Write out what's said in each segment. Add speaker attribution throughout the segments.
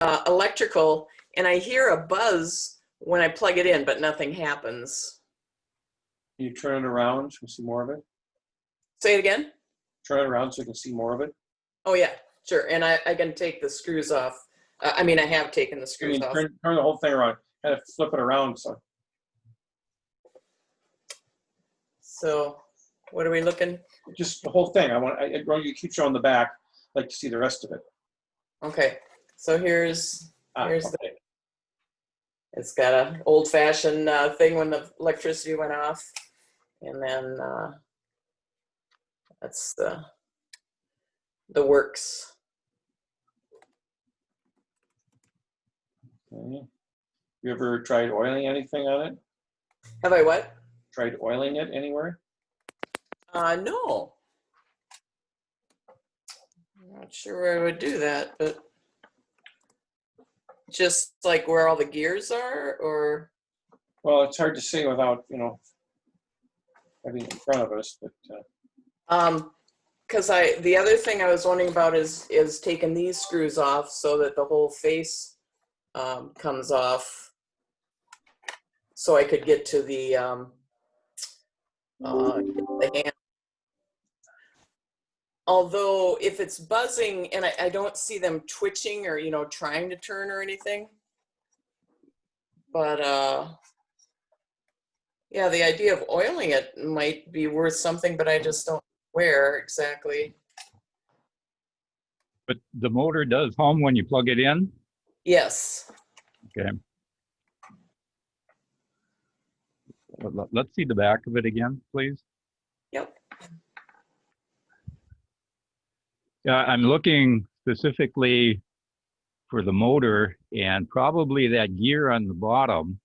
Speaker 1: electrical, and I hear a buzz when I plug it in, but nothing happens.
Speaker 2: You turn it around so you can see more of it.
Speaker 1: Say it again?
Speaker 2: Turn it around so you can see more of it.
Speaker 1: Oh yeah, sure. And I can take the screws off. I mean, I have taken the screws off.
Speaker 2: Turn the whole thing around. Kind of flip it around.
Speaker 1: So what are we looking?
Speaker 2: Just the whole thing. I want you to keep showing the back. I'd like to see the rest of it.
Speaker 1: Okay. So here's
Speaker 2: Okay.
Speaker 1: It's got an old-fashioned thing when the electricity went off, and then that's the works.
Speaker 2: Okay. You ever tried oiling anything on it?
Speaker 1: Have I what?
Speaker 2: Tried oiling it anywhere?
Speaker 1: No. I'm not sure where I would do that, but just like where all the gears are, or?
Speaker 2: Well, it's hard to say without, having it in front of us, but.
Speaker 1: Because the other thing I was wondering about is taking these screws off so that the whole face comes off, so I could get to the hand. Although if it's buzzing and I don't see them twitching or trying to turn or anything, but yeah, the idea of oiling it might be worth something, but I just don't know where exactly.
Speaker 3: But the motor does hum when you plug it in?
Speaker 1: Yes.
Speaker 3: Okay. Let's see the back of it again, please.
Speaker 1: Yep.
Speaker 3: I'm looking specifically for the motor and probably that gear on the bottom.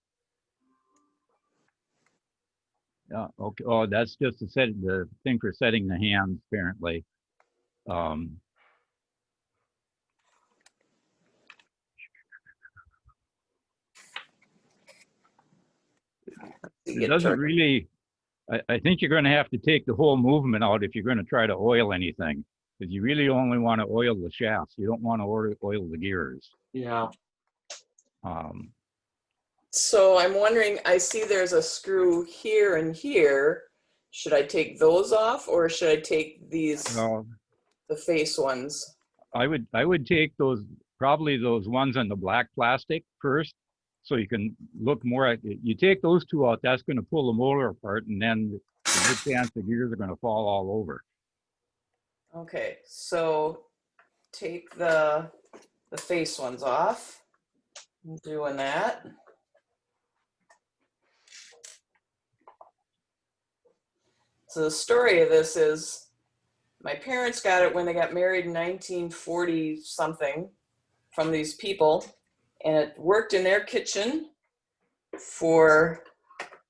Speaker 3: Okay. Oh, that's just the thing for setting the hands, apparently. It doesn't really. I think you're going to have to take the whole movement out if you're going to try to oil anything, because you really only want to oil the shafts. You don't want to oil the gears.
Speaker 2: Yeah.
Speaker 1: So I'm wondering, I see there's a screw here and here. Should I take those off, or should I take these, the face ones?
Speaker 3: I would take probably those ones on the black plastic first, so you can look more at it. You take those two out, that's going to pull the motor apart, and then there's a good chance the gears are going to fall all over.
Speaker 1: Okay, so take the face ones off. I'm doing that. So the story of this is my parents got it when they got married in 1940 something from these people, and it worked in their kitchen for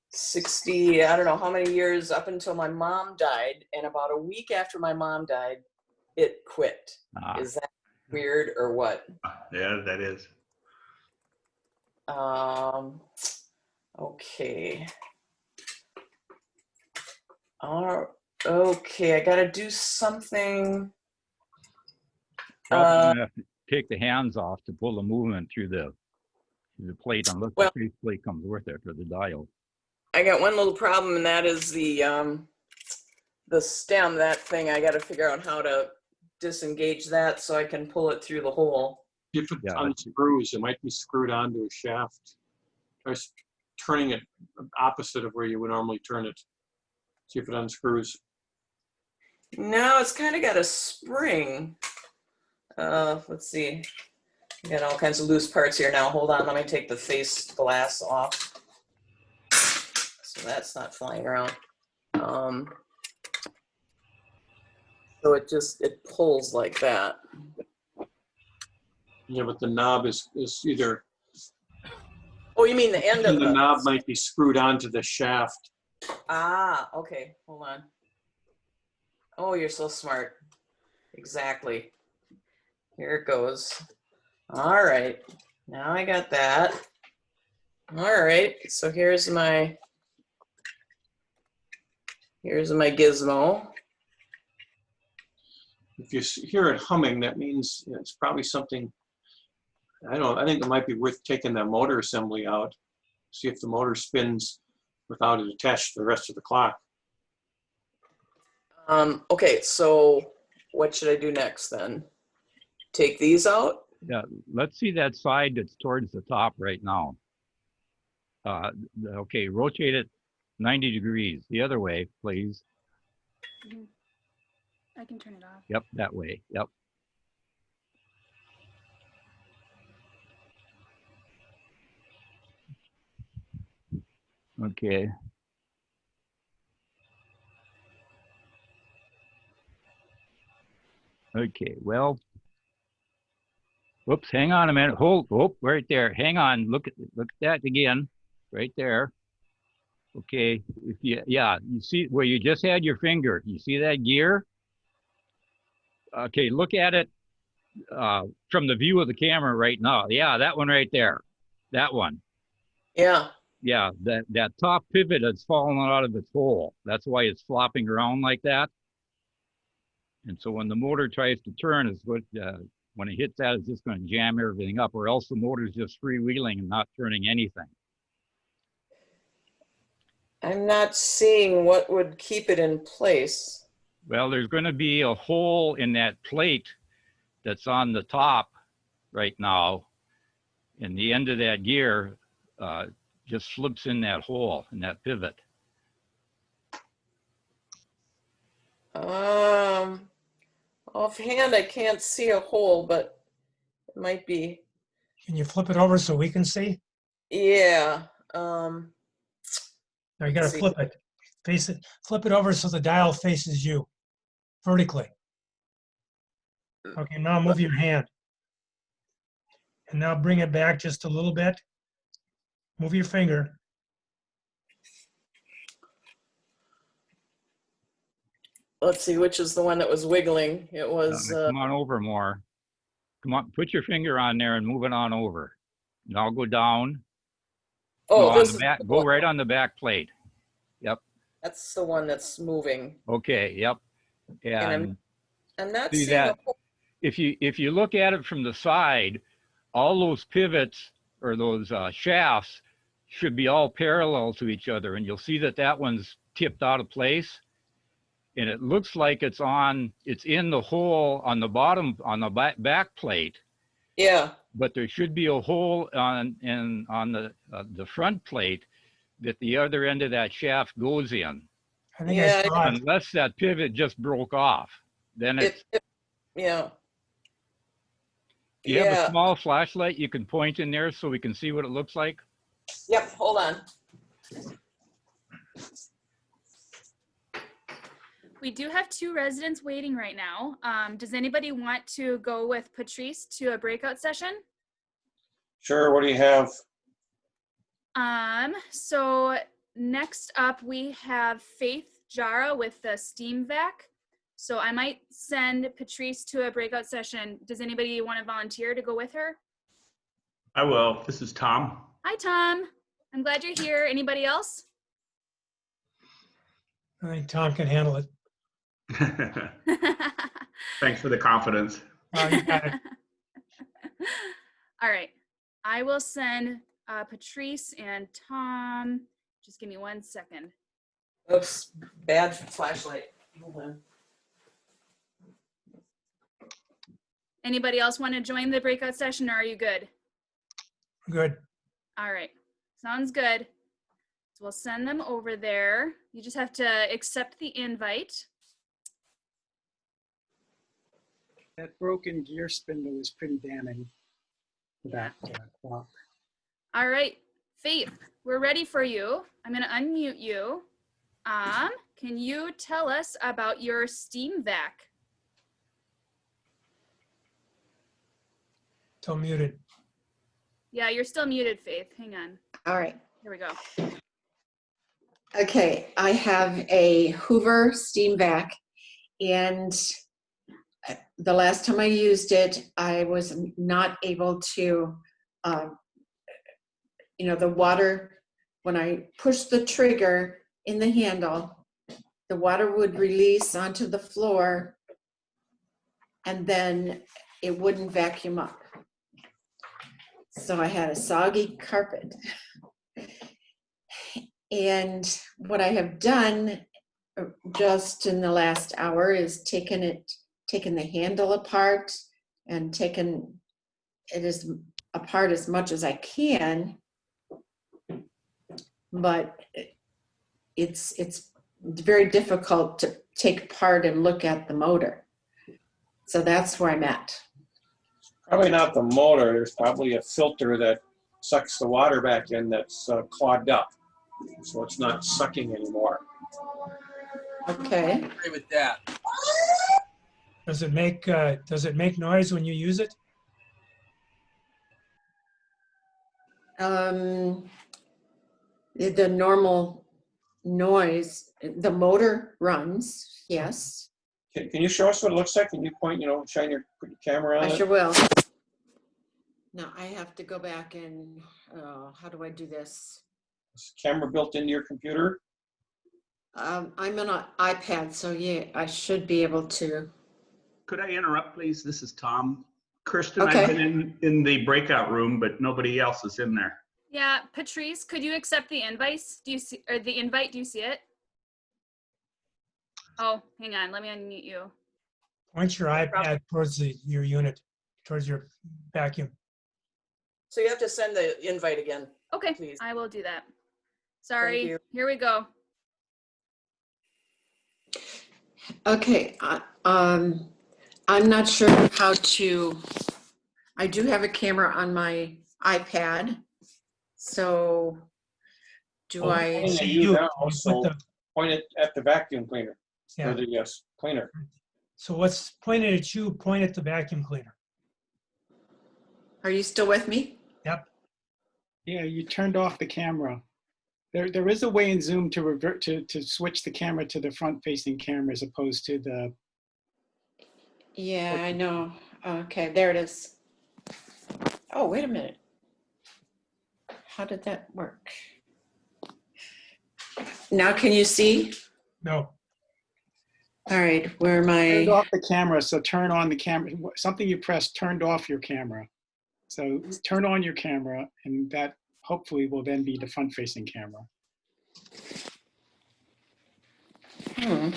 Speaker 1: 60, I don't know how many years, up until my mom died. And about a week after my mom died, it quit. Is that weird or what?
Speaker 4: Yeah, that is.
Speaker 1: Okay. Okay, I gotta do something.
Speaker 3: Probably gonna have to take the hands off to pull the movement through the plate, unless the face plate comes with it, or the dial.
Speaker 1: I got one little problem, and that is the stem, that thing. I gotta figure out how to disengage that so I can pull it through the hole.
Speaker 2: If it unscrews, it might be screwed onto a shaft. Try turning it opposite of where you would normally turn it. See if it unscrews.
Speaker 1: No, it's kind of got a spring. Let's see. I got all kinds of loose parts here now. Hold on, let me take the face glass off. So that's not flying around. So it pulls like that.
Speaker 2: Yeah, but the knob is either.
Speaker 1: Oh, you mean the end of
Speaker 2: the knob might be screwed onto the shaft.
Speaker 1: Ah, okay. Hold on. Oh, you're so smart. Exactly. Here it goes. All right. Now I got that. All right. So here's my gizmo.
Speaker 2: If you hear it humming, that means it's probably something I think it might be worth taking that motor assembly out, see if the motor spins without it attached to the rest of the clock.
Speaker 1: Okay, so what should I do next then? Take these out?
Speaker 3: Yeah, let's see that side that's towards the top right now. Okay, rotate it 90 degrees. The other way, please.
Speaker 4: I can turn it off.
Speaker 3: Yep, that way. Yep. Okay. Okay, well, whoops, hang on a minute. Hold, oh, right there. Hang on. Look at that again. Right there. Okay, if you, yeah, you see where you just had your finger. You see that gear? Okay, look at it from the view of the camera right now. Yeah, that one right there. That one.
Speaker 1: Yeah.
Speaker 3: Yeah, that top pivot has fallen out of its hole. That's why it's flopping around like that. And so when the motor tries to turn, it's what when it hits that, it's just going to jam everything up, or else the motor's just freewheeling and not turning anything.
Speaker 1: I'm not seeing what would keep it in place.
Speaker 3: Well, there's going to be a hole in that plate that's on the top right now, and the end of that gear just slips in that hole, in that pivot.
Speaker 1: Offhand, I can't see a hole, but it might be.
Speaker 5: Can you flip it over so we can see?
Speaker 1: Yeah.
Speaker 5: No, you gotta
Speaker 1: See.
Speaker 5: flip it. Face it, flip it over so the dial faces you vertically. Okay, now move your hand. And now bring it back just a little bit. Move your finger.
Speaker 1: Let's see, which is the one that was wiggling? It was,
Speaker 3: Come on over more. Come on, put your finger on there and move it on over. Now go down.
Speaker 1: oh,
Speaker 3: No, on
Speaker 1: this
Speaker 3: the
Speaker 1: is
Speaker 3: back,
Speaker 1: the
Speaker 3: go
Speaker 1: one.
Speaker 3: right on the back plate. Yep.
Speaker 1: That's the one that's moving.
Speaker 3: Okay. Yep.
Speaker 1: And I'm not
Speaker 3: see
Speaker 1: seeing
Speaker 3: that?
Speaker 1: a hole.
Speaker 3: If you look at it from the side, all those pivots or those shafts should be all parallel to each other, and you'll see that that one's tipped out of place, and it looks like it's in the hole on the bottom on the back plate.
Speaker 1: Yeah.
Speaker 3: But there should be a hole on the front plate that the other end of that shaft goes in.
Speaker 5: I think
Speaker 1: Yeah,
Speaker 5: I saw it.
Speaker 3: Unless that pivot just broke off, then it's.
Speaker 1: Yeah.
Speaker 3: Do you have a
Speaker 1: Yeah.
Speaker 3: small flashlight you can point in there so we can see what it looks like?
Speaker 1: Yep. Hold on.
Speaker 4: We do have 2 residents waiting right now. Does anybody want to go with Patrice to a breakout session?
Speaker 2: Sure, what do you have?
Speaker 4: So next up we have Faith Jara with the steam vac. So I might send Patrice to a breakout session. Does anybody want to volunteer to go with her?
Speaker 6: I will. This is Tom.
Speaker 4: Hi, Tom. I'm glad you're here. Anybody else?
Speaker 5: I think Tom can handle it.
Speaker 6: Thanks for the confidence.
Speaker 5: Oh, you got it.
Speaker 4: All right. I will send Patrice and Tom. Just give me 1 second.
Speaker 1: Oops. Bad flashlight. Hold on.
Speaker 4: Anybody else want to join the breakout session, or are you good?
Speaker 5: Good.
Speaker 4: All right. Sounds good. So we'll send them over there. You just have to accept the invite.
Speaker 7: That broken gear spindle was pretty damning to that clock.
Speaker 4: All right, Faith, we're ready for you. I'm going to unmute you. Can you tell us about your steam vac?
Speaker 5: Still muted.
Speaker 4: Yeah, you're still muted, Faith. Hang on.
Speaker 8: All right.
Speaker 4: Here we go.
Speaker 8: Okay, I have a Hoover steam vac, and the last time I used it, I was not able to, the water, when I pushed the trigger in the handle, the water would release onto the floor, and then it wouldn't vacuum up. So I had a soggy carpet. And what I have done just in the last hour is taken the handle apart and taken it apart as much as I can. But it's very difficult to take apart and look at the motor. So that's where I'm at.
Speaker 2: Probably not the motor. There's probably a filter that sucks the water back in that's clogged up. So it's not sucking anymore.
Speaker 8: Okay.
Speaker 9: I agree with that.
Speaker 5: Does it make noise when you use it?
Speaker 8: The normal noise, the motor runs, yes.
Speaker 2: Can you show us what it looks like? Can you point, shine your camera on
Speaker 8: I
Speaker 2: it?
Speaker 8: sure will. Now I have to go back and, how do I do this?
Speaker 2: Is the camera built into your computer?
Speaker 8: I'm on an iPad, so yeah, I should be able to.
Speaker 6: Could I interrupt, please? This is Tom. Kirsten,
Speaker 8: Okay.
Speaker 6: I've been in the breakout room, but nobody else is in there.
Speaker 4: Yeah, Patrice, could you accept the invite? Do you see, or the invite? Do you see it? Oh, hang on. Let me unmute you.
Speaker 5: Point your iPad towards your unit, towards your vacuum.
Speaker 1: So you have to send the invite again.
Speaker 4: Okay,
Speaker 1: Please.
Speaker 4: I will do that. Sorry.
Speaker 1: you.
Speaker 4: Here we go.
Speaker 8: Okay, I'm not sure how to, I do have a camera on my iPad, so do I?
Speaker 2: Pointing at
Speaker 5: see
Speaker 2: you
Speaker 5: you.
Speaker 2: now,
Speaker 5: Put
Speaker 2: so
Speaker 5: the-
Speaker 2: point it at the vacuum cleaner.
Speaker 5: Yeah.
Speaker 2: Or the cleaner.
Speaker 5: So what's pointed at you, point at the vacuum cleaner.
Speaker 8: Are you still with me?
Speaker 5: Yep.
Speaker 7: Yeah, you turned off the camera. There is a way in Zoom to revert to switch the camera to the front-facing camera as opposed to the.
Speaker 8: Yeah, I know. Okay, there it is. Oh, wait a minute. How did that work? Now can you see?
Speaker 5: No.
Speaker 8: All right, where am
Speaker 7: Turned
Speaker 8: I?
Speaker 7: off the camera, so turn on the camera. Something you pressed turned off your camera. So turn on your camera, and that hopefully will then be the front-facing camera.
Speaker 8: Hmm.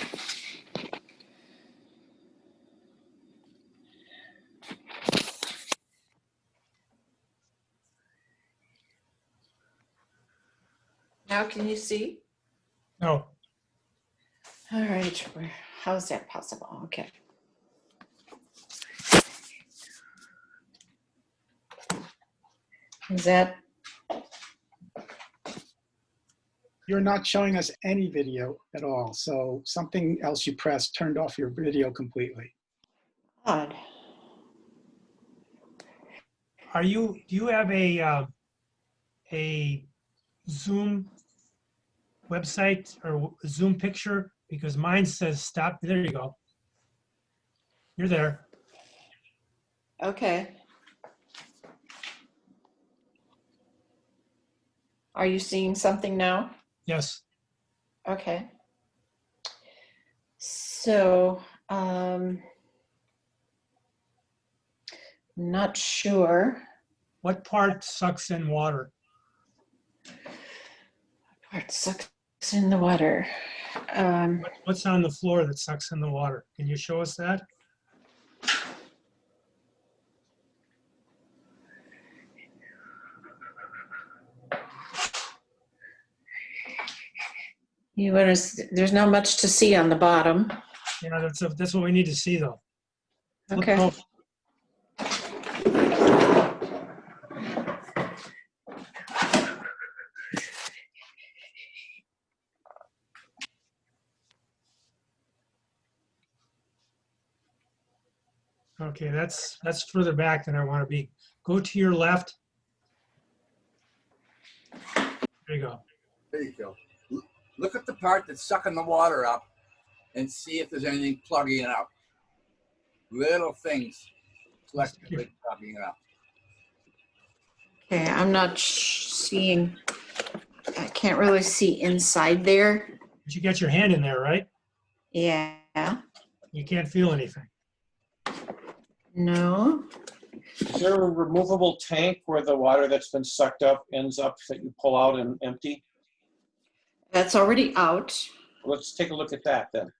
Speaker 8: Now can you see?
Speaker 5: No.
Speaker 8: All right, how is that possible? Okay. Is that,
Speaker 7: You're not showing us any video at all, so something else you pressed turned off your video completely.
Speaker 8: odd?
Speaker 5: Do you have a Zoom website or Zoom picture? Because mine says stop. There you go. You're there.
Speaker 8: Okay. Are you seeing something now?
Speaker 5: Yes.
Speaker 8: Okay. So, not sure.
Speaker 5: What part sucks in water?
Speaker 8: Part sucks in the water.
Speaker 5: What's on the floor that sucks in the water? Can you show us that?
Speaker 8: There's not much to see on the bottom.
Speaker 5: Yeah, that's what we need to see though. Look
Speaker 8: Okay.
Speaker 5: close. Okay, that's further back than I want to be. Go to your left. There you go.
Speaker 9: There you go. Look at the part that's sucking the water up and see if there's anything plugging it up. Little things collectively plugging it up.
Speaker 8: Okay, I'm not seeing, I can't really see inside there.
Speaker 5: But you got your hand in there, right?
Speaker 8: Yeah,
Speaker 5: You can't feel anything.
Speaker 8: no.
Speaker 2: Is there a removable tank where the water that's been sucked up ends up that you pull out and empty?
Speaker 8: That's already out.
Speaker 2: Let's take a look at that then.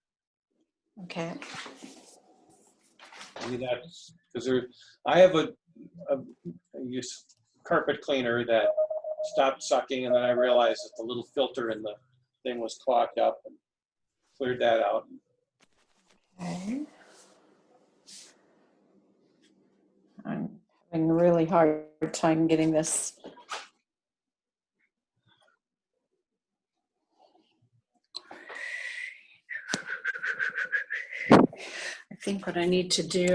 Speaker 8: Okay.
Speaker 2: Maybe that's, because I have a use carpet cleaner that stopped sucking, and then I realized that the little filter in the thing was clogged up and cleared that out.
Speaker 8: Okay. I'm having a really hard time getting this. I think what I need to do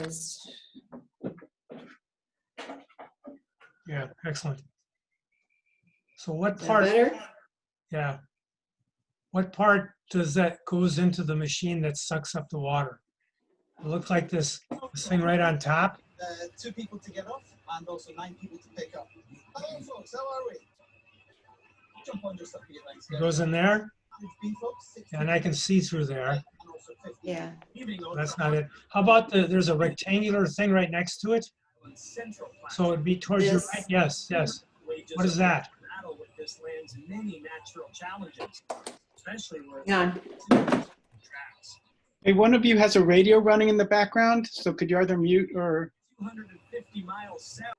Speaker 8: is,
Speaker 5: Yeah, excellent. So what
Speaker 8: is that
Speaker 5: part,
Speaker 8: better?
Speaker 5: yeah. What part does that goes into the machine that sucks up the water? It looks like this thing right on top.
Speaker 10: 2 people to get off and also 9 people to pick up. Hello folks, how are we? Jump on just up here, thanks.
Speaker 5: It goes in there,
Speaker 10: folks, 60
Speaker 5: and I can see through there.
Speaker 10: and also 50.
Speaker 8: Yeah.
Speaker 5: That's not it. How about there's a rectangular thing right next to it? So it'd be towards your
Speaker 8: This?
Speaker 5: right. Yes, yes. What is that?
Speaker 8: Yeah.
Speaker 7: Hey, one of you has a radio running in the background, so could you either mute or?
Speaker 10: 250 miles south.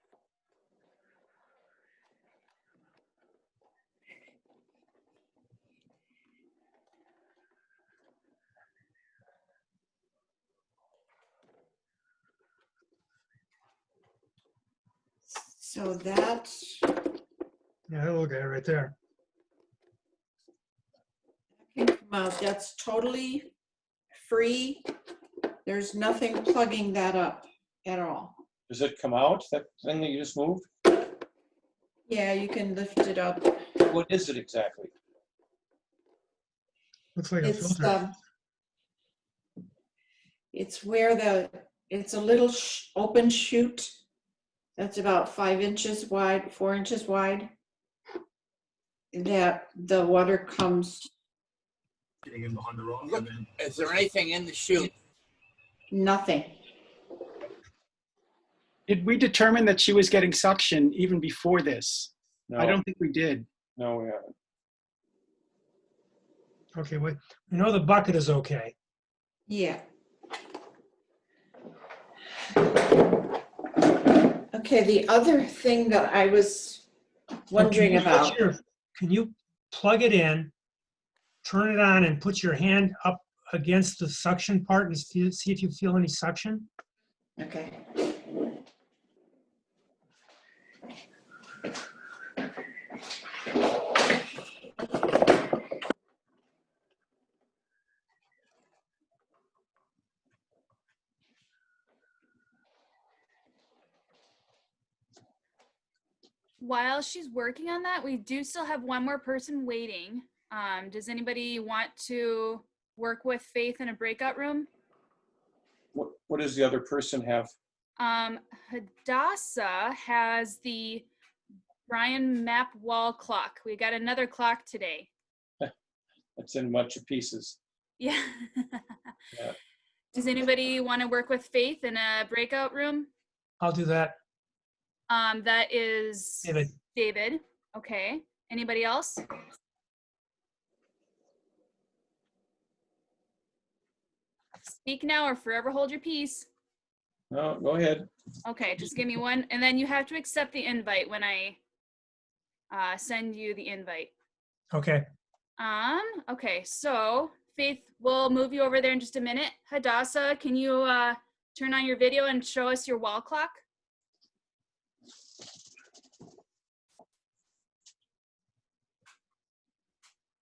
Speaker 8: So that,
Speaker 5: Yeah, look at it right there.
Speaker 8: can come out. That's totally free. There's nothing plugging that up at all.
Speaker 2: Does it come out, that thing that you just moved?
Speaker 8: Yeah, you can lift it up.
Speaker 2: What is it exactly?
Speaker 5: Looks like a
Speaker 8: It's
Speaker 5: filter.
Speaker 8: it's where it's a little open chute that's about 5 inches wide, 4 inches wide, that the water comes.
Speaker 9: Look, is there anything in the chute?
Speaker 8: Nothing.
Speaker 7: Did we determine that she was getting suction even before this?
Speaker 2: No,
Speaker 7: I don't think we did.
Speaker 2: no, we haven't.
Speaker 5: Okay, we know the bucket is okay.
Speaker 8: Yeah. Okay, the other thing that I was wondering
Speaker 5: Can you
Speaker 8: about.
Speaker 5: Can you plug it in, turn it on, and put your hand up against the suction part and see if you feel any suction?
Speaker 8: Okay.
Speaker 4: While she's working on that, we do still have one more person waiting. Does anybody want to work with Faith in a breakout room?
Speaker 2: What does the other person have?
Speaker 4: Hadassah has the Brian Map wall clock. We got another clock today.
Speaker 2: It's in a bunch of pieces.
Speaker 4: Yeah.
Speaker 2: Yeah.
Speaker 4: Does anybody want to work with Faith in a breakout room?
Speaker 5: I'll do that.
Speaker 4: That is
Speaker 5: David.
Speaker 4: David. Okay. Anybody else? Speak now or forever hold your peace.
Speaker 2: No, go ahead.
Speaker 4: Okay, just give me one. And then you have to accept the invite when I send you the invite.
Speaker 5: Okay.
Speaker 4: Okay, so Faith, we'll move you over there in just a minute. Hadassah, can you turn on your video and show us your wall clock?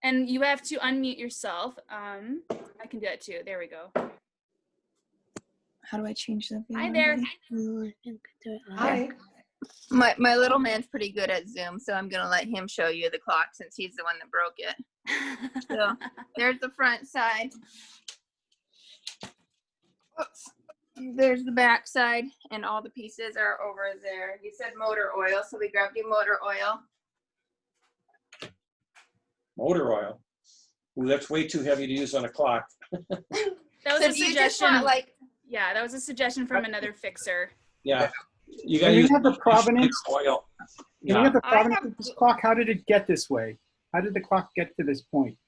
Speaker 4: And you have to unmute yourself. I can do that too. There we go.
Speaker 11: How do I change the video?
Speaker 4: Hi there.
Speaker 8: Hi.
Speaker 11: My little man's pretty good at Zoom, so I'm gonna let him show you the clock since he's the one that broke it. So there's the front side. Oops. There's the back side, and all the pieces are over there. You said motor oil, so we grabbed you motor oil.
Speaker 2: Motor oil. Ooh, that's way too heavy to use on a clock.
Speaker 4: That was
Speaker 11: So
Speaker 4: a
Speaker 11: do you just
Speaker 4: suggestion.
Speaker 11: want, like,
Speaker 4: Yeah, that was a suggestion from another fixer.
Speaker 2: Yeah. You gotta
Speaker 7: When you
Speaker 2: use
Speaker 7: have the provenance,
Speaker 2: oil.
Speaker 7: when you
Speaker 2: Yeah.
Speaker 7: have the
Speaker 11: I
Speaker 7: provenance
Speaker 11: have-
Speaker 7: of this clock, how did it get this way? How did the clock get to this point?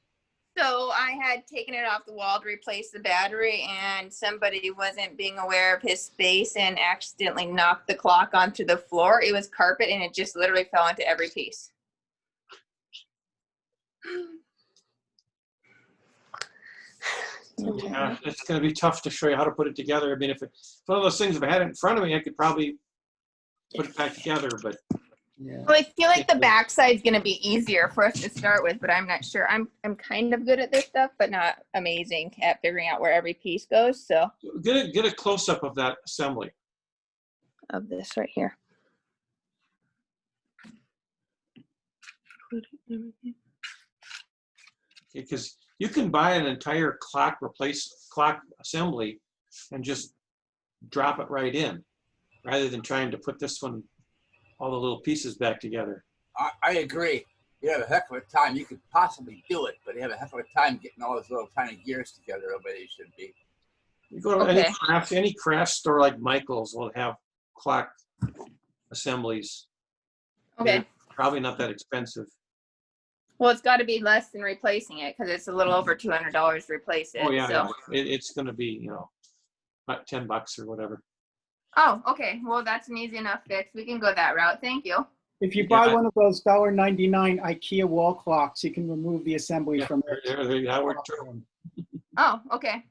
Speaker 11: So I had taken it off the wall to replace the battery, and somebody wasn't being aware of his space and accidentally knocked the clock onto the floor. It was carpet, and it just literally fell into every piece.
Speaker 2: Yeah, it's gonna be tough to show you how to put it together. I mean, if it's one of those things, if I had it in front of me, I could probably put it back together, but yeah.
Speaker 11: Well, I feel like the backside's gonna be easier for us to start with, but I'm not sure. I'm kind of good at this stuff, but not amazing at figuring out where every piece goes. So
Speaker 2: Get a close up of that assembly.
Speaker 11: of this right here.
Speaker 2: Because you can buy an entire clock assembly and just drop it right in, rather than trying to put this one, all the little pieces back together.
Speaker 9: I agree. You have a heck of a time. You could possibly do it, but you have a heck of a time getting all those little tiny gears together the way they should be.
Speaker 2: You go to any craft store like Michael's will have clock assemblies.
Speaker 11: Okay.
Speaker 2: They're probably not that expensive.
Speaker 11: Well, it's got to be less than replacing it because it's a little over $200 to replace it.
Speaker 2: Oh yeah,
Speaker 11: so.
Speaker 2: yeah. It's going to be, about $10 or whatever.
Speaker 11: Oh, okay. Well, that's an easy enough fix. We can go that route. Thank you.
Speaker 7: If you buy one of those $1.99 IKEA wall clocks, you can remove the assembly from it.
Speaker 2: That worked too.
Speaker 11: Oh, okay.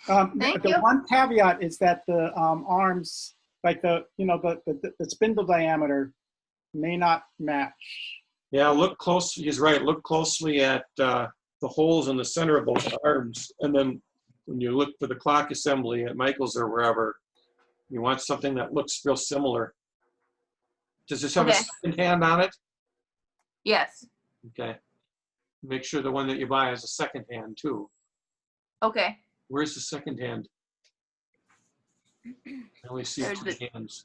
Speaker 11: Thank
Speaker 7: The
Speaker 11: you.
Speaker 7: one caveat is that the arms, like the spindle diameter, may not match.
Speaker 2: Yeah, look close. He's right. Look closely at the holes in the center of both arms, and then when you look for the clock assembly at Michael's or wherever, you want something that looks real similar. Does this have a second hand on it?
Speaker 11: Yes.
Speaker 2: Okay. Make sure the one that you buy has a second hand too.
Speaker 11: Okay.
Speaker 2: Where's the second hand? I only see
Speaker 11: There's
Speaker 2: two hands.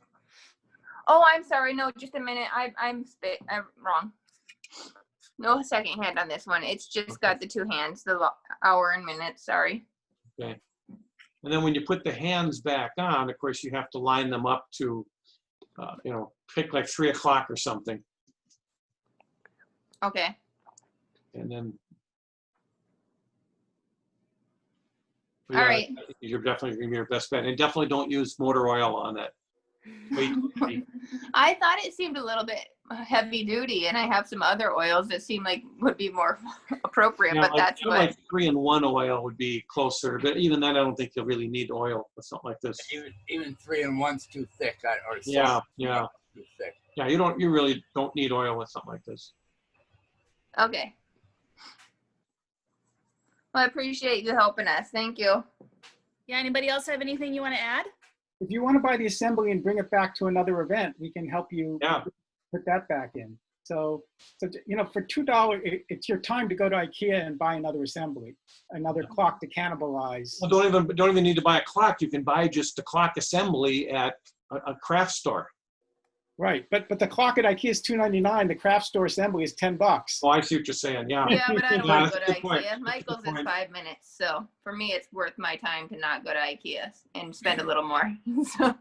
Speaker 11: Oh, I'm sorry. No, just a minute. I'm wrong. No second hand on this one. It's just got the two hands, the hour and minute. Sorry.
Speaker 2: Okay. And then when you put the hands back on, of course, you have to line them up to, pick like 3 o'clock or something.
Speaker 11: Okay.
Speaker 2: And then.
Speaker 11: All right.
Speaker 2: I think you're definitely going to be your best bet. And definitely don't use motor oil on that.
Speaker 11: I thought it seemed a little bit heavy duty, and I have some other oils that seem like would be more appropriate, but that's what.
Speaker 2: Like 3-in-1 oil would be closer, but even then, I don't think you'll really need oil for something like this.
Speaker 9: Even 3-in-1's too thick, or
Speaker 2: Yeah.
Speaker 9: too thick.
Speaker 2: Yeah, you really don't need oil with something like this.
Speaker 11: Okay. Well, I appreciate you helping us. Thank you.
Speaker 4: Yeah, anybody else have anything you want to add?
Speaker 7: If you want to buy the assembly and bring it back to another event, we can help you put that back in. So for $2, it's your time to go to IKEA and buy another assembly, another clock to cannibalize.
Speaker 2: Well, don't even need to buy a clock. You can buy just the clock assembly at a craft store.
Speaker 7: Right, but the clock at IKEA is $2.99. The craft store assembly is $10.
Speaker 2: Oh, I see what you're saying. Yeah.
Speaker 11: Yeah, but I don't want to
Speaker 2: that's
Speaker 11: go
Speaker 2: a
Speaker 11: to
Speaker 2: good point.
Speaker 11: IKEA. Michael's is 5 minutes, so for me, it's worth my time to not go to IKEA and spend a little more. So.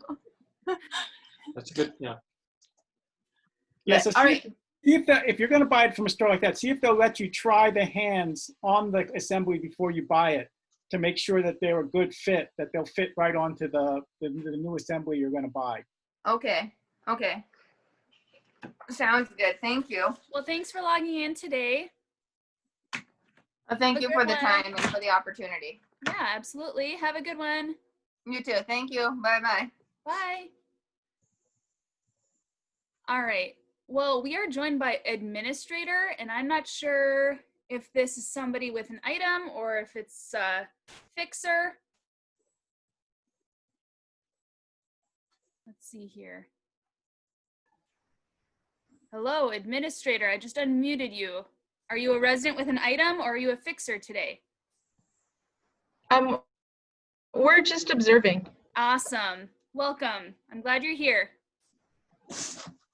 Speaker 2: That's good. Yeah.
Speaker 7: Yeah. So
Speaker 11: all right.
Speaker 7: if you're going to buy it from a store like that, see if they'll let you try the hands on the assembly before you buy it to make sure that they're a good fit, that they'll fit right onto the new assembly you're going to buy.
Speaker 11: Okay. Okay. Sounds good. Thank you.
Speaker 4: Well, thanks for logging in today.
Speaker 11: Well, thank you for the time and for the opportunity.
Speaker 4: Yeah, absolutely. Have a good one.
Speaker 11: You too. Thank you. Bye-bye.
Speaker 4: Bye. All right. Well, we are joined by administrator, and I'm not sure if this is somebody with an item or if it's a fixer. Let's see here. Hello, administrator. I just unmuted you. Are you a resident with an item or are you a fixer today?
Speaker 12: We're just observing.
Speaker 4: Awesome. Welcome. I'm glad you're here.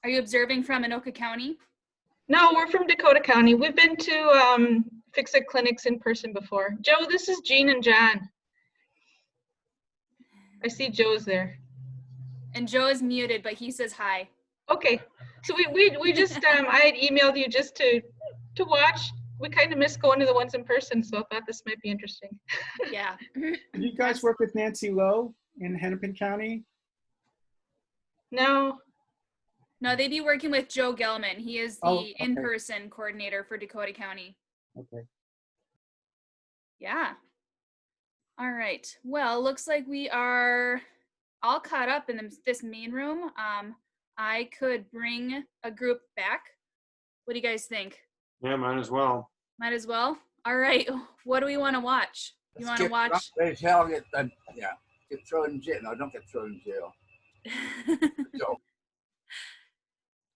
Speaker 4: Are you observing from Dakota County?
Speaker 12: No, we're from Dakota County. We've been to Fix-It Clinics in person before. Joe, this is Jean and John. I see Joe's there.
Speaker 4: And Joe is muted, but he says hi.
Speaker 12: Okay, so we just I had emailed you just to watch. We kind of missed going to the ones in person, so I thought this might be interesting.
Speaker 4: Yeah.
Speaker 7: Do you guys work with Nancy Lowe in Hennepin County?
Speaker 12: No.
Speaker 4: No, they'd be working with Joe Gelman. He is the
Speaker 7: Oh, okay.
Speaker 4: in-person coordinator for Dakota County.
Speaker 7: Okay.
Speaker 4: Yeah. All right. Well, looks like we are all caught up in this main room. I could bring a group back. What do you guys think?
Speaker 2: Yeah, might as well.
Speaker 4: Might as well. All right. What do we want to watch? You want to watch?
Speaker 9: Get thrown in jail. No, don't get thrown in jail. So,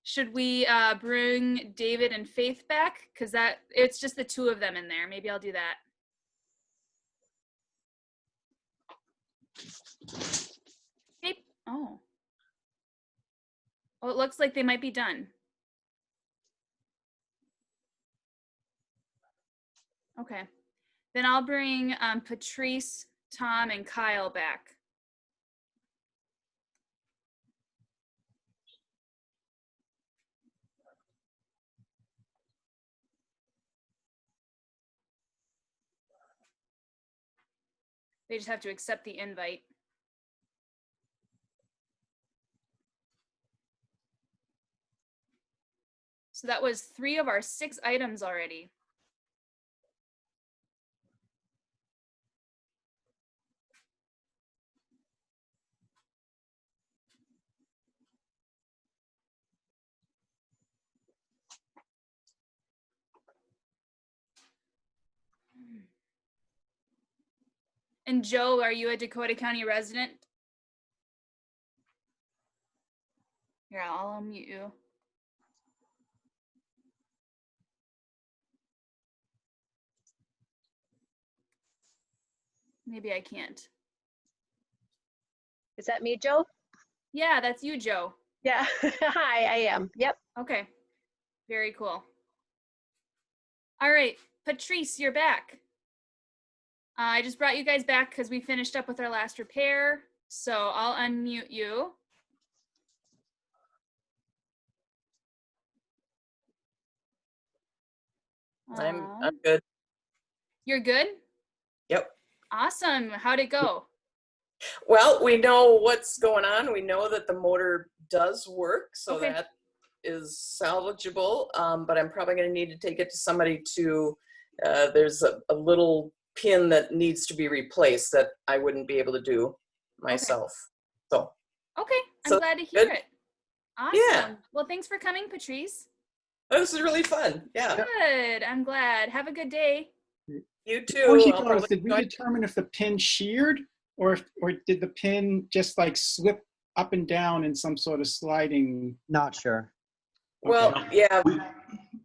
Speaker 4: Should we bring David and Faith back? Because it's just the two of them in there. Maybe I'll do that. Hey. Oh. Well, it looks like they might be done. Okay. Then I'll bring Patrice, Tom, and Kyle back. They just have to accept the invite. So that was 3 of our 6 items already. And Joe, are you a Dakota County resident? Here, I'll unmute you. Maybe I can't.
Speaker 13: Is that me, Joe?
Speaker 4: Yeah, that's you, Joe.
Speaker 13: Yeah. Hi, I am. Yep.
Speaker 4: Okay. Very cool. All right, Patrice, you're back. I just brought you guys back because we finished up with our last repair. So I'll unmute you.
Speaker 1: I'm good.
Speaker 4: You're good?
Speaker 1: Yep.
Speaker 4: Awesome. How'd it go?
Speaker 1: Well, we know what's going on. We know that the motor does work, so
Speaker 4: Okay.
Speaker 1: that is salvageable. But I'm probably going to need to take it to somebody to. There's a little pin that needs to be replaced that I wouldn't be able to do myself. So.
Speaker 4: Okay, I'm
Speaker 1: So
Speaker 4: glad to hear
Speaker 1: good.
Speaker 4: it. Awesome.
Speaker 1: Yeah.
Speaker 4: Well, thanks for coming, Patrice.
Speaker 1: This is really fun. Yeah.
Speaker 4: Good. I'm glad. Have a good day.
Speaker 1: You
Speaker 7: Before
Speaker 1: too.
Speaker 7: she
Speaker 1: I'll
Speaker 7: goes,
Speaker 1: probably
Speaker 7: did we determine if the pin sheared or did the pin just like slip up and down in some sort of sliding?
Speaker 14: Not sure.
Speaker 1: Well, yeah.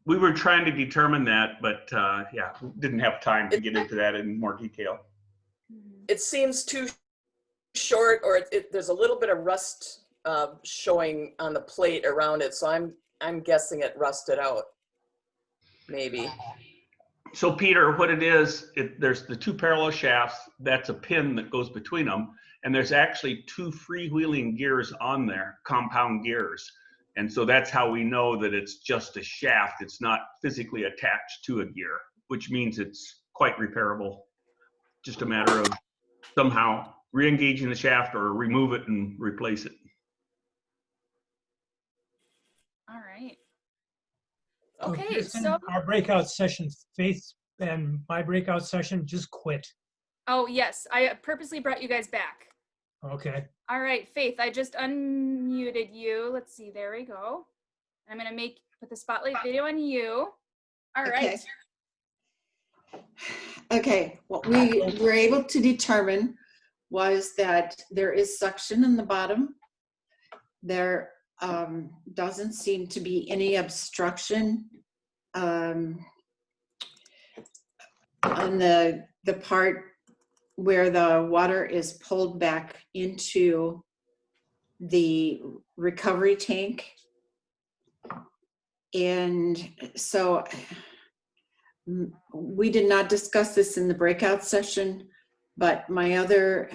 Speaker 6: We were trying to determine that, but yeah, didn't have time to get into that in more detail.
Speaker 1: It seems too short, or there's a little bit of rust showing on the plate around it. So I'm guessing it rusted out. Maybe.
Speaker 6: So Peter, what it is, there's the 2 parallel shafts. That's a pin that goes between them. And there's actually 2 freewheeling gears on there, compound gears. And so that's how we know that it's just a shaft. It's not physically attached to a gear, which means it's quite repairable. Just a matter of somehow re-engaging the shaft or remove it and replace it.
Speaker 4: All right.
Speaker 5: So
Speaker 4: Okay,
Speaker 5: Kirsten,
Speaker 4: so
Speaker 5: our breakout session, Faith and my breakout session just quit.
Speaker 4: oh yes, I purposely brought you guys back.
Speaker 5: Okay.
Speaker 4: All right, Faith, I just unmuted you. Let's see, there we go. I'm gonna put the spotlight video on you. All right.
Speaker 8: Okay, what we were able to determine was that there is suction in the bottom. There doesn't seem to be any obstruction on the part where the water is pulled back into the recovery tank. And so we did not discuss this in the breakout session, but my other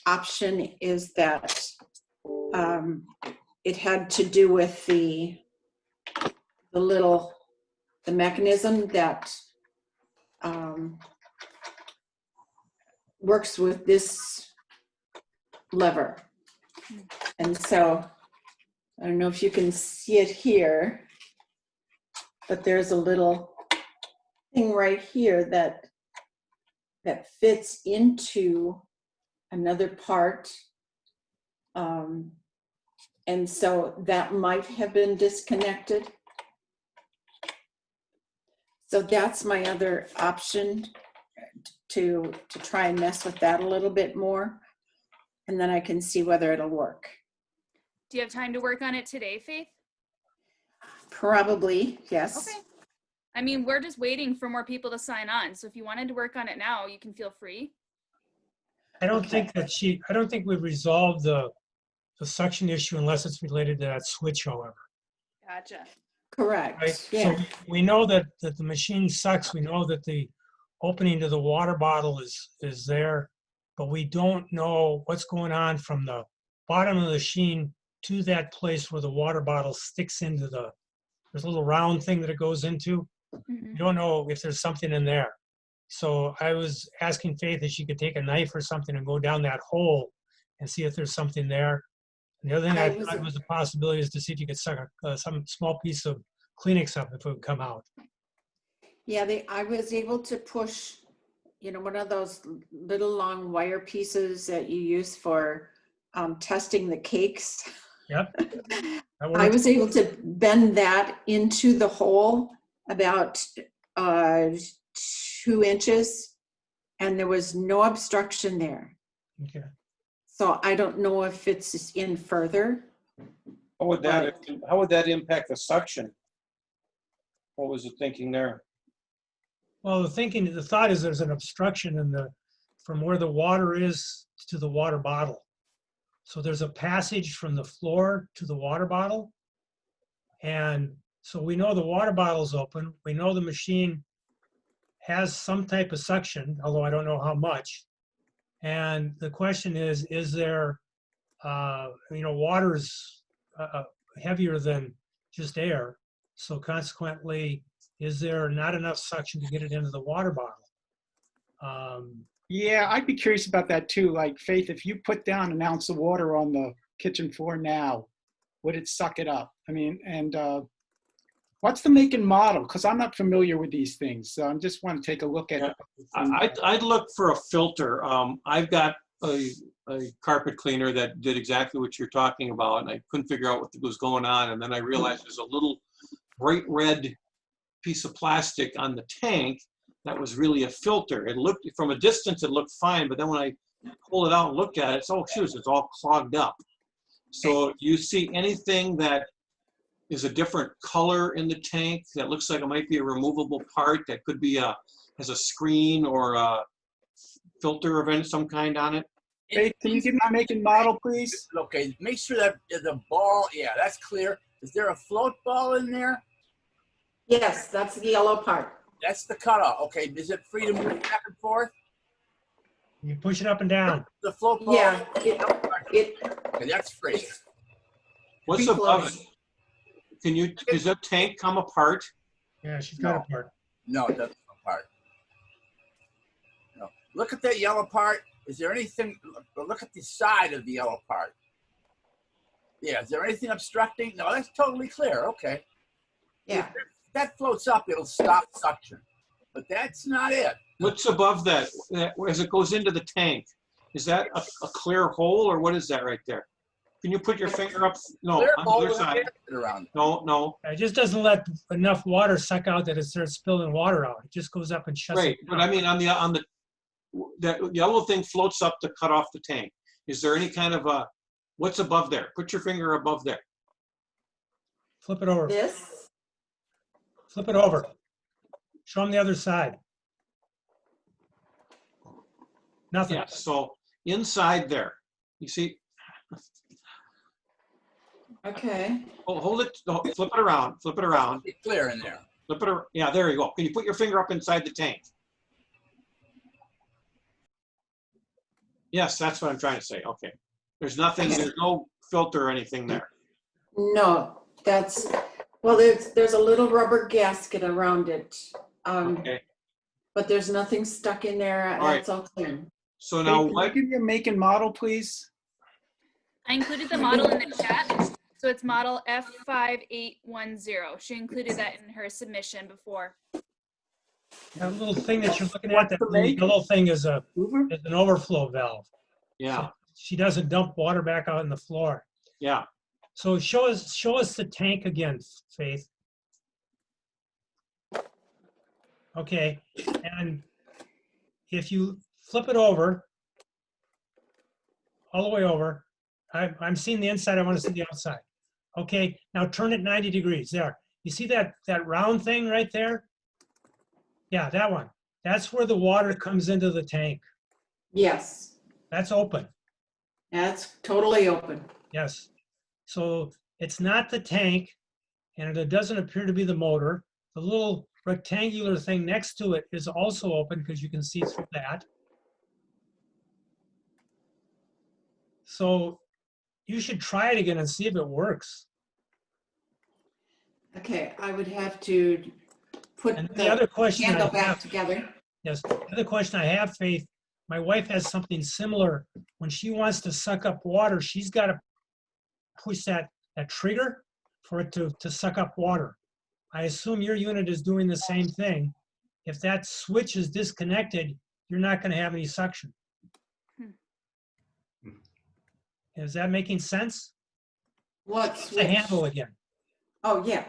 Speaker 8: option is that it had to do with the mechanism that works with this lever. And so, I don't know if you can see it here, but there's a little thing right here that fits into another part. And so that might have been disconnected. So that's my other option, to try and mess with that a little bit more. And then I can see whether it'll work.
Speaker 4: Do you have time to work on it today, Faith?
Speaker 8: Probably, yes.
Speaker 4: Okay. I mean, we're just waiting for more people to sign on. So if you wanted to work on it now, you can feel free.
Speaker 5: I don't think we've resolved the suction issue unless it's related to that switch, however.
Speaker 4: Gotcha.
Speaker 8: Correct.
Speaker 5: Right?
Speaker 8: Yeah.
Speaker 5: So we know that the machine sucks. We know that the opening to the water bottle is there, but we don't know what's going on from the bottom of the machine to that place where the water bottle sticks into there's a little round thing that it goes into.
Speaker 4: Mm-hmm.
Speaker 5: You don't know if there's something in there. So I was asking Faith if she could take a knife or something and go down that hole and see if there's something there. And the other thing I thought was a possibility is to see if you could suck some small piece of Kleenex up if it would come out.
Speaker 8: Yeah, I was able to push, one of those little long wire pieces that you use for testing the cakes.
Speaker 5: Yep.
Speaker 8: I was able to bend that into the hole about 2 inches, and there was no obstruction there.
Speaker 5: Okay.
Speaker 8: So I don't know if it's in further.
Speaker 2: How would that impact the suction? What was the thinking there?
Speaker 5: Well, the thought is there's an obstruction from where the water is to the water bottle. So there's a passage from the floor to the water bottle. And so we know the water bottle's open. We know the machine has some type of suction, although I don't know how much. And the question is there, water's heavier than just air. So consequently, is there not enough suction to get it into the water bottle?
Speaker 7: Yeah, I'd be curious about that too. Like, Faith, if you put down an ounce of water on the kitchen floor now, would it suck it up? I mean, and what's the make and model? Because I'm not familiar with these things. So I just want to take a look at it.
Speaker 2: I'd look for a filter. I've got a carpet cleaner that did exactly what you're talking about, and I couldn't figure out what was going on. And then I realized there's a little bright red piece of plastic on the tank that was really a filter. It looked, from a distance, it looked fine, but then when I pull it out and look at it, it's all clogged up. So you see anything that is a different color in the tank that looks like it might be a removable part that could be has a screen or a filter of some kind on it?
Speaker 7: Hey, can you give me a make and model, please?
Speaker 9: Okay, make sure that the ball, yeah, that's clear. Is there a float ball in there?
Speaker 8: Yes, that's the yellow part.
Speaker 9: That's the cutoff. Okay, is it free to move back and forth?
Speaker 5: You push it up and down.
Speaker 9: The float ball?
Speaker 8: Yeah,
Speaker 9: Okay, that's free.
Speaker 2: What's above it? Does that tank come apart?
Speaker 5: Yeah, she's got a part.
Speaker 9: No, it doesn't come apart. No. Look at that yellow part. Is there anything, look at the side of the yellow part. Yeah, is there anything obstructing? No, that's totally clear. Okay.
Speaker 8: Yeah.
Speaker 9: If that floats up, it'll stop suction. But that's not it.
Speaker 2: What's above that as it goes into the tank? Is that a clear hole, or what is that right there? Can you put your finger up? No,
Speaker 9: Clear
Speaker 2: on
Speaker 9: hole
Speaker 2: the other
Speaker 9: with a
Speaker 2: side.
Speaker 9: gasket around it.
Speaker 2: No.
Speaker 5: It just doesn't let enough water suck out that it starts spilling water out. It just goes up and shuts
Speaker 2: Right,
Speaker 5: it
Speaker 2: but
Speaker 5: down.
Speaker 2: I mean that yellow thing floats up to cut off the tank. Is there any kind of what's above there? Put your finger above there.
Speaker 5: Flip it over.
Speaker 8: This?
Speaker 5: Flip it over. Show them the other side. Nothing.
Speaker 2: Yeah, so inside there, you see,
Speaker 8: Okay.
Speaker 2: hold it, flip it around,
Speaker 9: It's clear in there.
Speaker 2: flip it around. Yeah, there you go. Can you put your finger up inside the tank? Yes, that's what I'm trying to say. Okay. There's no filter or anything there.
Speaker 8: No, that's, well, there's a little rubber gasket around it.
Speaker 2: Okay.
Speaker 8: But there's nothing stuck in there.
Speaker 2: All right.
Speaker 8: That's all clean.
Speaker 2: So now
Speaker 7: Hey, can
Speaker 2: what?
Speaker 7: you give me a make and model, please?
Speaker 4: I included the model in the chat. So it's model F5810. She included that in her submission before.
Speaker 5: That little thing that you're looking at,
Speaker 7: What's
Speaker 5: that
Speaker 7: the
Speaker 5: little
Speaker 7: make?
Speaker 5: yellow thing is
Speaker 7: Hoover?
Speaker 5: an overflow valve.
Speaker 2: Yeah.
Speaker 5: So she doesn't dump water back out on the floor.
Speaker 2: Yeah.
Speaker 5: So show us the tank again, Faith. Okay, and if you flip it over, all the way over, I'm seeing the inside, I want to see the outside. Okay, now turn it 90 degrees, there. You see that round thing right there? Yeah, that one. That's where the water comes into the tank.
Speaker 8: Yes,
Speaker 5: That's open,
Speaker 8: that's totally open.
Speaker 5: yes. So it's not the tank, and it doesn't appear to be the motor. The little rectangular thing next to it is also open because you can see through that. So you should try it again and see if it works.
Speaker 8: Okay, I would have to put
Speaker 5: And the other question
Speaker 8: handle
Speaker 5: I
Speaker 8: back
Speaker 5: have,
Speaker 8: together.
Speaker 5: yes, the other question I have, Faith, my wife has something similar. When she wants to suck up water, she's got to push that trigger for it to suck up water. I assume your unit is doing the same thing. If that switch is disconnected, you're not going to have any suction. Is that making sense?
Speaker 8: What
Speaker 5: The
Speaker 8: switch?
Speaker 5: handle again.
Speaker 8: Oh, yeah.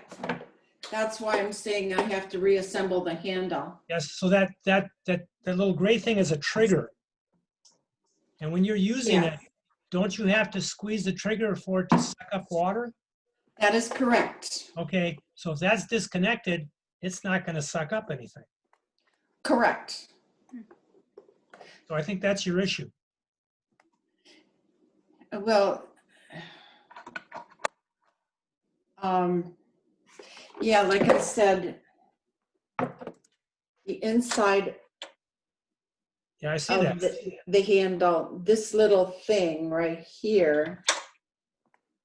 Speaker 8: That's why I'm saying I have to reassemble the handle.
Speaker 5: Yes, so that little gray thing is a trigger. And when you're using
Speaker 8: Yeah.
Speaker 5: it, don't you have to squeeze the trigger for it to suck up water?
Speaker 8: That is correct.
Speaker 5: Okay, so if that's disconnected, it's not going to suck up anything.
Speaker 8: Correct.
Speaker 5: So I think that's your issue.
Speaker 8: Well, yeah, like I said, the inside
Speaker 5: Yeah, I see
Speaker 8: of
Speaker 5: that.
Speaker 8: the handle, this little thing right here.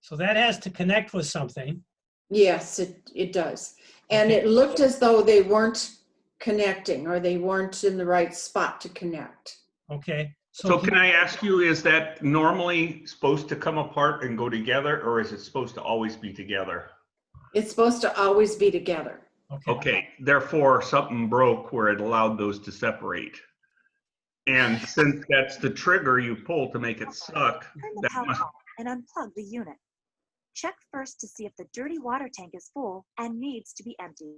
Speaker 5: So that has to connect with something.
Speaker 8: Yes, it does. And
Speaker 5: Okay.
Speaker 8: it looked as though they weren't connecting, or they weren't in the right spot to connect.
Speaker 5: Okay.
Speaker 6: So can I ask you, is that normally supposed to come apart and go together, or is it supposed to always be together?
Speaker 8: It's supposed to always be together.
Speaker 6: Okay, therefore something broke where it allowed those to separate. And since that's the trigger you pull to make it suck,
Speaker 14: Turn the
Speaker 6: that
Speaker 14: power
Speaker 6: must,
Speaker 14: on and unplug the unit. Check first to see if the dirty water tank is full and needs to be emptied.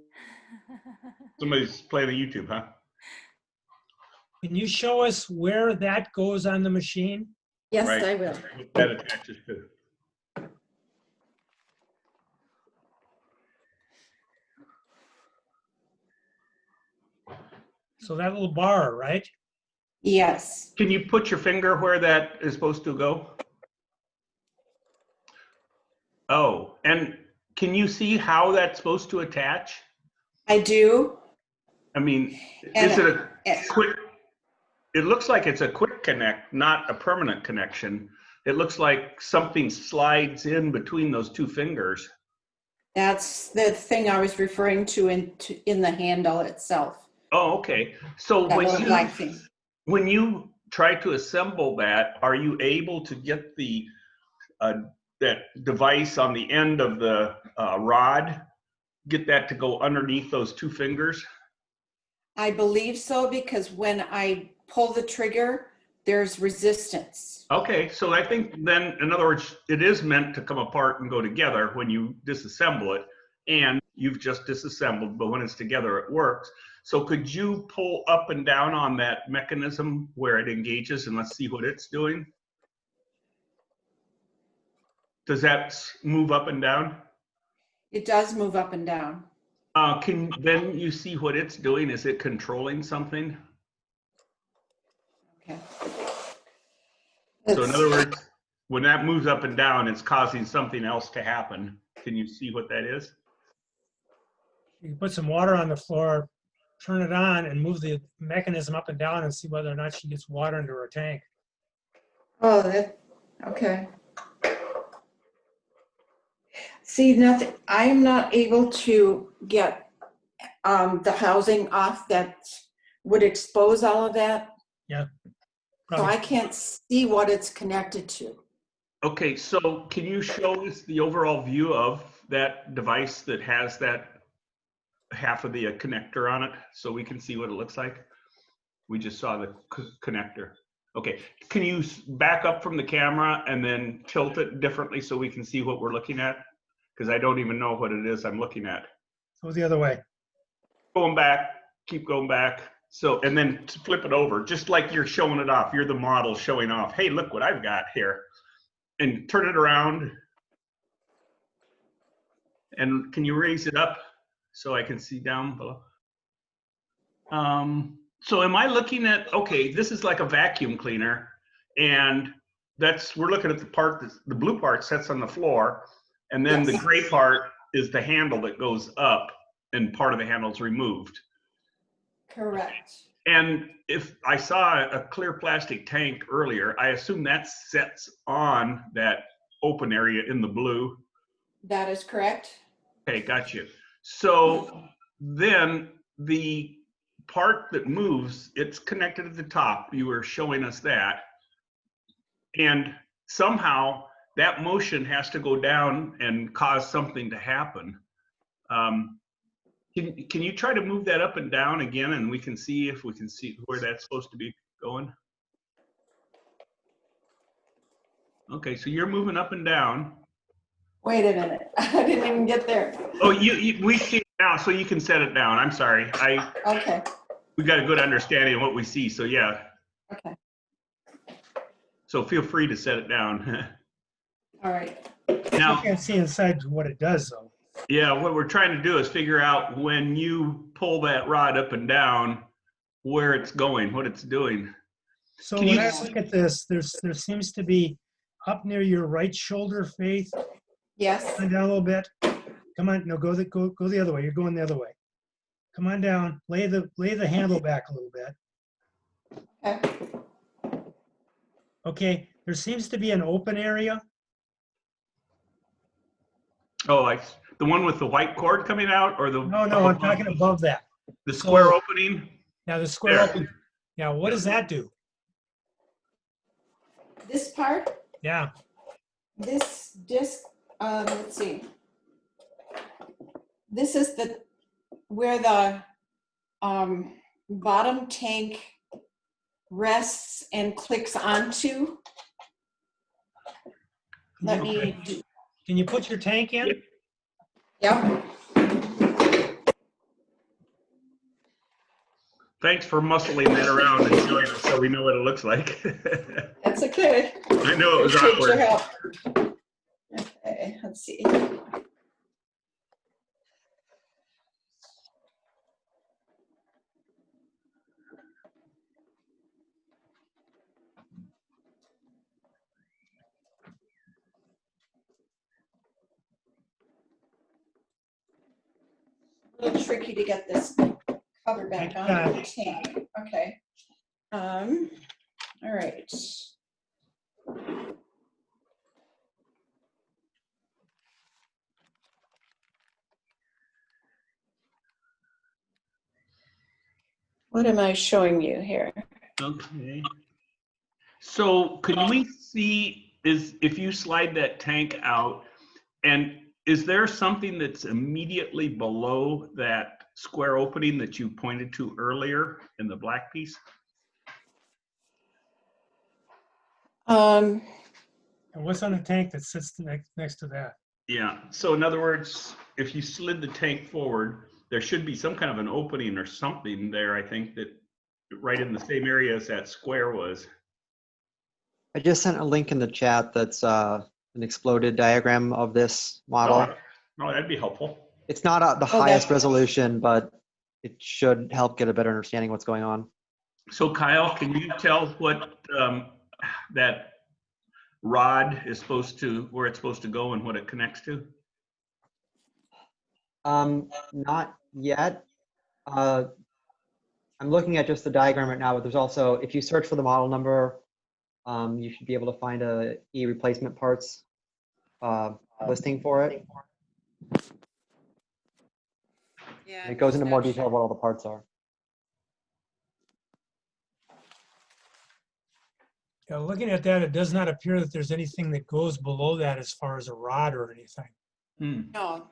Speaker 6: somebody's playing on YouTube, huh?
Speaker 5: Can you show us where that goes on the machine?
Speaker 8: Yes,
Speaker 6: Right.
Speaker 8: I will.
Speaker 6: What that attaches to.
Speaker 5: So that little bar, right?
Speaker 8: Yes.
Speaker 6: Can you put your finger where that is supposed to go? Oh, and can you see how that's supposed to attach?
Speaker 8: I do.
Speaker 6: I mean,
Speaker 8: And
Speaker 6: is it a
Speaker 8: it-
Speaker 6: quick, it looks like it's a quick connect, not a permanent connection. It looks like something slides in between those two fingers.
Speaker 8: That's the thing I was referring to in the handle itself.
Speaker 6: Oh, okay. So
Speaker 8: That little black thing.
Speaker 6: when you try to assemble that, are you able to get the that device on the end of the rod, get that to go underneath those two fingers?
Speaker 8: I believe so, because when I pull the trigger, there's resistance.
Speaker 6: Okay, so I think then, in other words, it is meant to come apart and go together when you disassemble it, and you've just disassembled, but when it's together, it works. So could you pull up and down on that mechanism where it engages, and let's see what it's doing? Does that move up and down?
Speaker 8: It does move up and down.
Speaker 6: Can then you see what it's doing? Is it controlling something?
Speaker 8: Okay.
Speaker 6: So in other words, when that moves up and down, it's causing something else to happen. Can you see what that is?
Speaker 5: You can put some water on the floor, turn it on, and move the mechanism up and down and see whether or not she gets water into her tank.
Speaker 8: Oh, that, okay. See, nothing, I am not able to get the housing off that would expose all of that.
Speaker 5: Yeah.
Speaker 8: So I can't see what it's connected to.
Speaker 6: Okay, so can you show us the overall view of that device that has that half of the connector on it so we can see what it looks like? We just saw the connector. Okay, can you back up from the camera and then tilt it differently so we can see what we're looking at? Because I don't even know what it is I'm looking at.
Speaker 5: Go the other way.
Speaker 6: Going back, keep going back. So, and then flip it over, just like you're showing it off. You're the model showing off. Hey, look what I've got here. And turn it around. And can you raise it up so I can see down below? So am I looking at, okay, this is like a vacuum cleaner, and we're looking at the part, the blue part sits on the floor, and then the gray part is the handle that goes up, and part of the handle is removed.
Speaker 8: Correct.
Speaker 6: And if I saw a clear plastic tank earlier, I assume that sets on that open area in the blue.
Speaker 8: That is correct.
Speaker 6: Okay, got you. So then the part that moves, it's connected at the top. You were showing us that. And somehow that motion has to go down and cause something to happen. Can you try to move that up and down again, and we can see if we can see where that's supposed to be going? Okay, so you're moving up and down.
Speaker 8: Wait a minute. I didn't even get there.
Speaker 6: Oh, we see it now, so you can set it down. I'm sorry.
Speaker 8: Okay.
Speaker 6: We got a good understanding of what we see, so yeah.
Speaker 8: Okay.
Speaker 6: So feel free to set it down.
Speaker 8: All right.
Speaker 5: Now, I can't see inside what it does, though.
Speaker 6: Yeah, what we're trying to do is figure out when you pull that rod up and down, where it's going, what it's doing.
Speaker 5: So when I look at this, there seems to be up near your right shoulder, Faith.
Speaker 8: Yes.
Speaker 5: Come down a little bit. Come on, no, go the other way. You're going the other way. Come on down. Lay the handle back a little bit.
Speaker 8: Okay.
Speaker 5: Okay. There seems to be an open area.
Speaker 6: Oh, like the one with the white cord coming out, or the?
Speaker 5: No, I'm talking above that.
Speaker 6: The square opening?
Speaker 5: Yeah, the square opening. Yeah, what does that do?
Speaker 8: This part?
Speaker 5: Yeah.
Speaker 8: This disc, let's see. This is where the bottom tank rests and clicks onto. Let me do.
Speaker 5: Can you put your tank in?
Speaker 8: Yep.
Speaker 6: Thanks for muscling that around and showing us so we know what it looks like.
Speaker 8: That's okay.
Speaker 6: I know it was
Speaker 8: Appreciate
Speaker 6: awkward.
Speaker 8: your help. Okay, let's see. A little tricky to get this cover back on the tank. Okay. All right. What am I showing you here?
Speaker 6: Okay. So can we see, if you slide that tank out, and is there something that's immediately below that square opening that you pointed to earlier in the black piece?
Speaker 5: And what's on the tank that sits next to that?
Speaker 6: Yeah, so in other words, if you slid the tank forward, there should be some kind of an opening or something there, I think, that right in the same area as that square was.
Speaker 15: I just sent a link in the chat that's an exploded diagram of this model.
Speaker 6: Oh, that'd be helpful.
Speaker 15: It's not the highest resolution, but it should help get a better understanding of what's going on.
Speaker 6: So Kyle, can you tell what that rod is supposed to, where it's supposed to go and what it connects to?
Speaker 15: Not yet. I'm looking at just the diagram right now, but there's also, if you search for the model number, you should be able to find a e-replacement parts listing for it.
Speaker 11: Yeah.
Speaker 15: It goes into more
Speaker 11: just
Speaker 15: detail of what all the parts are.
Speaker 5: Yeah, looking at that, it does not appear that there's anything that goes below that as far as a rod or anything.
Speaker 11: No.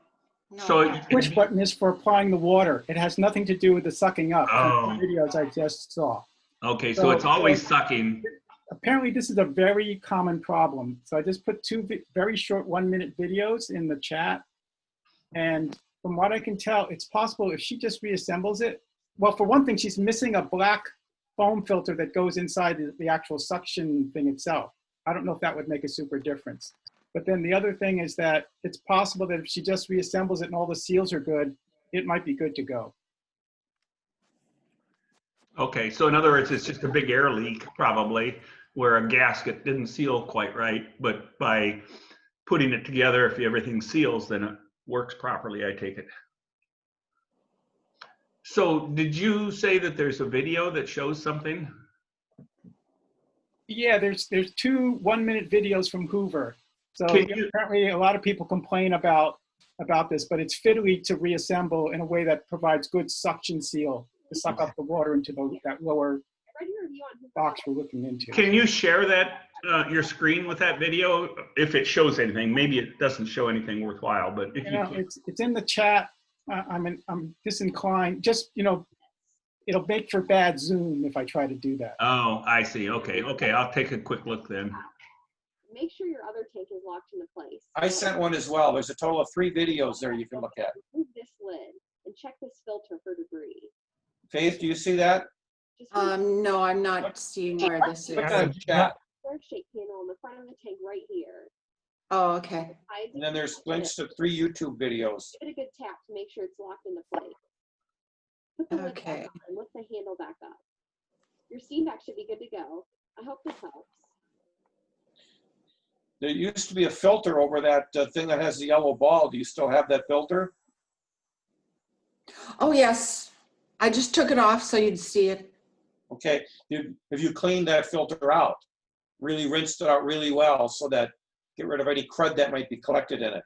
Speaker 11: No.
Speaker 6: So
Speaker 11: no.
Speaker 7: Push button is for applying the water. It has nothing to do with the sucking up from
Speaker 6: Oh.
Speaker 7: the videos I just saw.
Speaker 6: Okay, so it's always sucking.
Speaker 7: Apparently this is a very common problem. So I just put two very short 1-minute videos in the chat. And from what I can tell, it's possible if she just reassembles it. Well, for one thing, she's missing a black foam filter that goes inside the actual suction thing itself. I don't know if that would make a super difference. But then the other thing is that it's possible that if she just reassembles it and all the seals are good, it might be good to go.
Speaker 6: Okay, so in other words, it's just a big air leak probably where a gasket didn't seal quite right, but by putting it together, if everything seals, then it works properly, I take it. So did you say that there's a video that shows something?
Speaker 7: Yeah, there's two 1-minute videos from Hoover. So apparently a lot of people complain about this, but it's fiddly to reassemble in a way that provides good suction seal to suck up the water into that lower box we're looking into.
Speaker 6: Can you share that, your screen with that video? If it shows anything, maybe it doesn't show anything worthwhile, but if you can.
Speaker 7: It's in the chat. I'm disinclined. Just, it'll make for bad Zoom if I try to do that.
Speaker 6: Oh, I see. Okay, I'll take a quick look then.
Speaker 13: Make sure your other tank is locked into place.
Speaker 2: I sent one as well. There's a total of 3 videos there you can look at.
Speaker 13: Remove this lid and check this filter for debris.
Speaker 2: Faith, do you see that?
Speaker 8: No, I'm not seeing where this is.
Speaker 2: Click on chat.
Speaker 13: Shake panel in the front of the tank right here.
Speaker 8: Oh, okay.
Speaker 2: And then there's links to 3 YouTube videos.
Speaker 13: Give it a good tap to make sure it's locked into place. Put the lid back on and lift the handle back up. Your CVAC should be good to go. I hope this helps.
Speaker 2: There used to be a filter over that thing that has the yellow ball. Do you still have that filter?
Speaker 8: Oh, yes. I just took it off so you'd see it.
Speaker 2: Okay. If you cleaned that filter out, really rinsed it out really well so that get rid of any crud that might be collected in it.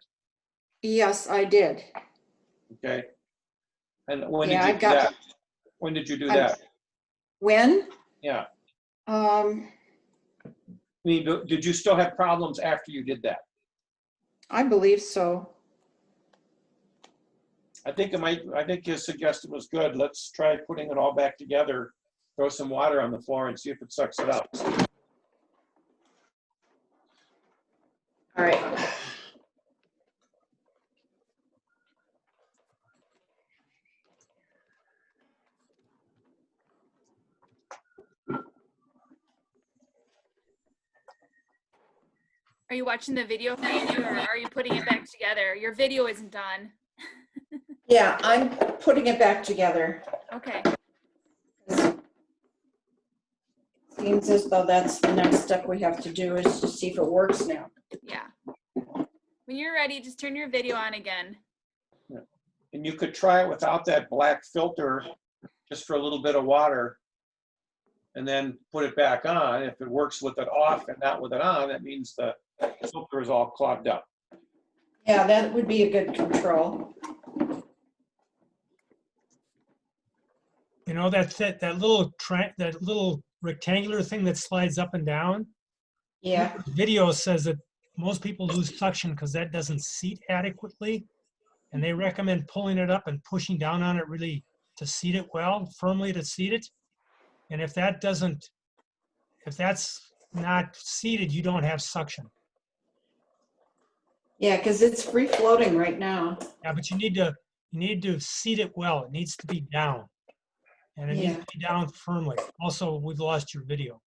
Speaker 8: Yes, I did.
Speaker 2: Okay. And when did you do that? When did you do that?
Speaker 8: When?
Speaker 2: Yeah.
Speaker 8: I
Speaker 2: mean, did you still have problems after you did that?
Speaker 8: I believe so.
Speaker 2: I think his suggestion was good. Let's try putting it all back together, throw some water on the floor and see if it sucks it up.
Speaker 8: All right.
Speaker 4: Are you watching the video, Fanny, or are you putting it back together? Your video isn't done.
Speaker 8: Yeah, I'm putting it back together.
Speaker 4: Okay.
Speaker 8: Seems as though that's the next step we have to do is to see if it works now.
Speaker 4: Yeah. When you're ready, just turn your video on again.
Speaker 2: Yeah. And you could try it without that black filter, just for a little bit of water, and then put it back on. If it works with it off and not with it on, that means the filter is all clogged up.
Speaker 8: Yeah, that would be a good control.
Speaker 5: You know, that little rectangular thing that slides up and down?
Speaker 8: Yeah.
Speaker 5: The video says that most people lose suction because that doesn't seat adequately. And they recommend pulling it up and pushing down on it really to seat it well, firmly to seat it. And if that's not seated, you don't have suction.
Speaker 8: Yeah, because it's free floating right now.
Speaker 5: Yeah, but you need to seat it well. It needs to be down. And it needs to be down firmly. Also, we've lost your video.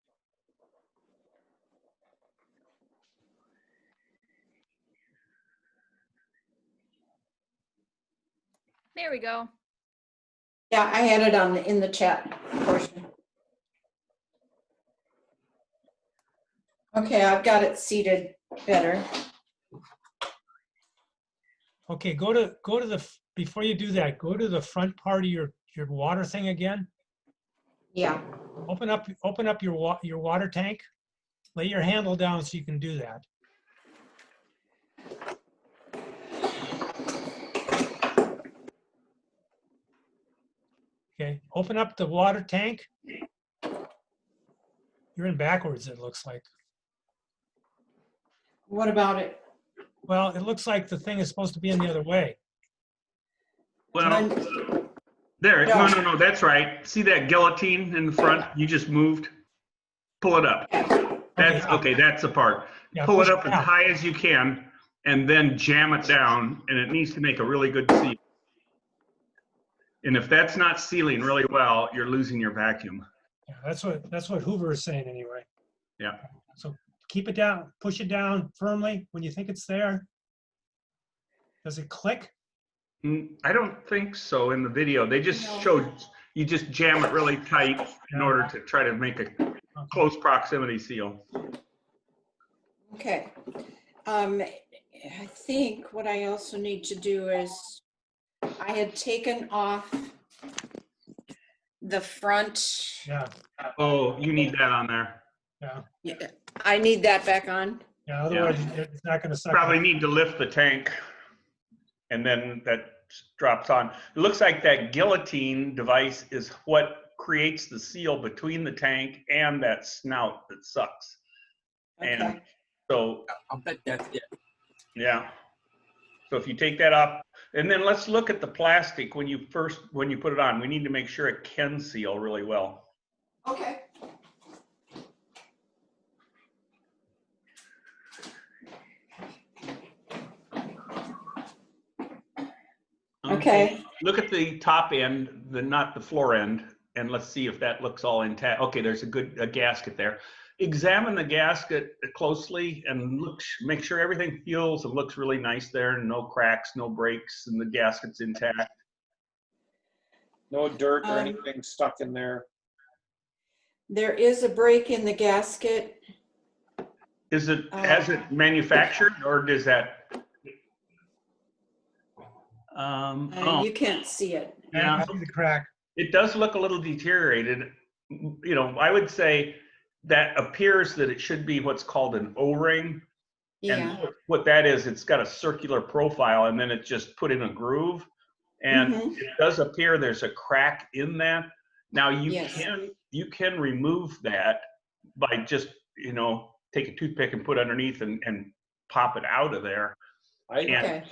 Speaker 4: There we go.
Speaker 8: Yeah, I had it in the chat portion. Okay, I've got it seated better.
Speaker 5: Okay, go to the, before you do that, go to the front part of your water thing again.
Speaker 8: Yeah.
Speaker 5: Open up your water tank. Lay your handle down so you can do that. Okay, open up the water tank. You're in backwards, it looks like.
Speaker 8: What about it?
Speaker 5: Well, it looks like the thing is supposed to be in the other way.
Speaker 6: Well, there, no, that's right. See that guillotine in the front? You just moved. Pull it up. That's okay, that's the part.
Speaker 5: Yeah,
Speaker 6: Pull it
Speaker 5: push
Speaker 6: up
Speaker 5: it
Speaker 6: as
Speaker 5: down.
Speaker 6: high as you can and then jam it down, and it needs to make a really good seal. And if that's not sealing really well, you're losing your vacuum.
Speaker 5: Yeah, that's what Hoover is saying anyway.
Speaker 6: Yeah.
Speaker 5: So keep it down, push it down firmly when you think it's there. Does it click?
Speaker 6: I don't think so in the video. They just showed you just jam it really tight in order to try to make a close proximity seal.
Speaker 8: Okay. I think what I also need to do is, I had taken off the front.
Speaker 5: Yeah.
Speaker 6: Oh, you need that on there.
Speaker 5: Yeah.
Speaker 8: Yeah, I need that back on.
Speaker 5: Yeah, otherwise it's not going to suck.
Speaker 6: Probably need to lift the tank, and then that drops on. It looks like that guillotine device is what creates the seal between the tank and that snout that sucks.
Speaker 8: Okay.
Speaker 6: And so
Speaker 9: I'll bet that's it.
Speaker 6: yeah. So if you take that off, and then let's look at the plastic when you put it on. We need to make sure it can seal really well.
Speaker 8: Okay. Okay.
Speaker 6: Look at the top end, not the floor end, and let's see if that looks all intact. Okay, there's a gasket there. Examine the gasket closely and make sure everything feels and looks really nice there, and no cracks, no breaks, and the gasket's intact.
Speaker 2: No dirt or anything stuck in there.
Speaker 8: There is a break in the gasket.
Speaker 6: Has it manufactured, or does that?
Speaker 8: You can't see it.
Speaker 6: Yeah,
Speaker 5: I see the crack.
Speaker 6: it does look a little deteriorated. You know, I would say that appears that it should be what's called an O-ring.
Speaker 8: Yeah.
Speaker 6: And what that is, it's got a circular profile, and then it's just put in a groove. And it does appear there's a crack in that. Now you can remove that by just, take a toothpick and put underneath and pop it out of there.
Speaker 2: I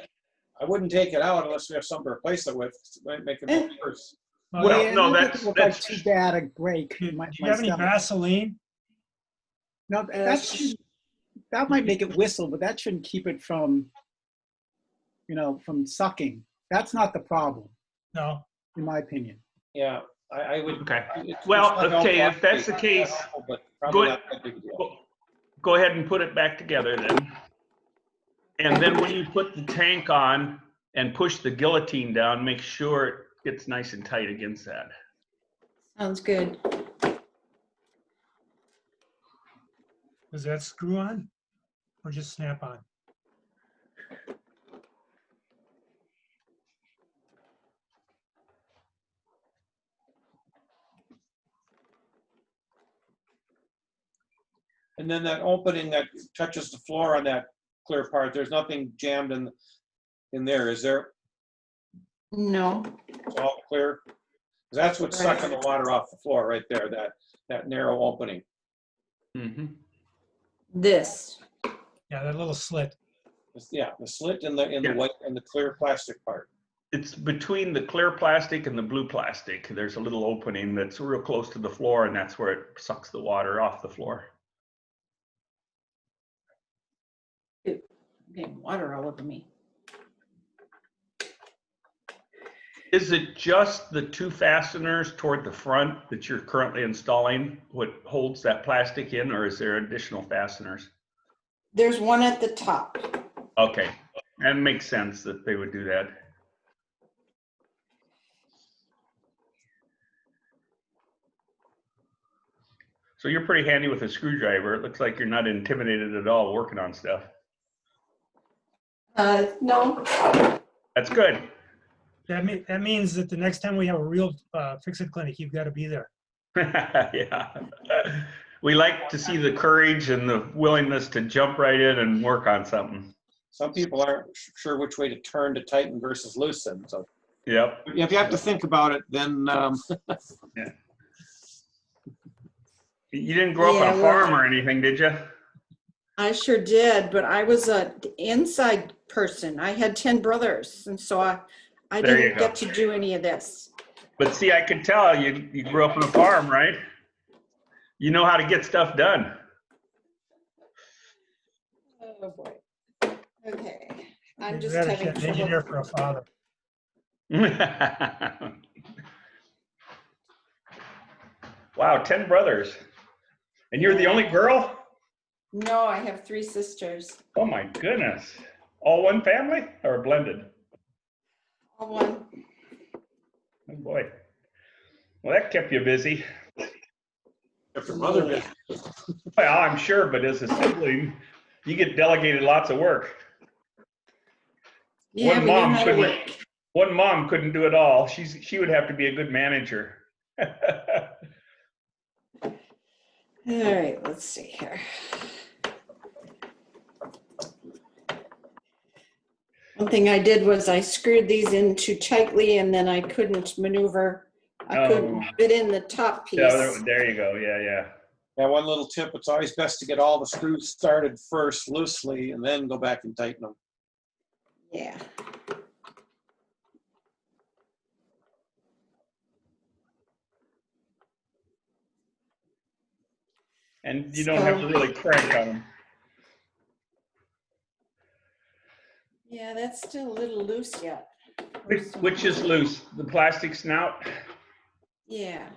Speaker 2: wouldn't take it out unless we have something to replace it with. It might make it look worse.
Speaker 6: Well,
Speaker 7: yeah,
Speaker 6: no,
Speaker 7: it
Speaker 6: that's
Speaker 7: look like too bad a break.
Speaker 5: Do you have any Vaseline?
Speaker 7: No, that might make it whistle, but that shouldn't keep it from, from sucking. That's not the problem.
Speaker 5: No.
Speaker 7: In my opinion.
Speaker 2: Yeah, I would.
Speaker 6: Okay. Well, okay, if that's the case, go ahead and put it back together then. And then when you put the tank on and push the guillotine down, make sure it gets nice and tight against that.
Speaker 8: Sounds good.
Speaker 5: Does that screw on or just snap on?
Speaker 2: And then that opening that touches the floor on that clear part, there's nothing jammed in there, is there?
Speaker 8: No.
Speaker 2: It's all clear? 'Cause that's what's sucking the water off the floor right there, that narrow opening.
Speaker 8: This.
Speaker 5: Yeah, that little slit.
Speaker 2: Yeah, the slit in the white and the clear plastic part.
Speaker 6: It's between the clear plastic and the blue plastic. There's a little opening that's real close to the floor, and that's where it sucks the water off the floor.
Speaker 8: Getting water all over me.
Speaker 6: Is it just the two fasteners toward the front that you're currently installing what holds that plastic in, or is there additional fasteners?
Speaker 8: There's one at the top.
Speaker 6: Okay, that makes sense that they would do that. So you're pretty handy with a screwdriver. It looks like you're not intimidated at all working on stuff.
Speaker 8: No.
Speaker 6: That's good.
Speaker 5: That means that the next time we have a real Fix-It clinic, you've got to be there.
Speaker 6: Yeah. We like to see the courage and the willingness to jump right in and work on something.
Speaker 2: Some people aren't sure which way to turn to tighten versus loosen. So
Speaker 6: Yep.
Speaker 2: If you have to think about it, then
Speaker 6: Yeah. You didn't grow up
Speaker 8: Yeah,
Speaker 6: on a
Speaker 8: well-
Speaker 6: farm or anything, did you?
Speaker 8: I sure did, but I was a inside person. I had 10 brothers, and so I
Speaker 6: There you
Speaker 8: didn't
Speaker 6: go.
Speaker 8: get to do any of this.
Speaker 6: But see, I could tell you grew up on a farm, right? You know how to get stuff done.
Speaker 8: Oh, boy. Okay, I'm
Speaker 5: You'd
Speaker 8: just
Speaker 5: rather
Speaker 8: having
Speaker 5: get an engineer for a father.
Speaker 6: Wow, 10 brothers. And you're the only girl?
Speaker 8: No, I have 3 sisters.
Speaker 6: Oh my goodness. All one family or blended?
Speaker 8: All one.
Speaker 6: Oh boy. Well, that kept you busy.
Speaker 2: kept your mother busy.
Speaker 6: Well, I'm sure, but as a sibling, you get delegated lots of work.
Speaker 8: Yeah, we know how to work.
Speaker 6: One mom couldn't do it all. She would have to be a good manager.
Speaker 8: All right, let's see here. One thing I did was I screwed these in too tightly and then I couldn't maneuver. I couldn't fit in the top piece.
Speaker 6: Yeah, there you go. Yeah, yeah.
Speaker 2: Yeah, one little tip, it's always best to get all the screws started first loosely and then go back and tighten them.
Speaker 8: Yeah.
Speaker 6: And you don't have to really crank on them.
Speaker 8: Yeah, that's still a little loose yet.
Speaker 6: Which is loose? The plastic snout?
Speaker 8: Yeah.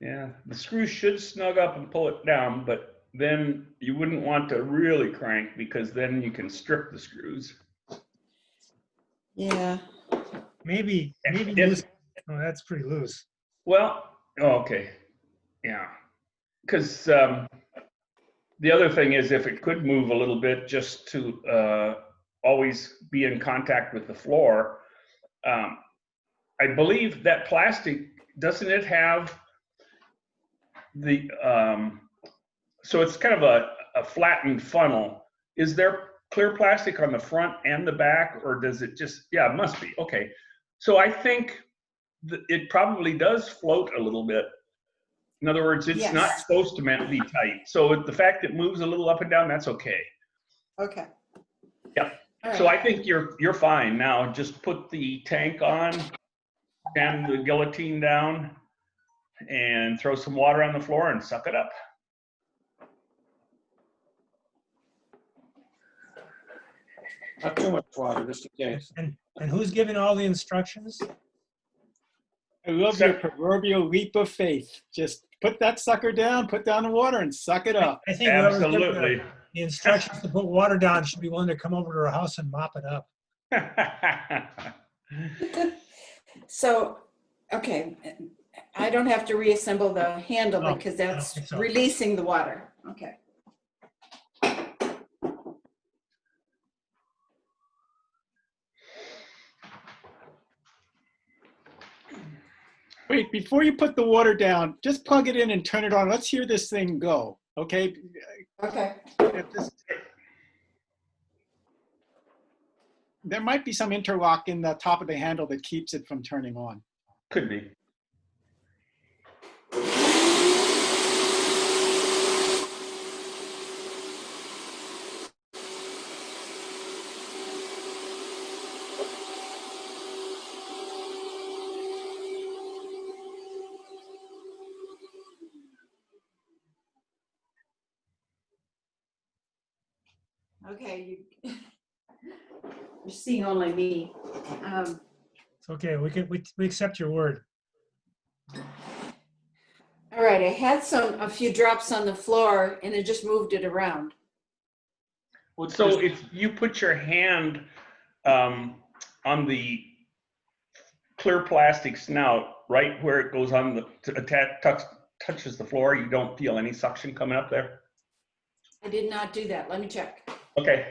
Speaker 6: Yeah, the screw should snug up and pull it down, but then you wouldn't want to really crank because then you can strip the screws.
Speaker 8: Yeah.
Speaker 5: Maybe loose. Oh, that's pretty loose.
Speaker 6: Well, okay, yeah, because the other thing is if it could move a little bit just to always be in contact with the floor. I believe that plastic, doesn't it have the, so it's kind of a flattened funnel. Is there clear plastic on the front and the back, or does it just, yeah, it must be, okay. So I think it probably does float a little bit. In other words, it's not supposed to be tight. So the fact that it moves a little up and down, that's okay.
Speaker 8: Okay.
Speaker 6: Yeah. So I think you're fine now. Just put the tank on and the guillotine down and throw some water on the floor and suck it up.
Speaker 2: Not too much water, just in case.
Speaker 5: And who's giving all the instructions?
Speaker 7: I love your proverbial leap of faith. Just put that sucker down, put down the water, and suck it up.
Speaker 5: I think whoever's giving
Speaker 6: Absolutely.
Speaker 5: the instructions to put water down should be willing to come over to our house and mop it up.
Speaker 8: So, okay, I don't have to reassemble the handle
Speaker 5: No,
Speaker 8: because
Speaker 5: I don't
Speaker 8: that's
Speaker 5: think so.
Speaker 8: releasing the water. Okay.
Speaker 7: Wait, before you put the water down, just plug it in and turn it on. Let's hear this thing go, okay?
Speaker 8: Okay.
Speaker 7: There might be some interlock in the top of the handle that keeps it from turning on.
Speaker 6: Could be.
Speaker 8: Okay, you're seeing only me.
Speaker 5: It's okay. We accept your word.
Speaker 8: All right, I had a few drops on the floor and it just moved it around.
Speaker 6: So if you put your hand on the clear plastic snout, right where it goes on touches the floor, you don't feel any suction coming up there?
Speaker 8: I did not do that. Let me check.
Speaker 6: Okay.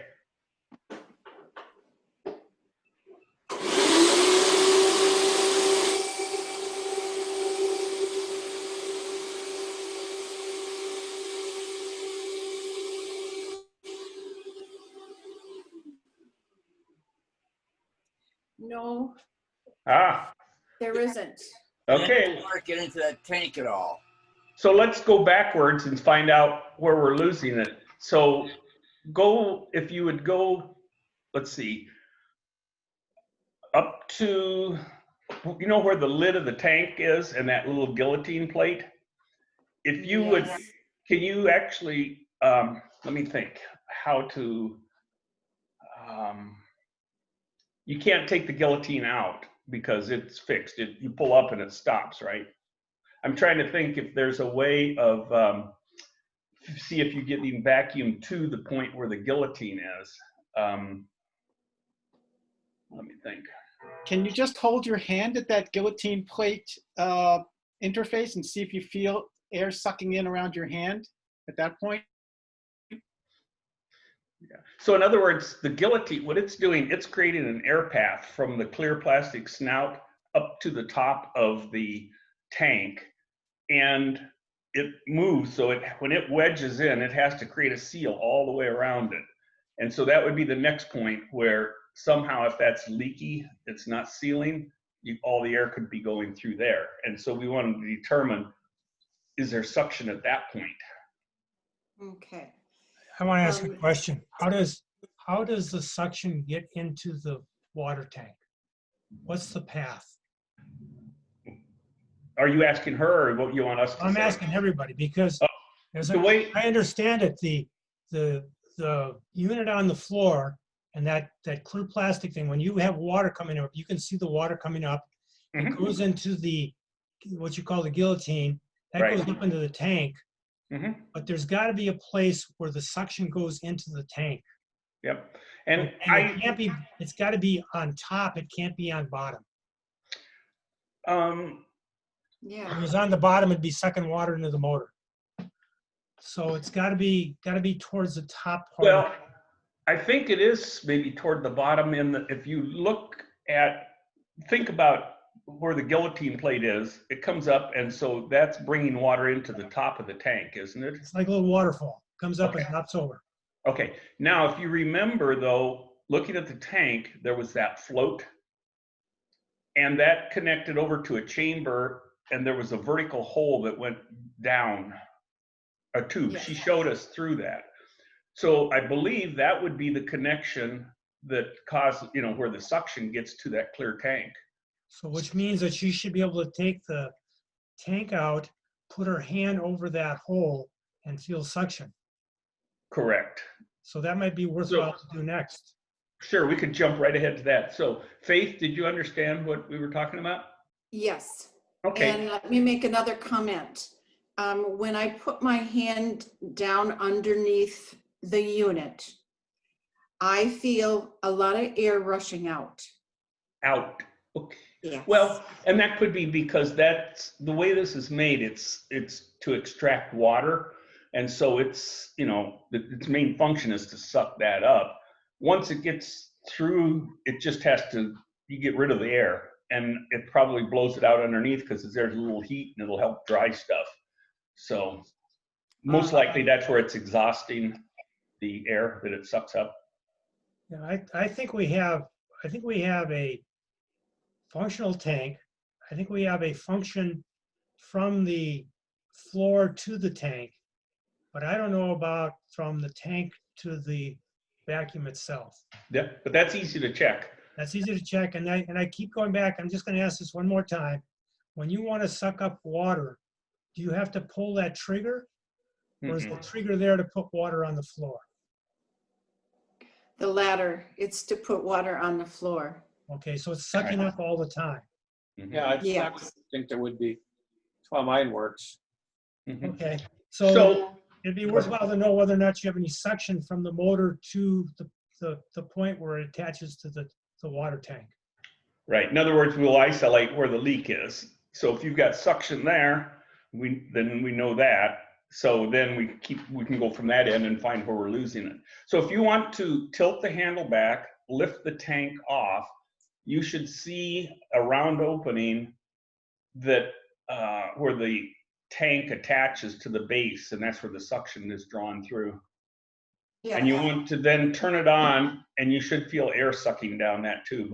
Speaker 8: No,
Speaker 6: Ah,
Speaker 8: there isn't.
Speaker 6: okay.
Speaker 9: Not get into that tank at all.
Speaker 6: So let's go backwards and find out where we're losing it. So go, if you would go, let's see, up to, you know where the lid of the tank is and that little guillotine plate? If you would,
Speaker 8: Yes.
Speaker 6: can you actually, let me think how to, you can't take the guillotine out because it's fixed. You pull up and it stops, right? I'm trying to think if there's a way of, see if you get the vacuum to the point where the guillotine is. Let me think.
Speaker 7: Can you just hold your hand at that guillotine plate interface and see if you feel air sucking in around your hand at that point?
Speaker 6: Yeah. So in other words, the guillotine, what it's doing, it's creating an air path from the clear plastic snout up to the top of the tank, and it moves. So when it wedges in, it has to create a seal all the way around it. And so that would be the next point where somehow if that's leaky, it's not sealing, all the air could be going through there. And so we wanted to determine, is there suction at that point?
Speaker 8: Okay.
Speaker 5: I want to ask a question. How does the suction get into the water tank? What's the path?
Speaker 6: Are you asking her or what you want us to
Speaker 5: I'm
Speaker 6: say?
Speaker 5: asking everybody because as
Speaker 6: way
Speaker 5: I understand it, the unit on the floor and that clear plastic thing, when you have water coming up, you can see the water coming up. It goes into what you call the guillotine. That goes up into the tank. But there's got to be a place where the suction goes into the tank.
Speaker 6: Yep.
Speaker 5: And it can't be. It's got to be on top. It can't be on bottom.
Speaker 8: Yeah.
Speaker 5: If it was on the bottom, it'd be sucking water into the motor. So it's got to be towards the top part.
Speaker 6: Well, I think it is maybe toward the bottom. If you look at, think about where the guillotine plate is, it comes up, and so that's bringing water into the top of the tank, isn't it?
Speaker 5: It's like a little waterfall. Comes up and drops over.
Speaker 6: Okay. Now, if you remember, though, looking at the tank, there was that float, and that connected over to a chamber, and there was a vertical hole that went down, a tube.
Speaker 8: Yes.
Speaker 6: She showed us through that. So I believe that would be the connection that caused, where the suction gets to that clear tank.
Speaker 5: So which means that she should be able to take the tank out, put her hand over that hole, and feel suction.
Speaker 6: Correct.
Speaker 5: So that might be worthwhile to do next.
Speaker 6: Sure, we could jump right ahead to that. So Faith, did you understand what we were talking about?
Speaker 8: Yes.
Speaker 6: Okay.
Speaker 8: And let me make another comment. When I put my hand down underneath the unit, I feel a lot of air rushing out.
Speaker 6: Out. Okay.
Speaker 8: Yes.
Speaker 6: Well, and that could be because that's the way this is made. It's to extract water, and so it's its main function is to suck that up. Once it gets through, it just has to. You get rid of the air, and it probably blows it out underneath because there's a little heat and it'll help dry stuff. So most likely that's where it's exhausting the air that it sucks up.
Speaker 5: Yeah, I think we have a functional tank. I think we have a function from the floor to the tank, but I don't know about from the tank to the vacuum itself.
Speaker 6: Yeah, but that's easy to check.
Speaker 5: That's easy to check, and I keep going back. I'm just going to ask this one more time. When you want to suck up water, do you have to pull that trigger, or is the trigger there to put water on the floor?
Speaker 8: The latter. It's to put water on the floor.
Speaker 5: Okay, so it's sucking up all the time.
Speaker 2: Yeah, I would think there would be. That's how mine works.
Speaker 5: Okay, so it'd be worthwhile to know whether or not you have any suction from the motor to the point where it attaches to the water tank.
Speaker 6: Right. In other words, we'll isolate where the leak is. So if you've got suction there, then we know that. So then we can go from that end and find where we're losing it. So if you want to tilt the handle back, lift the tank off, you should see a round opening that where the tank attaches to the base, and that's where the suction is drawn through.
Speaker 8: Yeah.
Speaker 6: And you want to then turn it on, and you should feel air sucking down that tube.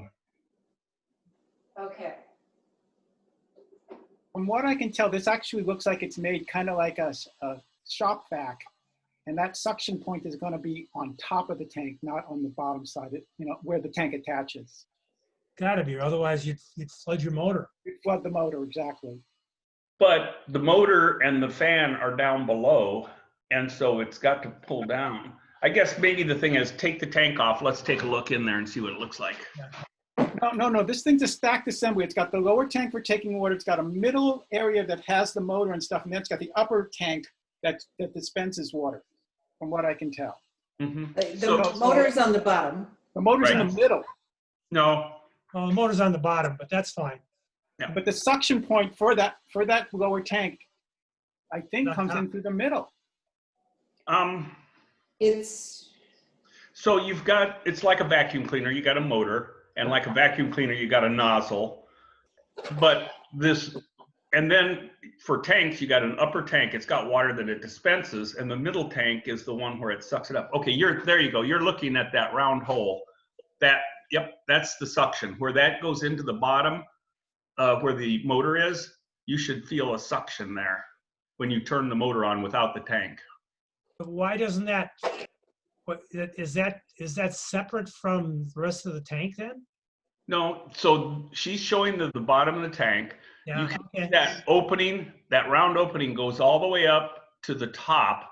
Speaker 8: Okay.
Speaker 7: From what I can tell, this actually looks like it's made kind of like a shop vac. And that suction point is going to be on top of the tank, not on the bottom side, where the tank attaches.
Speaker 5: Gotta be, otherwise you'd flood your motor.
Speaker 7: You'd flood the motor, exactly.
Speaker 6: But the motor and the fan are down below, and so it's got to pull down. I guess maybe the thing is take the tank off. Let's take a look in there and see what it looks like.
Speaker 7: No, this thing's a stacked assembly. It's got the lower tank for taking water. It's got a middle area that has the motor and stuff, and then it's got the upper tank that dispenses water, from what I can tell.
Speaker 6: Mm-hmm.
Speaker 8: The motor's on the bottom.
Speaker 7: The motor's in the middle.
Speaker 6: No.
Speaker 5: Well, the motor's on the bottom, but that's fine.
Speaker 6: Yeah.
Speaker 7: But the suction point for that lower tank, I think, comes in through the middle.
Speaker 6: So you've got, it's like a vacuum cleaner. You got a motor, and like a vacuum cleaner, you got a nozzle. But this, and then for tanks, you got an upper tank. It's got water that it dispenses, and the middle tank is the one where it sucks it up. Okay, there you go. You're looking at that round hole. Yep, that's the suction. Where that goes into the bottom, where the motor is, you should feel a suction there when you turn the motor on without the tank.
Speaker 5: But why doesn't that, is that separate from the rest of the tank then?
Speaker 6: No, so she's showing the bottom of the tank.
Speaker 5: Yeah,
Speaker 6: you can see that opening, that round opening goes all the way up to the top.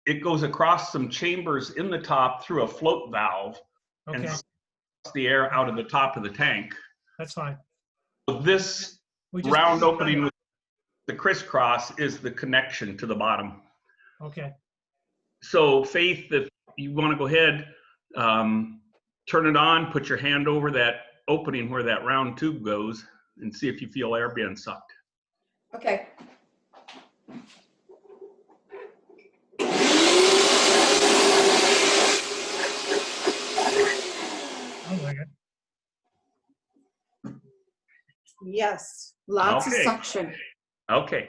Speaker 6: It goes across some chambers in the top through a float valve and sucks the air out of the top of the tank.
Speaker 5: That's fine.
Speaker 6: So this round opening with the crisscross is the connection to the bottom.
Speaker 5: Okay.
Speaker 6: So Faith, if you want to go ahead, turn it on, put your hand over that opening where that round tube goes and see if you feel air being sucked.
Speaker 8: Okay. Yes, lots of suction.
Speaker 6: Okay,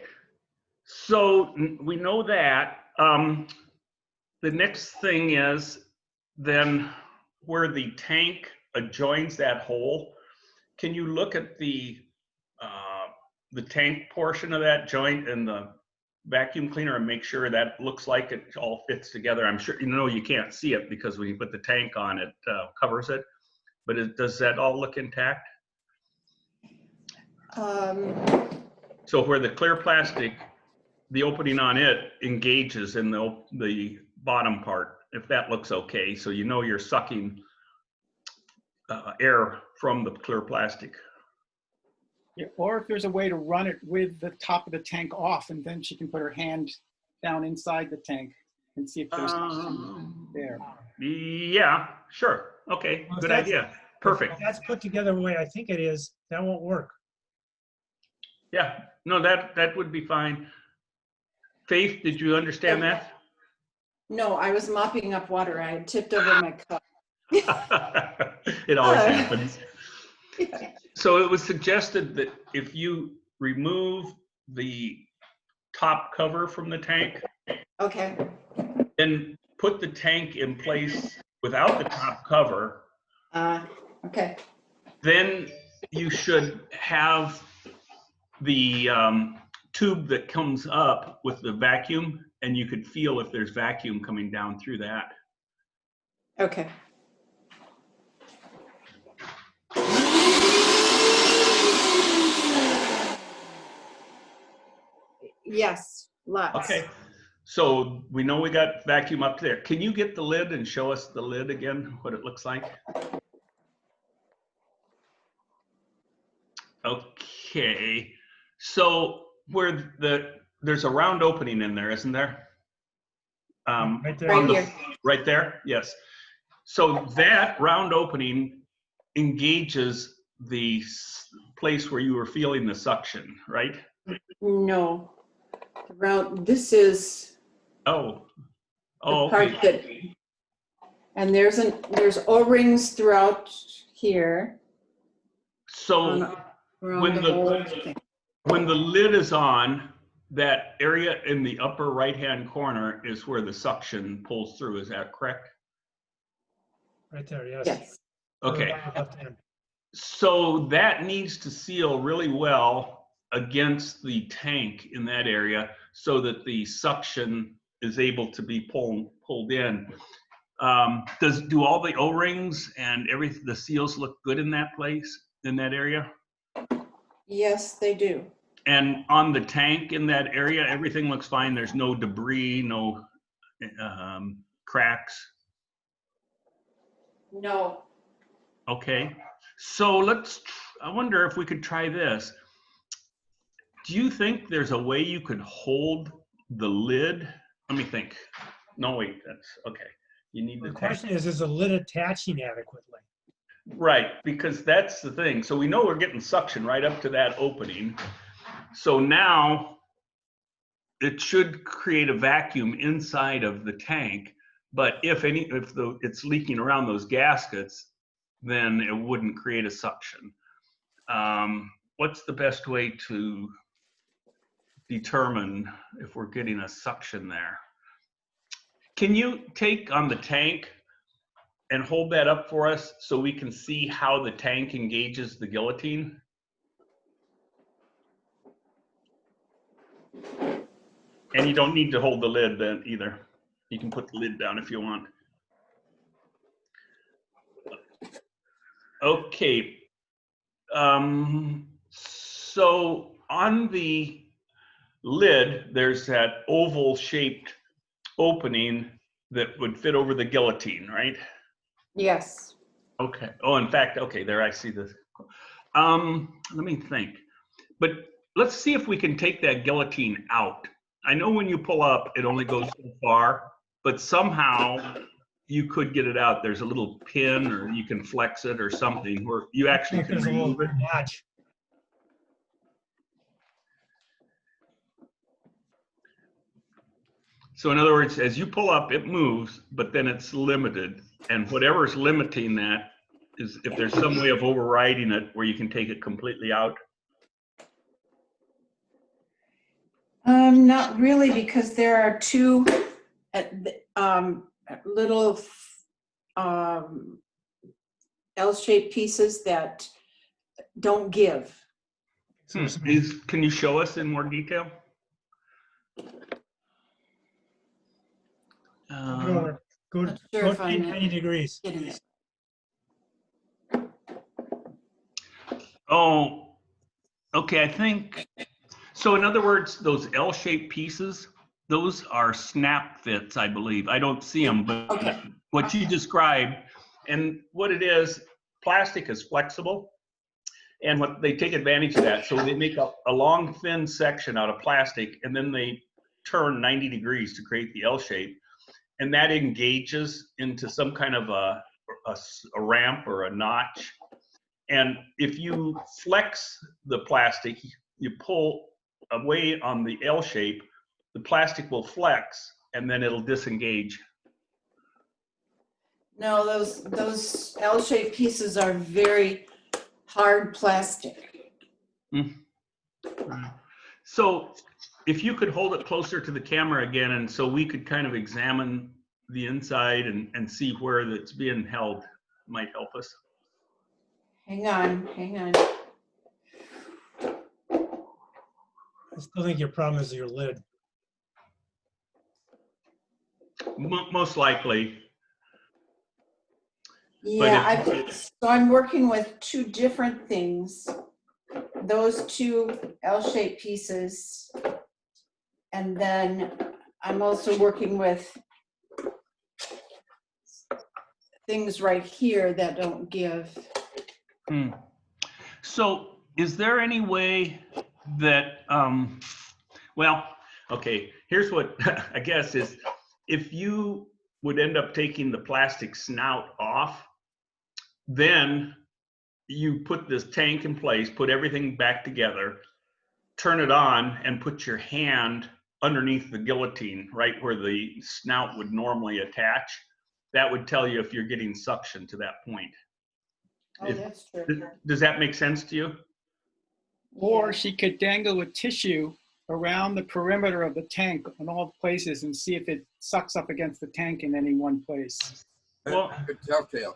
Speaker 6: so we know that. The next thing is then where the tank adjoins that hole. Can you look at the tank portion of that joint and the vacuum cleaner and make sure that looks like it all fits together? I'm sure you can't see it because when you put the tank on, it covers it. But does that all look intact? So where the clear plastic, the opening on it engages in the bottom part, if that looks okay. So you're sucking air from the clear plastic.
Speaker 7: Yeah, or if there's a way to run it with the top of the tank off, and then she can put her hand down inside the tank and see if there's something there.
Speaker 6: Yeah, sure. Okay,
Speaker 5: Well,
Speaker 6: good idea. Perfect.
Speaker 5: If that's put together the way I think it is, that won't work.
Speaker 6: Yeah, no, that would be fine. Faith, did you understand that?
Speaker 8: No, I was mopping up water. I had tipped over my cup.
Speaker 6: It always happens. So it was suggested that if you remove the top cover from the tank,
Speaker 8: okay,
Speaker 6: then put the tank in place without the top cover.
Speaker 8: Okay.
Speaker 6: Then you should have the tube that comes up with the vacuum, and you could feel if there's vacuum coming down through that.
Speaker 8: Okay. Yes, lots.
Speaker 6: Okay, so we know we got vacuum up there. Can you get the lid and show us the lid again, what it looks like? Okay, so where there's a round opening in there, isn't there?
Speaker 5: Right there.
Speaker 8: Right here.
Speaker 6: Right there, yes. So that round opening engages the place where you were feeling the suction, right?
Speaker 8: No. This is
Speaker 6: Oh,
Speaker 8: the part that, and there's O-rings throughout here.
Speaker 6: So when the lid is on, that area in the upper right-hand corner is where the suction pulls through. Is that correct?
Speaker 5: Right there, yes.
Speaker 8: Yes.
Speaker 6: Okay.
Speaker 5: Left hand.
Speaker 6: So that needs to seal really well against the tank in that area so that the suction is able to be pulled in. Do all the O-rings and the seals look good in that place, in that area?
Speaker 8: Yes, they do.
Speaker 6: And on the tank in that area, everything looks fine. There's no debris, no cracks.
Speaker 8: No.
Speaker 6: Okay. So I wonder if we could try this. Do you think there's a way you could hold the lid? Let me think. No, wait, that's okay. You need
Speaker 5: The question is the lid attaching adequately?
Speaker 6: Right, because that's the thing. So we know we're getting suction right up to that opening. So now it should create a vacuum inside of the tank. But if it's leaking around those gaskets, then it wouldn't create a suction. What's the best way to determine if we're getting a suction there? Can you take on the tank and hold that up for us so we can see how the tank engages the guillotine? And you don't need to hold the lid then either. You can put the lid down if you want. Okay. So on the lid, there's that oval shaped opening that would fit over the guillotine, right?
Speaker 8: Yes.
Speaker 6: Okay. Oh, in fact, okay, there I see this. Let me think. But let's see if we can take that guillotine out. I know when you pull up, it only goes so far, but somehow you could get it out. There's a little pin, or you can flex it or something where you actually can remove it.
Speaker 5: Notch.
Speaker 6: So in other words, as you pull up, it moves, but then it's limited. And whatever's limiting that is if there's some way of overriding it where you can take it completely out.
Speaker 8: Not really, because there are two little L-shaped pieces that don't give.
Speaker 6: Can you show us in more detail?
Speaker 5: Go
Speaker 8: Sure,
Speaker 5: 90 degrees.
Speaker 6: Oh, okay, I think, so in other words, those L-shaped pieces, those are snap fits, I believe. I don't see them, but what you described, and what it is, plastic is flexible, and what they take advantage of that. So they make a long, thin section out of plastic, and then they turn 90 degrees to create the L shape, and that engages into some kind of a ramp or a notch. And if you flex the plastic, you pull away on the L shape, the plastic will flex and then it'll disengage.
Speaker 8: No, those L-shaped pieces are very hard plastic.
Speaker 6: So if you could hold it closer to the camera again, and so we could kind of examine the inside and see where it's being held, might help us.
Speaker 8: Hang on.
Speaker 5: I still think your problem is your lid.
Speaker 6: Most likely.
Speaker 8: Yeah, so I'm working with two different things. Those two L-shaped pieces. And then I'm also working with things right here that don't give.
Speaker 6: So is there any way that, well, okay, here's what I guess is, if you would end up taking the plastic snout off, then you put this tank in place, put everything back together, turn it on, and put your hand underneath the guillotine, right where the snout would normally attach. That would tell you if you're getting suction to that point.
Speaker 8: Oh, that's true.
Speaker 6: Does that make sense to you?
Speaker 7: Or she could dangle a tissue around the perimeter of the tank in all places and see if it sucks up against the tank in any one place.
Speaker 9: Well, good telltale.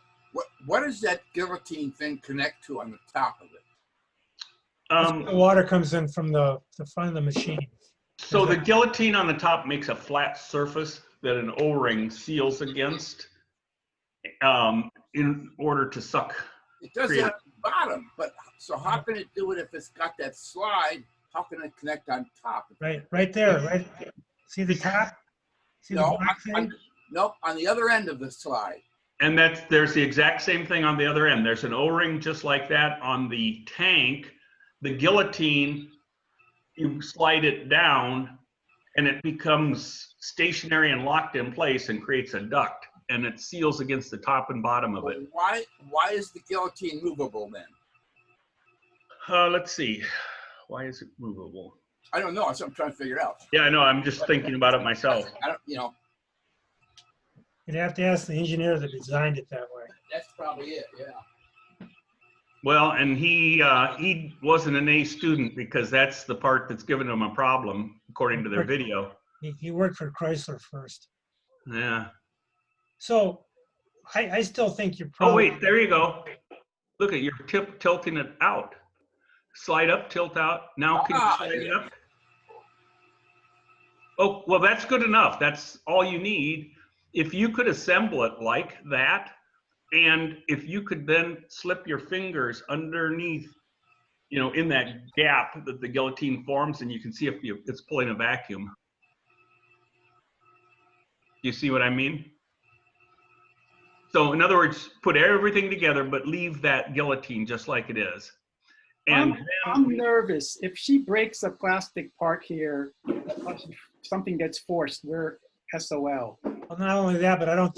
Speaker 9: What does that guillotine thing connect to on the top of it?
Speaker 5: The water comes in from the front of the machine.
Speaker 6: So the guillotine on the top makes a flat surface that an O-ring seals against in order to suck.
Speaker 9: It does that at the bottom, but so how can it do it if it's got that slide? How can it connect on top?
Speaker 5: Right there, right? See the top? See the black thing?
Speaker 9: Nope, on the other end of the slide.
Speaker 6: And there's the exact same thing on the other end. There's an O-ring just like that on the tank. The guillotine, you slide it down and it becomes stationary and locked in place and creates a duct, and it seals against the top and bottom of it.
Speaker 9: Why is the guillotine movable then?
Speaker 6: Let's see. Why is it movable?
Speaker 9: I don't know. That's what I'm trying to figure out.
Speaker 6: Yeah, I know. I'm just thinking about it myself.
Speaker 9: I don't, you know.
Speaker 5: You'd have to ask the engineer that designed it that way.
Speaker 9: That's probably it, yeah.
Speaker 6: Well, and he wasn't an A student because that's the part that's given him a problem, according to their video.
Speaker 5: He worked for Chrysler first.
Speaker 6: Yeah.
Speaker 5: So I still think you're probably.
Speaker 6: Oh, wait, there you go. Look at, you're tilting it out. Slide up, tilt out. Now can you slide it up? Oh, well, that's good enough. That's all you need. If you could assemble it like that, and if you could then slip your fingers underneath, you know, in that gap that the guillotine forms, and you can see if it's pulling a vacuum. You see what I mean? So in other words, put everything together, but leave that guillotine just like it is. And
Speaker 7: I'm nervous. If she breaks a plastic part here, something gets forced, we're SOL.
Speaker 5: Well, not only that, but I don't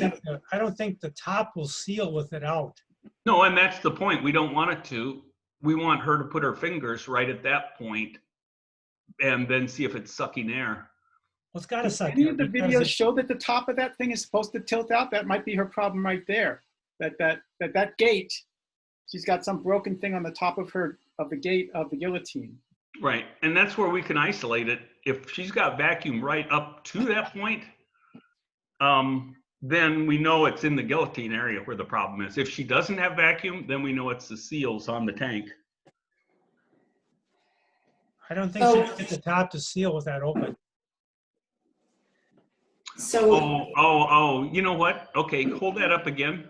Speaker 5: think the top will seal with it out.
Speaker 6: no, and that's the point. We don't want it to. We want her to put her fingers right at that point and then see if it's sucking air.
Speaker 5: Well, it's got to suck.
Speaker 7: Any of the videos show that the top of that thing is supposed to tilt out? That might be her problem right there. That gate, she's got some broken thing on the top of the gate of the guillotine.
Speaker 6: Right, and that's where we can isolate it. If she's got vacuum right up to that point, then we know it's in the guillotine area where the problem is. If she doesn't have vacuum, then we know it's the seals on the tank.
Speaker 5: I don't think she can get the top to seal with that open.
Speaker 8: So.
Speaker 6: Oh, you know what? Okay, hold that up again.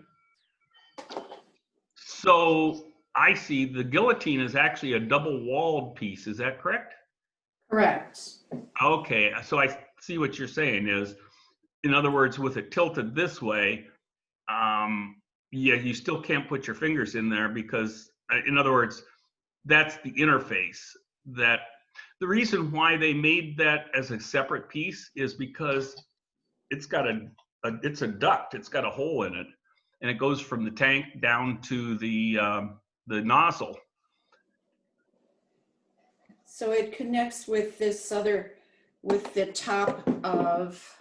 Speaker 6: So I see the guillotine is actually a double-walled piece. Is that correct?
Speaker 8: Correct.
Speaker 6: Okay, so I see what you're saying is, in other words, with it tilted this way, yeah, you still can't put your fingers in there because, in other words, that's the interface. That the reason why they made that as a separate piece is because it's got it's a duct. It's got a hole in it, and it goes from the tank down to the nozzle.
Speaker 8: So it connects with this other, with the top of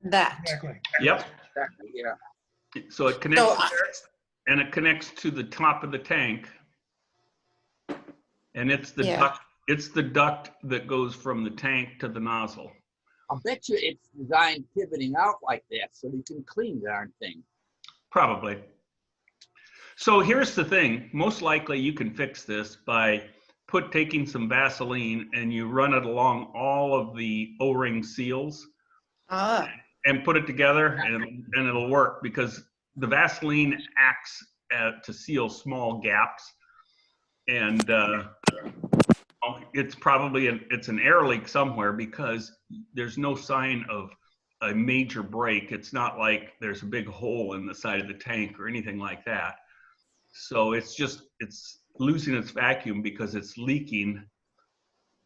Speaker 8: that.
Speaker 5: Exactly.
Speaker 6: Yep.
Speaker 9: Exactly, yeah.
Speaker 6: So it connects
Speaker 8: So,
Speaker 6: there, and it connects to the top of the tank. And it's the
Speaker 8: Yeah.
Speaker 6: duct. It's the duct that goes from the tank to the nozzle.
Speaker 9: I'll bet you it's designed pivoting out like that so you can clean the darn thing.
Speaker 6: Probably. So here's the thing. Most likely you can fix this by taking some Vaseline and you run it along all of the O-ring seals and put it together, and it'll work because the Vaseline acts to seal small gaps. And it's probably it's an air leak somewhere because there's no sign of a major break. It's not like there's a big hole in the side of the tank or anything like that. So it's losing its vacuum because it's leaking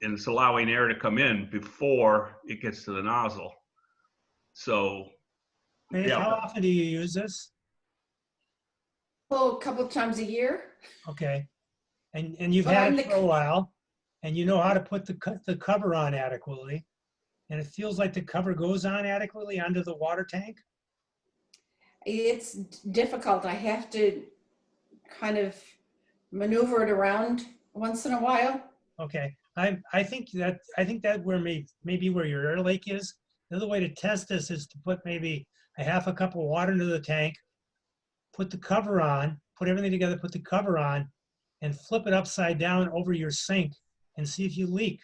Speaker 6: and it's allowing air to come in before it gets to the nozzle. So,
Speaker 5: Hey,
Speaker 6: yeah.
Speaker 5: how often do you use this?
Speaker 8: Oh, a couple of times a year.
Speaker 5: Okay. And you've
Speaker 8: Well,
Speaker 5: had
Speaker 8: I'm
Speaker 5: it for a while, and you know how to put the cover on adequately, and it feels like the cover goes on adequately under the water tank?
Speaker 8: It's difficult. I have to kind of maneuver it around once in a while.
Speaker 5: Okay. I think that where maybe where your air leak is. The other way to test this is to put maybe a half a cup of water into the tank, put the cover on, put everything together, put the cover on, and flip it upside down over your sink and see if you leak.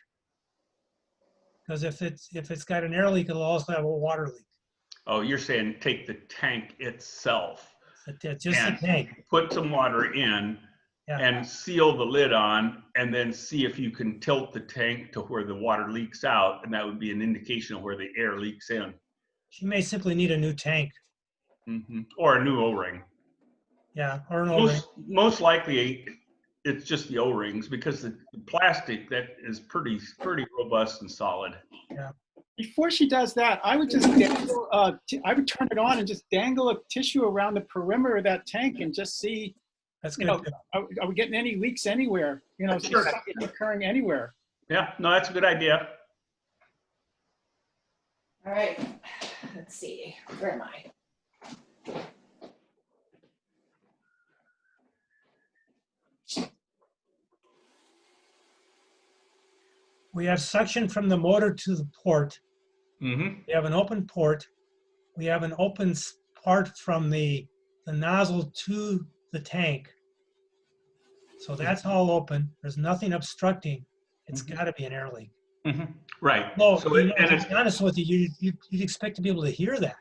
Speaker 5: Because if it's got an air leak, it'll also have a water leak.
Speaker 6: Oh, you're saying take the tank itself
Speaker 5: Just the
Speaker 6: and
Speaker 5: tank.
Speaker 6: put some water in
Speaker 5: Yeah.
Speaker 6: and seal the lid on, and then see if you can tilt the tank to where the water leaks out, and that would be an indication of where the air leaks in.
Speaker 5: She may simply need a new tank.
Speaker 6: Or a new O-ring.
Speaker 5: Yeah, or an O-ring.
Speaker 6: Most likely, it's just the O-rings, because the plastic that is pretty robust and solid.
Speaker 5: Yeah.
Speaker 7: Before she does that, I would just dangle, I would turn it on and just dangle a tissue around the perimeter of that tank and just see,
Speaker 5: That's
Speaker 7: you
Speaker 5: good.
Speaker 7: know, are we getting any leaks anywhere? You know, is
Speaker 6: Sure.
Speaker 7: something occurring anywhere?
Speaker 6: Yeah, no, that's a good idea.
Speaker 1: All right, let's see, where am I?
Speaker 5: We have suction from the motor to the port.
Speaker 6: Mm-hmm.
Speaker 5: We have an open port. We have an open part from the nozzle to the tank. So that's all open. There's nothing obstructing. It's got to be an air leak.
Speaker 6: Mm-hmm. Right.
Speaker 5: Well,
Speaker 6: So
Speaker 5: you know,
Speaker 6: and
Speaker 5: to
Speaker 6: it's
Speaker 5: be honest with you, you'd expect to be able to hear that.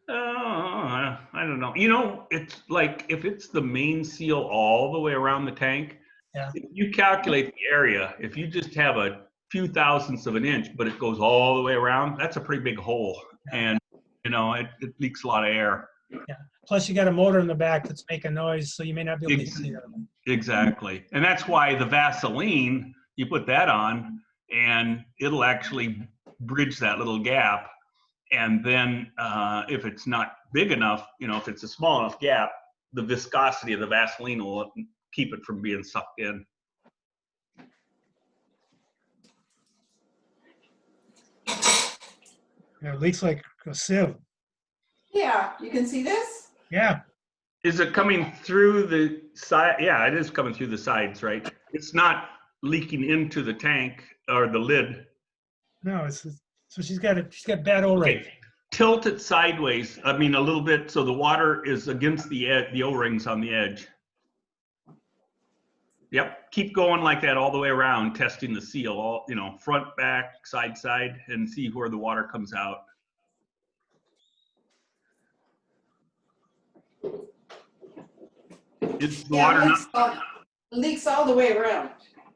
Speaker 6: I don't know. You know, it's like if it's the main seal all the way around the tank,
Speaker 5: Yeah.
Speaker 6: if you calculate the area, if you just have a few thousandths of an inch, but it goes all the way around, that's a pretty big hole. And, you know, it leaks a lot of air.
Speaker 5: Yeah. Plus, you got a motor in the back that's making noise, so you may not be able to see it.
Speaker 6: Exactly. And that's why the Vaseline, you put that on and it'll actually bridge that little gap. And then if it's not big enough, you know, if it's a small enough gap, the viscosity of the Vaseline will keep it from being sucked in.
Speaker 5: Yeah, it leaks like a sieve.
Speaker 1: Yeah, you can see this?
Speaker 5: Yeah.
Speaker 6: Is it coming through the side? Yeah, it is coming through the sides, right? It's not leaking into the tank or the lid.
Speaker 5: No, so she's got bad O-ring.
Speaker 6: Okay. Tilt it sideways. I mean, a little bit so the water is against the O-rings on the edge. Yep. Keep going like that all the way around, testing the seal, all, you know, front, back, side, and see where the water comes out. Is the water not?
Speaker 1: Leaks all the way around.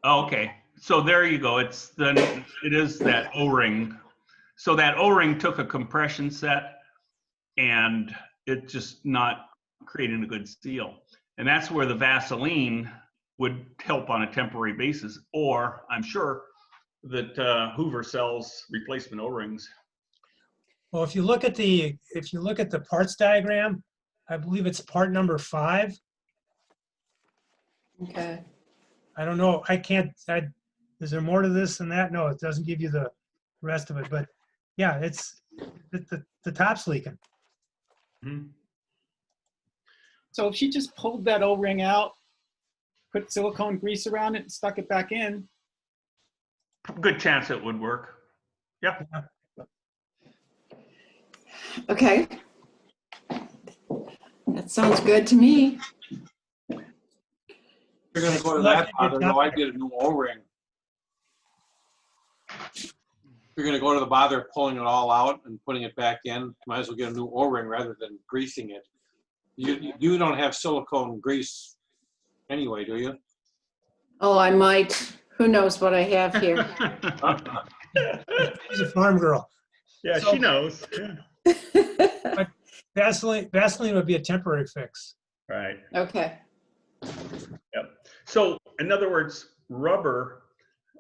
Speaker 6: Oh, okay. So there you go. It is that O-ring. So that O-ring took a compression set and it's just not creating a good seal. And that's where the Vaseline would help on a temporary basis, or I'm sure that Hoover sells replacement O-rings.
Speaker 5: Well, if you look at the parts diagram, I believe it's part number 5.
Speaker 1: Okay.
Speaker 5: I don't know. Is there more to this than that? No, it doesn't give you the rest of it. But yeah, it's the top's leaking.
Speaker 6: Mm-hmm.
Speaker 7: So if she just pulled that O-ring out, put silicone grease around it and stuck it back in.
Speaker 6: Good chance it would work. Yeah.
Speaker 8: Okay. That sounds good to me.
Speaker 2: You're going to go to that bother, though, I get a new O-ring. You're going to go to the bother of pulling it all out and putting it back in. Might as well get a new O-ring rather than greasing it. You don't have silicone grease anyway, do you?
Speaker 8: Oh, I might. Who knows what I have here?
Speaker 5: She's a farm girl.
Speaker 6: Yeah, she knows.
Speaker 5: But Vaseline would be a temporary fix.
Speaker 6: Right.
Speaker 8: Okay.
Speaker 6: Yep. So in other words, rubber,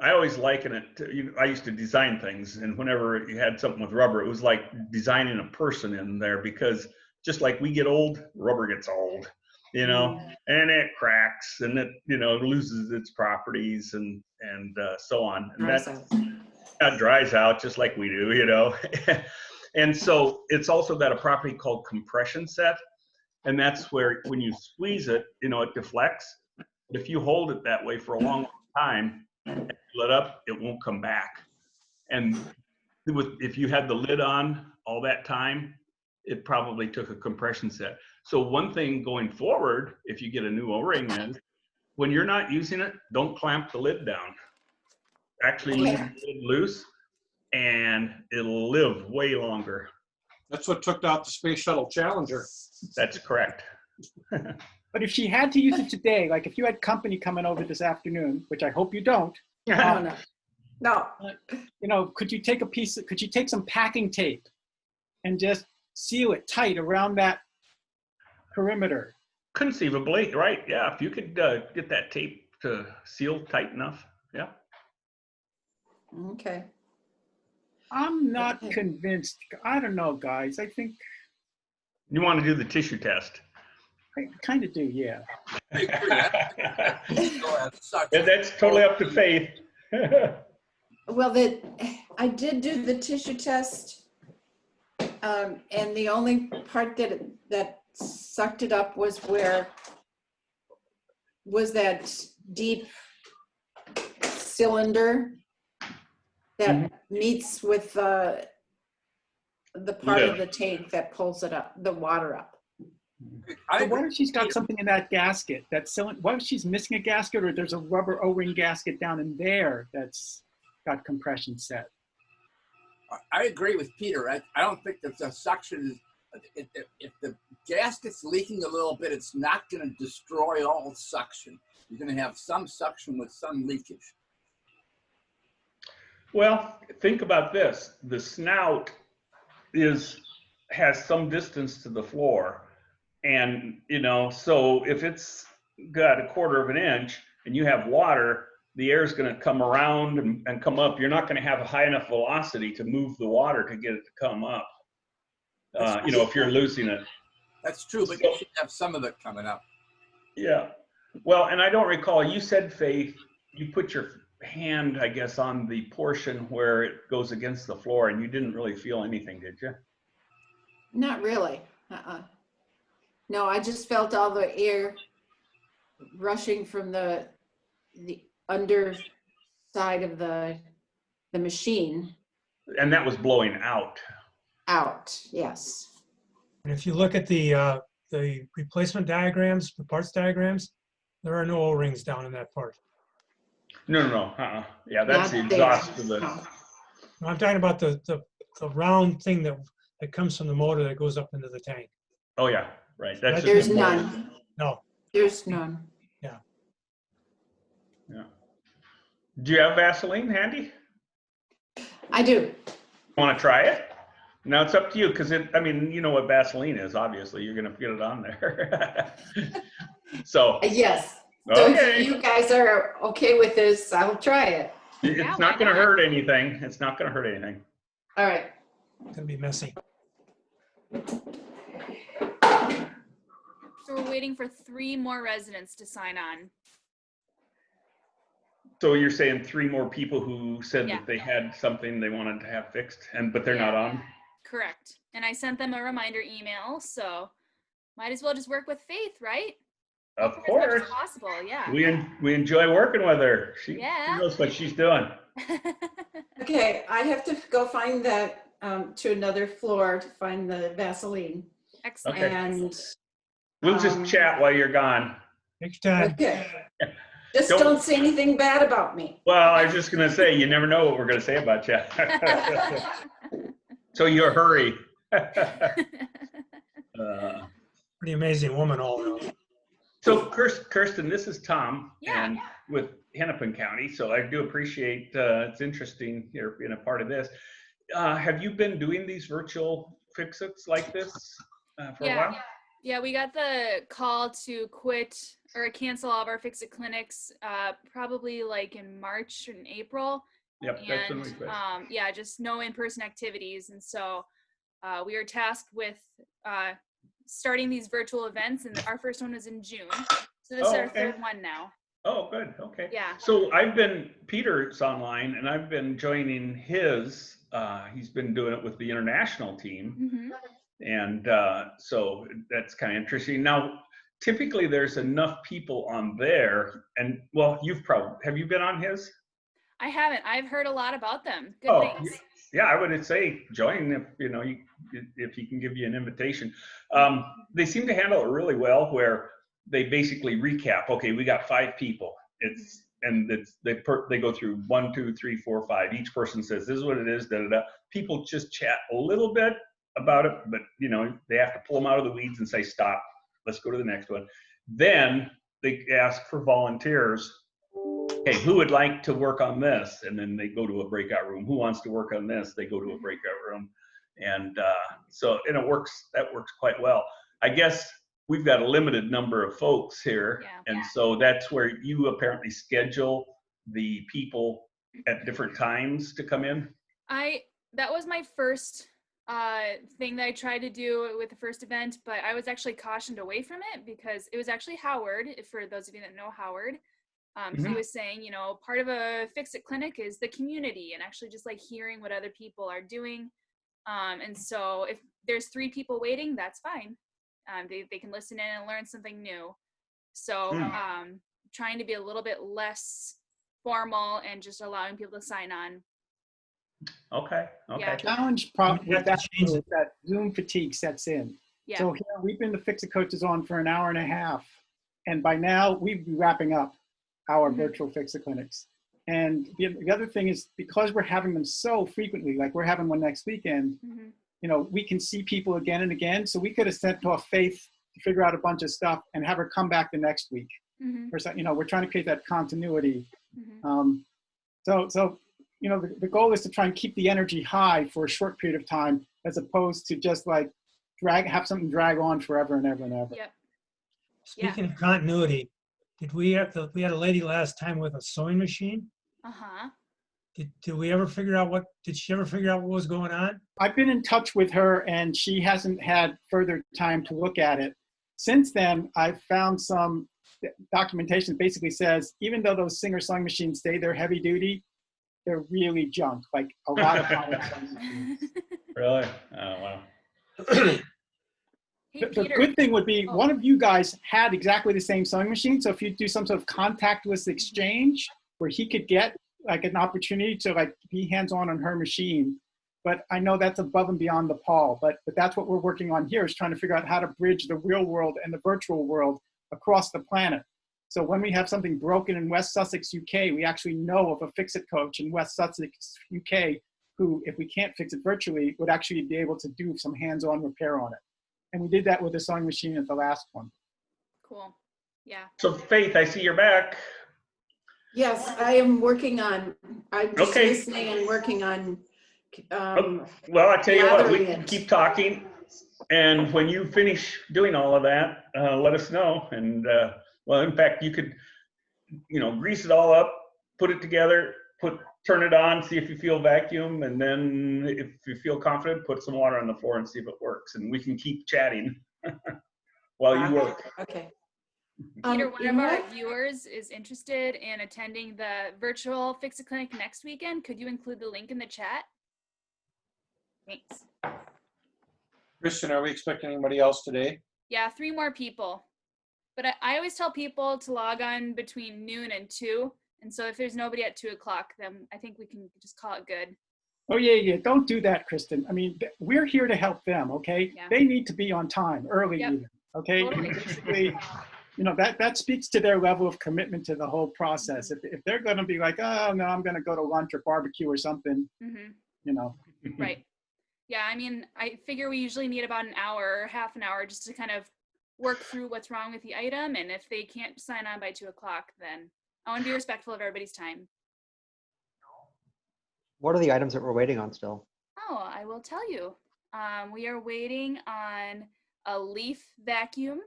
Speaker 6: I always liken it to, I used to design things, and whenever you had something with rubber, it was like designing a person in there, because just like we get old, rubber gets old, you know, and it cracks and it, you know, loses its properties and so on. And that dries out just like we do, you know. And so it's also got a property called compression set. And that's where when you squeeze it, you know, it deflects. But if you hold it that way for a long time and let up, it won't come back. And if you had the lid on all that time, it probably took a compression set. So one thing going forward, if you get a new O-ring in, when you're not using it, don't clamp the lid down. Actually leave the lid loose and it'll live way longer.
Speaker 2: That's what took out the Space Shuttle Challenger.
Speaker 6: That's correct.
Speaker 7: But if she had to use it today, like if you had company coming over this afternoon, which I hope you don't,
Speaker 8: No.
Speaker 7: you know, could you take some packing tape and just seal it tight around that perimeter?
Speaker 6: Conceivably, right? Yeah, if you could get that tape to seal tight enough, yeah.
Speaker 8: Okay.
Speaker 7: I'm not convinced. I don't know, guys. I think
Speaker 6: You want to do the tissue test.
Speaker 7: I kind of do, yeah.
Speaker 6: That's totally up to Faith.
Speaker 8: Well, I did do the tissue test, and the only part that sucked it up was that deep cylinder that meets with the part of the tank that pulls it up, the water up.
Speaker 7: So what if she's got something in that gasket? What if she's missing a gasket, or there's a rubber O-ring gasket down in there that's got compression set?
Speaker 9: I agree with Peter. I don't think that the suction is, if the gasket's leaking a little bit, it's not going to destroy all suction. You're going to have some suction with some leakage.
Speaker 6: Well, think about this. The snout has some distance to the floor. And, you know, so if it's got a 1/4 of an inch and you have water, the air is going to come around and come up. You're not going to have a high enough velocity to move the water to get it to come up. You know, if you're losing it.
Speaker 9: That's true, but you should have some of it coming up.
Speaker 6: Yeah. Well, and I don't recall, you said, Faith, you put your hand, I guess, on the portion where it goes against the floor and you didn't really feel anything, did you?
Speaker 8: Not really. No, I just felt all the air rushing from the underside of the machine.
Speaker 6: And that was blowing out.
Speaker 8: Out, yes.
Speaker 5: And if you look at the replacement diagrams, the parts diagrams, there are no O-rings down in that part.
Speaker 6: No. Yeah, that's the exhaust of the.
Speaker 5: No, I'm talking about the round thing that comes from the motor that goes up into the tank.
Speaker 6: Oh yeah, right. That's
Speaker 8: There's none.
Speaker 5: No.
Speaker 8: There's none.
Speaker 5: Yeah.
Speaker 6: Yeah. Do you have Vaseline handy?
Speaker 8: I do.
Speaker 6: Want to try it? Now it's up to you, because I mean, you know what Vaseline is, obviously. You're going to get it on there. So.
Speaker 8: Yes. So
Speaker 6: Okay.
Speaker 8: if you guys are okay with this, I'll try it.
Speaker 6: It's not going to hurt anything. It's not going to hurt anything.
Speaker 8: All right.
Speaker 5: It's going to be messy.
Speaker 4: So we're waiting for 3 more residents to sign on.
Speaker 6: So you're saying 3 more people who said
Speaker 4: Yeah.
Speaker 6: that they had something they wanted to have fixed, but they're not on?
Speaker 4: Correct. And I sent them a reminder email, so might as well just work with Faith, right?
Speaker 6: Of
Speaker 4: As much
Speaker 6: course.
Speaker 4: as possible, yeah.
Speaker 6: We enjoy working with her. She
Speaker 4: Yeah.
Speaker 6: knows what she's doing.
Speaker 8: Okay, I have to go find that to another floor to find the Vaseline.
Speaker 4: Excellent.
Speaker 6: Okay.
Speaker 8: And
Speaker 6: We'll just chat while you're gone.
Speaker 5: Take your time.
Speaker 8: okay. Just don't say anything bad about me.
Speaker 6: Well, I was just going to say, you never know what we're going to say about you. So you hurry.
Speaker 5: Pretty amazing woman all around.
Speaker 6: So Kirsten, this is Tom, and with Hennepin County. So I do appreciate it's interesting here being a part of this. Have you been doing these virtual fix-its like this for a while?
Speaker 4: Yeah, we got the call to quit or cancel all of our Fix-It Clinics probably like in March and April.
Speaker 6: Yep, that's when we quit.
Speaker 4: Yeah, just no in-person activities. And so we are tasked with starting these virtual events, and our first one was in June. So this is our 3rd one now.
Speaker 6: Oh, good. Okay.
Speaker 4: Yeah.
Speaker 6: So Peter's online, and I've been joining his. He's been doing it with the international team.
Speaker 4: Mm-hmm.
Speaker 6: And so that's kind of interesting. Now, typically there's enough people on there, and well, have you been on his?
Speaker 4: I haven't. I've heard a lot about them. Good things.
Speaker 6: Yeah, I would say join if if he can give you an invitation. They seem to handle it really well, where they basically recap. Okay, we got 5 people. They go through 1, 2, 3, 4, 5. Each person says this is what it is. Da da da. People just chat a little bit about it, but they have to pull them out of the weeds and say stop. Let's go to the next one. Then they ask for volunteers. Okay, who would like to work on this? And then they go to a breakout room. Who wants to work on this? They go to a breakout room. And it works, that works quite well. I guess we've got a limited number of folks here. And so that's where you apparently schedule the people at different times to come in.
Speaker 4: That was my first thing that I tried to do with the first event, but I was actually cautioned away from it because it was actually Howard, for those of you that know Howard. He was saying, part of a Fix-It clinic is the community and actually just like hearing what other people are doing. And so if there's 3 people waiting, that's fine. They can listen in and learn something new. So trying to be a little bit less formal and just allowing people to sign on.
Speaker 6: Okay.
Speaker 4: Yeah.
Speaker 7: Challenge problem with that is that Zoom fatigue sets in.
Speaker 4: Yeah.
Speaker 7: So here we've been the Fix-It coaches on for an hour and a half. And by now we'd be wrapping up our virtual Fix-It clinics. And the other thing is, because we're having them so frequently, like we're having one next weekend, we can see people again and again. So we could have sent off Faith to figure out a bunch of stuff and have her come back the next week. We're trying to create that continuity. The goal is to try and keep the energy high for a short period of time, as opposed to just like have something drag on forever and ever and ever.
Speaker 4: Yep.
Speaker 5: Speaking of continuity, we had a lady last time with a sewing machine. Did she ever figure out what was going on?
Speaker 7: I've been in touch with her and she hasn't had further time to look at it. Since then, I've found some documentation that basically says, even though those Singer sewing machines say they're heavy duty, they're really junk, like a lot of power sewing machines.
Speaker 6: Really? Oh, wow.
Speaker 7: The good thing would be one of you guys had exactly the same sewing machine. So if you do some sort of contactless exchange where he could get like an opportunity to like be hands-on on her machine. But I know that's above and beyond the Paul, but that's what we're working on here, is trying to figure out how to bridge the real world and the virtual world across the planet. So when we have something broken in West Sussex, UK, we actually know of a Fix-It coach in West Sussex, UK, who, if we can't fix it virtually, would actually be able to do some hands-on repair on it. And we did that with the sewing machine at the last one.
Speaker 4: Cool. Yeah.
Speaker 6: So Faith, I see you're back.
Speaker 8: Yes, I am working on, I'm just listening and working on.
Speaker 6: Well, I tell you what, we can keep talking. And when you finish doing all of that, let us know. And well, in fact, you could, grease it all up, put it together, turn it on, see if you feel vacuum. And then if you feel confident, put some water on the floor and see if it works. And we can keep chatting while you work.
Speaker 8: Okay.
Speaker 4: Peter, one of our viewers is interested in attending the virtual Fix-It Clinic next weekend. Could you include the link in the chat? Thanks.
Speaker 2: Christian, are we expecting anybody else today?
Speaker 4: Yeah, 3 more people. But I always tell people to log on between noon and 2. And so if there's nobody at 2 o'clock, then I think we can just call it good.
Speaker 7: Oh, yeah. Don't do that, Kristen. I mean, we're here to help them, okay?
Speaker 4: Yeah.
Speaker 7: They need to be on time, early even, okay?
Speaker 4: Totally.
Speaker 7: Basically, that speaks to their level of commitment to the whole process. If they're going to be like, oh, no, I'm going to go to lunch or barbecue or something,
Speaker 4: Right. Yeah, I mean, I figure we usually need about an hour or half an hour just to kind of work through what's wrong with the item. And if they can't sign on by 2 o'clock, then I want to be respectful of everybody's time.
Speaker 15: What are the items that we're waiting on still?
Speaker 4: Oh, I will tell you. We are waiting on a leaf vacuum.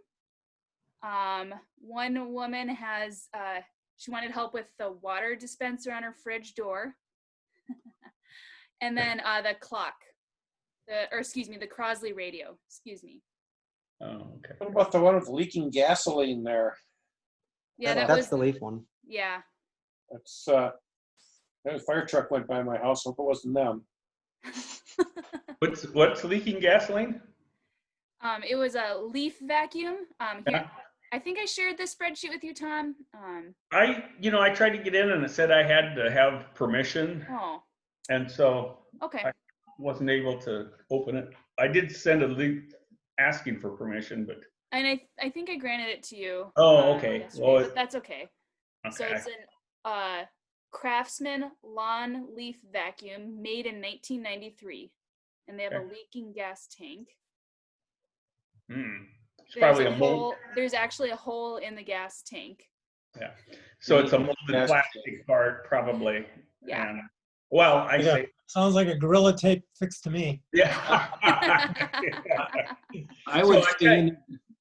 Speaker 4: One woman has, she wanted help with the water dispenser on her fridge door. And then the clock, the Crosley radio, excuse me.
Speaker 2: Oh, okay. What about the one with leaking gasoline there?
Speaker 4: Yeah,
Speaker 15: that's the leaf one.
Speaker 4: Yeah.
Speaker 2: That's a fire truck went by my house. Hope it wasn't them.
Speaker 6: What's leaking gasoline?
Speaker 4: It was a leaf vacuum. Here, I think I shared this spreadsheet with you, Tom.
Speaker 6: I tried to get in and it said I had to have permission.
Speaker 4: Oh.
Speaker 6: And so
Speaker 4: Okay.
Speaker 6: I wasn't able to open it. I did send a link asking for permission, but.
Speaker 4: And I think I granted it to you.
Speaker 6: Oh, okay.
Speaker 4: Yesterday,
Speaker 6: Well,
Speaker 4: but that's okay. So
Speaker 6: okay.
Speaker 4: it's an Craftsman lawn leaf vacuum made in 1993, and they have a leaking gas tank.
Speaker 6: It's probably a mold.
Speaker 4: There's actually a hole in the gas tank.
Speaker 6: Yeah. So it's a molded plastic part, probably.
Speaker 4: Yeah.
Speaker 6: And, well, I
Speaker 5: Yeah,
Speaker 6: say.
Speaker 5: sounds like a Gorilla Tape fix to me.
Speaker 6: Yeah.
Speaker 2: I would say,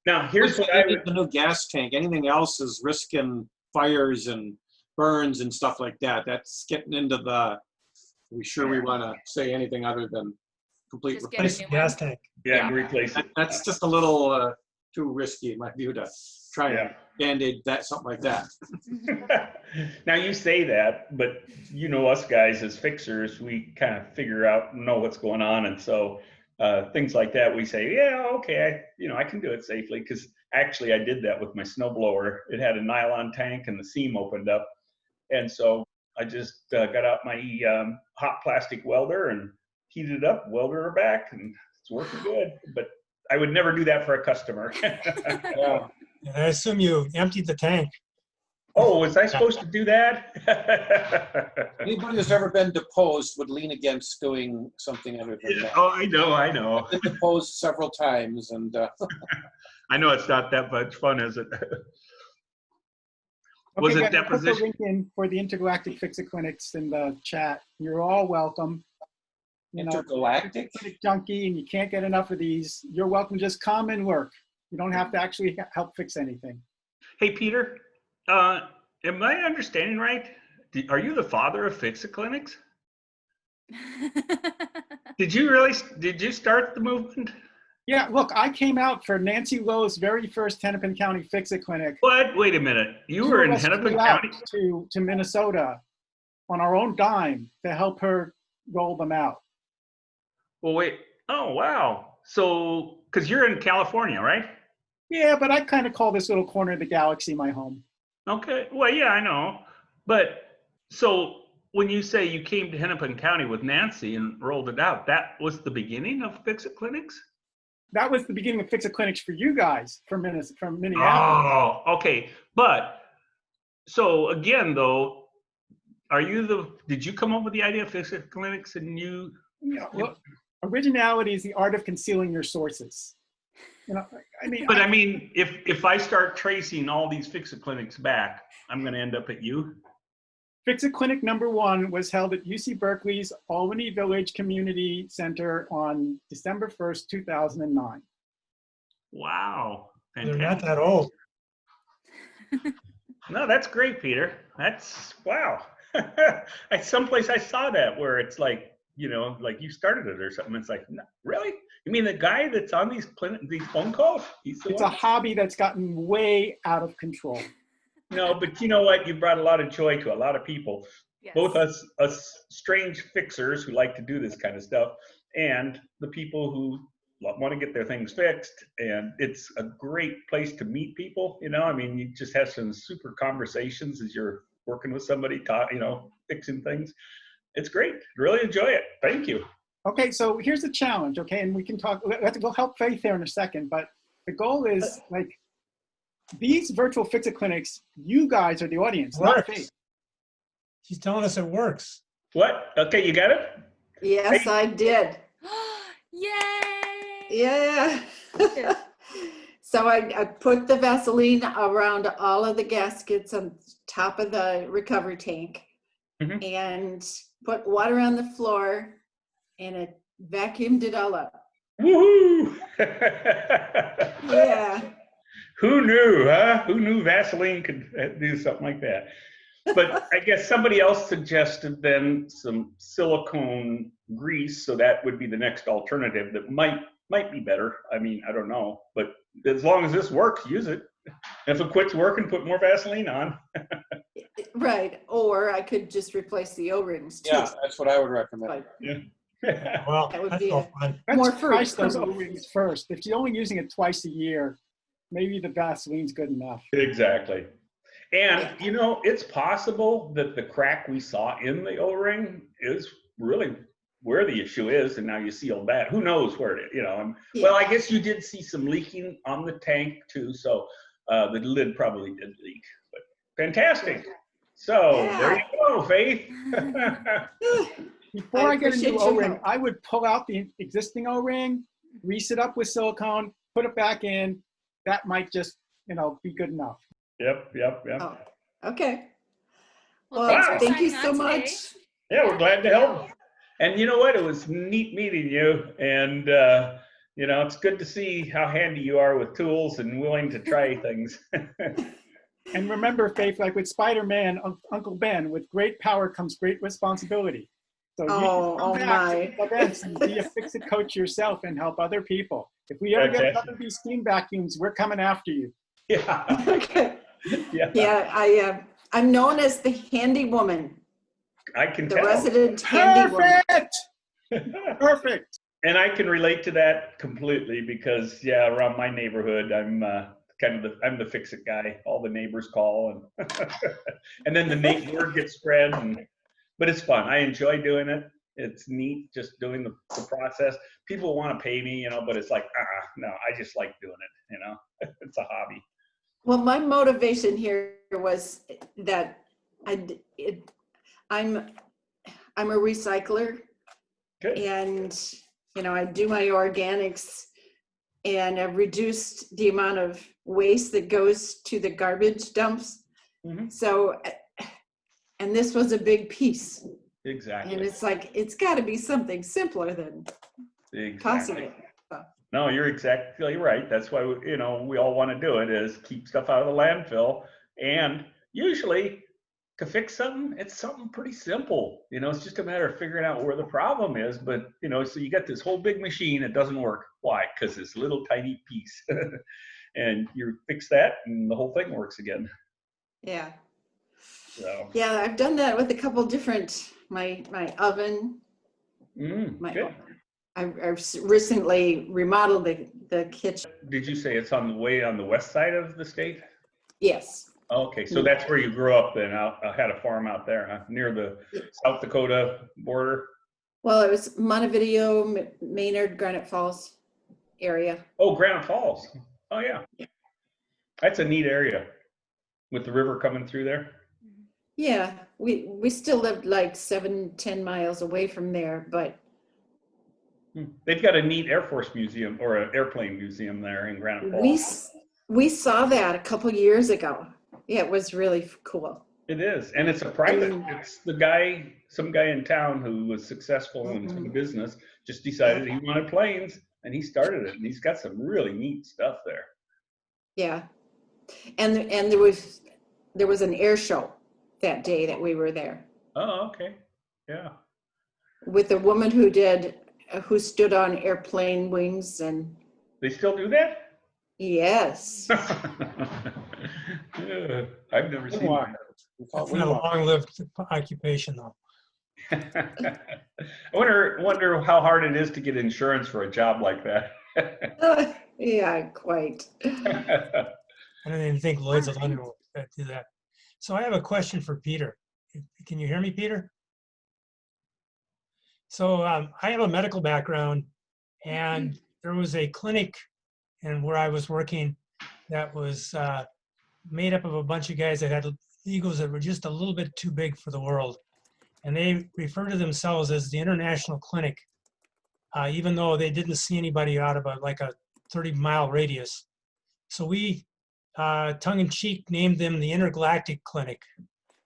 Speaker 6: now here's what I would.
Speaker 2: The new gas tank. Anything else is risking fires and burns and stuff like that. That's getting into the. We sure we want to say anything other than complete
Speaker 5: replace the gas tank.
Speaker 6: Yeah, replace it.
Speaker 2: That's just a little too risky in my view to try and band-aid that, something like that.
Speaker 6: Now you say that, but you know us guys as fixers, we kind of figure out, know what's going on, and so things like that, we say, yeah, okay, I can do it safely, because actually I did that with my snowblower. It had a nylon tank and the seam opened up, and so I just got out my hot plastic welder and heated it up, welded her back, and it's working good. But I would never do that for a customer.
Speaker 5: Yeah. I assume you emptied the tank.
Speaker 6: Oh, was I supposed to do that?
Speaker 2: Anybody who's ever been deposed would lean against doing something other than that.
Speaker 6: Oh, I know.
Speaker 2: I've been deposed several times, and
Speaker 6: I know it's not that much fun, is it?
Speaker 7: Was it deposition? Put the link in for the Intergalactic Fix-It Clinics in the chat. You're all welcome.
Speaker 2: Intergalactic?
Speaker 7: Clinic junkie, and you can't get enough of these. You're welcome. Just come and work. You don't have to actually help fix anything.
Speaker 6: Hey, Peter, am I understanding right? Are you the father of Fix-It Clinics? Did you start the movement?
Speaker 7: Yeah, look, I came out for Nancy Lowe's very first Hennepin County Fix-It Clinic.
Speaker 6: What? Wait a minute. You were in Hennepin County?
Speaker 7: To Minnesota on our own dime to help her roll them out.
Speaker 6: Well, wait. Oh, wow. So, because you're in California, right?
Speaker 7: Yeah, but I kind of call this little corner of the galaxy my home.
Speaker 6: Okay. Well, yeah, I know. But so when you say you came to Hennepin County with Nancy and rolled it out, that was the beginning of Fix-It Clinics?
Speaker 7: That was the beginning of Fix-It Clinics for you guys from Minneapolis.
Speaker 6: Oh, okay. But so again, though, did you come up with the idea of Fix-It Clinics and you?
Speaker 7: Well, originality is the art of concealing your sources.
Speaker 6: But I mean, if I start tracing all these Fix-It Clinics back, I'm going to end up at you.
Speaker 7: Fix-It Clinic #1 was held at UC Berkeley's Albany Village Community Center on December 1st, 2009.
Speaker 6: Wow. Fantastic.
Speaker 5: They're not that old.
Speaker 6: No, that's great, Peter. That's, wow. Someplace I saw that where it's like, like you started it or something. It's like, no, really? You mean the guy that's on these phone calls?
Speaker 7: It's a hobby that's gotten way out of control.
Speaker 6: No, but you know what? You brought a lot of joy to a lot of people. Yes. Both us strange fixers who like to do this kind of stuff, and the people who want to get their things fixed. And it's a great place to meet people. I mean, you just have some super conversations as you're working with somebody, fixing things. It's great. Really enjoy it. Thank you.
Speaker 7: Okay, so here's the challenge. Okay, and we can talk. We'll help Faith there in a second. But the goal is like. These virtual Fix-It Clinics, you guys are the audience, not Faith.
Speaker 5: She's telling us it works.
Speaker 6: What? Okay, you got it?
Speaker 8: Yes, I did.
Speaker 4: Yay!
Speaker 8: Yeah. So I put the Vaseline around all of the gaskets on top of the recovery tank and put water on the floor, and it vacuumed it all up.
Speaker 6: Woohoo!
Speaker 8: Yeah.
Speaker 6: Who knew, huh? Who knew Vaseline could do something like that? But I guess somebody else suggested then some silicone grease, so that would be the next alternative that might be better. I mean, I don't know, but as long as this works, use it. If it quits working, put more Vaseline on.
Speaker 8: Right, or I could just replace the O-rings too.
Speaker 2: Yeah, that's what I would recommend.
Speaker 6: Yeah.
Speaker 5: Well,
Speaker 8: that would
Speaker 5: that's
Speaker 8: be
Speaker 5: no fun.
Speaker 7: More price those O-rings first. If you're only using it twice a year, maybe the Vaseline's good enough.
Speaker 6: Exactly. And, it's possible that the crack we saw in the O-ring is really where the issue is, and now you sealed that. Who knows where it, well, I guess you did see some leaking on the tank too, so the lid probably did leak. But fantastic. So there you go, Faith.
Speaker 7: Before I get a new O-ring, I would pull out the existing O-ring, grease it up with silicone, put it back in. That might just, be good enough.
Speaker 6: Yep.
Speaker 8: Oh, okay.
Speaker 4: Well,
Speaker 8: Well, thank you
Speaker 4: signing
Speaker 8: so
Speaker 4: on today.
Speaker 8: much.
Speaker 6: Yeah, we're glad to help. And you know what? It was neat meeting you. And, it's good to see how handy you are with tools and willing to try things.
Speaker 7: And remember, Faith, like with Spider-Man, Uncle Ben, with great power comes great responsibility. So you can come back to events and be a fix-it coach yourself and help other people. If we ever get another of these steam vacuums, we're coming after you.
Speaker 6: Yeah.
Speaker 8: Okay.
Speaker 6: Yeah.
Speaker 8: Yeah, I'm known as the handy woman.
Speaker 6: I can
Speaker 8: the
Speaker 6: tell.
Speaker 8: Resident handy woman.
Speaker 7: Perfect.
Speaker 6: And I can relate to that completely because, around my neighborhood, I'm I'm the fix-it guy. All the neighbors call, and and then the word gets spread. But it's fun. I enjoy doing it. It's neat just doing the process. People want to pay me, but it's like, no, I just like doing it. It's a hobby.
Speaker 8: Well, my motivation here was that I'm a recycler.
Speaker 6: Good.
Speaker 8: And I do my organics, and I've reduced the amount of waste that goes to the garbage dumps.
Speaker 6: Mm-hmm.
Speaker 8: So, and this was a big piece.
Speaker 6: Exactly.
Speaker 8: And it's like, it's got to be something simpler than possible. So.
Speaker 6: No, you're exactly right. That's why, we all want to do it, is keep stuff out of the landfill. And usually to fix something, it's something pretty simple. It's just a matter of figuring out where the problem is. But, so you got this whole big machine, it doesn't work. Why? Because it's a little tiny piece. And you fix that and the whole thing works again.
Speaker 8: Yeah.
Speaker 6: So.
Speaker 8: Yeah, I've done that with a couple different, my oven.
Speaker 6: Good.
Speaker 8: I've recently remodeled the kitchen.
Speaker 6: Did you say it's on the west side of the state?
Speaker 8: Yes.
Speaker 6: Okay, so that's where you grew up then. I had a farm out there, huh? Near the South Dakota border.
Speaker 8: Well, it was Montevideo, Maynard, Granite Falls area.
Speaker 6: Oh, Granite Falls. Oh, yeah. That's a neat area with the river coming through there.
Speaker 8: Yeah, we still lived like 7-10 miles away from there, but
Speaker 6: they've got a neat Air Force museum or an airplane museum there in Granite Falls.
Speaker 8: We saw that a couple years ago. Yeah, it was really cool.
Speaker 6: It is, and it's a private. It's some guy in town who was successful in some business, just decided he wanted planes, and he started it, and he's got some really neat stuff there.
Speaker 8: Yeah, and there was an air show that day that we were there.
Speaker 6: Oh, okay, yeah.
Speaker 8: With a woman who stood on airplane wings, and
Speaker 6: they still do that?
Speaker 8: Yes.
Speaker 6: Yeah, I've never seen one.
Speaker 5: It's not a long-lived occupation, though.
Speaker 6: I wonder how hard it is to get insurance for a job like that.
Speaker 8: Yeah, quite.
Speaker 5: I don't even think Lloyd's of London will do that. So I have a question for Peter. Can you hear me, Peter? So I have a medical background, and there was a clinic where I was working that was made up of a bunch of guys that had egos that were just a little bit too big for the world. And they refer to themselves as the International Clinic, even though they didn't see anybody out of a 30-mile radius. So we, tongue-in-cheek, named them the Intergalactic Clinic.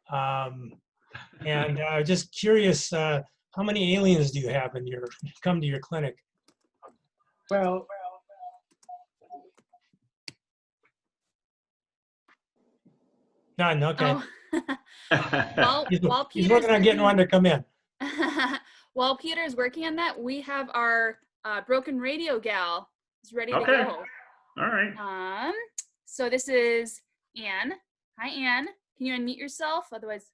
Speaker 5: And just curious, how many aliens do you have come to your clinic?
Speaker 7: Well,
Speaker 5: None, okay.
Speaker 4: Oh.
Speaker 5: He's working on getting one to come in.
Speaker 4: While Peter's working on that, we have our broken radio gal is ready to go.
Speaker 6: All right.
Speaker 4: So this is Anne. Hi, Anne. Can you unmute yourself? Otherwise,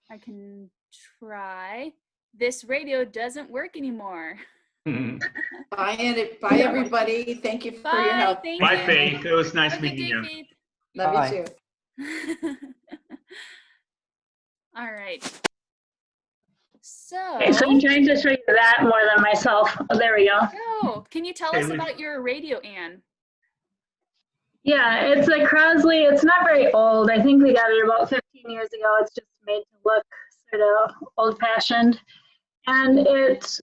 Speaker 4: I can try. This radio doesn't work anymore.
Speaker 8: Bye, everybody. Thank you for your help.
Speaker 6: Bye, Faith. It was nice meeting you.
Speaker 4: Faith.
Speaker 8: Love you too.
Speaker 4: All right. So,
Speaker 16: Okay, so I'm trying to show you that more than myself. Oh, there we go.
Speaker 4: go. Can you tell us about your radio, Anne?
Speaker 16: Yeah, it's a Crosley. It's not very old. I think we got it about 15 years ago. It's just made to look sort of old-fashioned. And it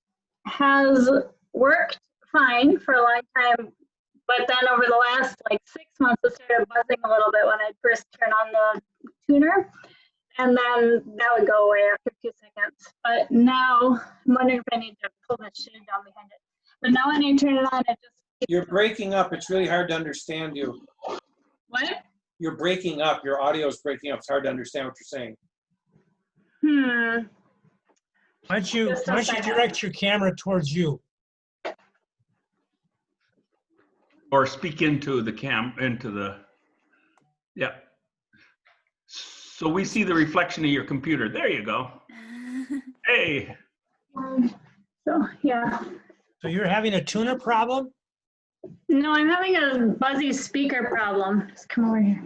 Speaker 16: has worked fine for a long time. But then over the last like 6 months, it started buzzing a little bit when I first turned on the tuner. And then that would go away after 2 seconds. But now I'm wondering if I need to pull the shade down behind it. But now when I turn it on, it just keeps.
Speaker 2: You're breaking up. It's really hard to understand you.
Speaker 16: What?
Speaker 2: You're breaking up. Your audio is breaking up. It's hard to understand what you're saying.
Speaker 5: Why don't you direct your camera towards you?
Speaker 6: Or speak into the yeah. So we see the reflection of your computer. There you go. Hey.
Speaker 16: So, yeah.
Speaker 5: So you're having a tuner problem?
Speaker 16: No, I'm having a buzzy speaker problem. Just come over here.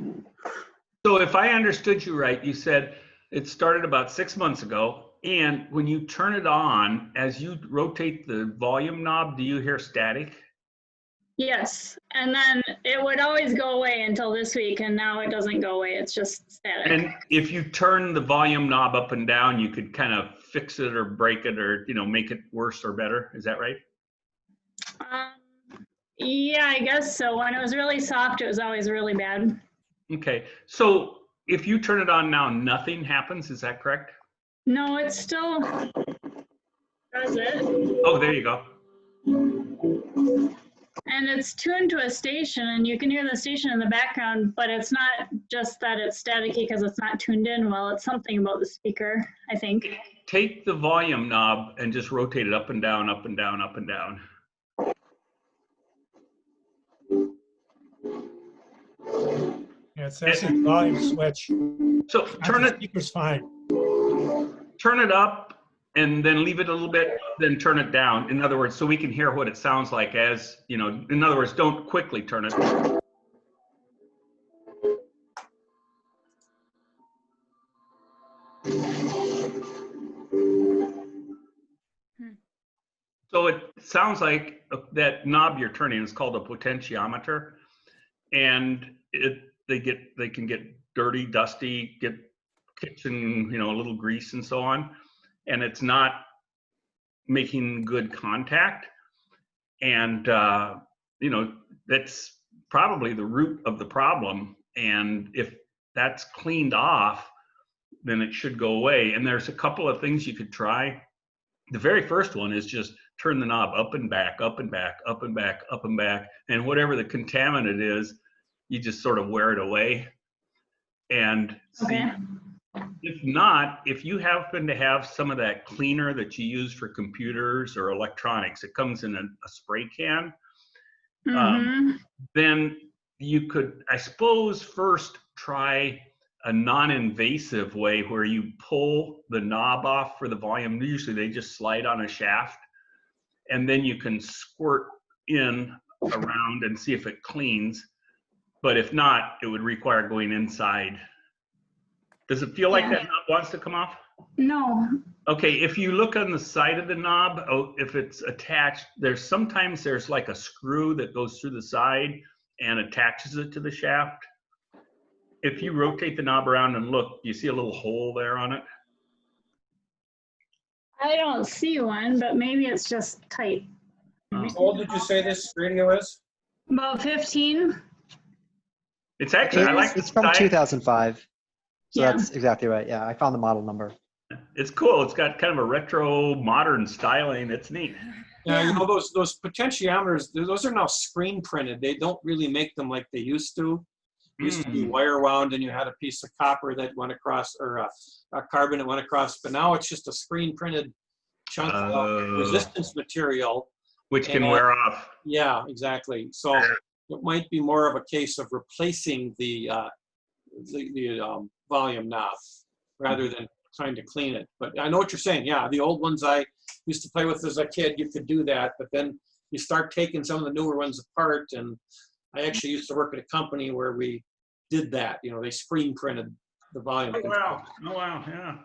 Speaker 6: So if I understood you right, you said it started about 6 months ago, and when you turn it on, as you rotate the volume knob, do you hear static?
Speaker 16: Yes, and then it would always go away until this week, and now it doesn't go away. It's just static.
Speaker 6: And if you turn the volume knob up and down, you could kind of fix it or break it or, you know, make it worse or better. Is that right?
Speaker 16: Yeah, I guess so. When it was really soft, it was always really bad.
Speaker 6: Okay, so if you turn it on now, nothing happens. Is that correct?
Speaker 16: No, it still does it.
Speaker 6: Oh, there you go.
Speaker 16: And it's tuned to a station, and you can hear the station in the background, but it's not just that it's staticky because it's not tuned in well. It's something about the speaker, I think.
Speaker 6: Take the volume knob and just rotate it up and down, up and down, up and down.
Speaker 5: Yeah, it's actually a volume switch.
Speaker 6: So turn it.
Speaker 5: Speaker's fine.
Speaker 6: Turn it up and then leave it a little bit, then turn it down. In other words, so we can hear what it sounds like as, you know, in other words, don't quickly turn it. So it sounds like that knob you're turning is called a potentiometer, and they can get dirty, dusty, get kitchen, you know, a little grease and so on, and it's not making good contact. And you know, that's probably the root of the problem. And if that's cleaned off, then it should go away. And there's a couple of things you could try. The very first one is just turn the knob up and back, up and back, up and back, up and back. And whatever the contaminant is, you just sort of wear it away. And see, if not, if you happen to have some of that cleaner that you use for computers or electronics, it comes in a spray can, then you could, I suppose, first try a non-invasive way where you pull the knob off for the volume. Usually they just slide on a shaft, and then you can squirt in around and see if it cleans. But if not, it would require going inside. Does it feel like that knob wants to come off?
Speaker 16: No.
Speaker 6: Okay, if you look on the side of the knob, if it's attached, sometimes there's like a screw that goes through the side and attaches it to the shaft. If you rotate the knob around and look, you see a little hole there on it?
Speaker 16: I don't see one, but maybe it's just tight.
Speaker 2: How old did you say this radio is?
Speaker 16: About 15.
Speaker 6: It's actually, I like
Speaker 15: it's from 2005. So
Speaker 16: Yeah.
Speaker 15: that's exactly right. Yeah, I found the model number.
Speaker 6: It's cool. It's got kind of a retro modern styling. It's neat.
Speaker 2: Yeah, you know, those potentiometers, those are now screen printed. They don't really make them like they used to. It used to be wire wound, and you had a piece of copper that went across, or a carbon that went across. But now it's just a screen printed chunk of resistance material,
Speaker 6: which can wear off.
Speaker 2: Yeah, exactly. So it might be more of a case of replacing the volume knob rather than trying to clean it. But I know what you're saying. Yeah, the old ones I used to play with as a kid, you could do that. But then you start taking some of the newer ones apart. And I actually used to work at a company where we did that. You know, they screen printed the volume.
Speaker 6: Oh, wow. Oh, wow. Yeah.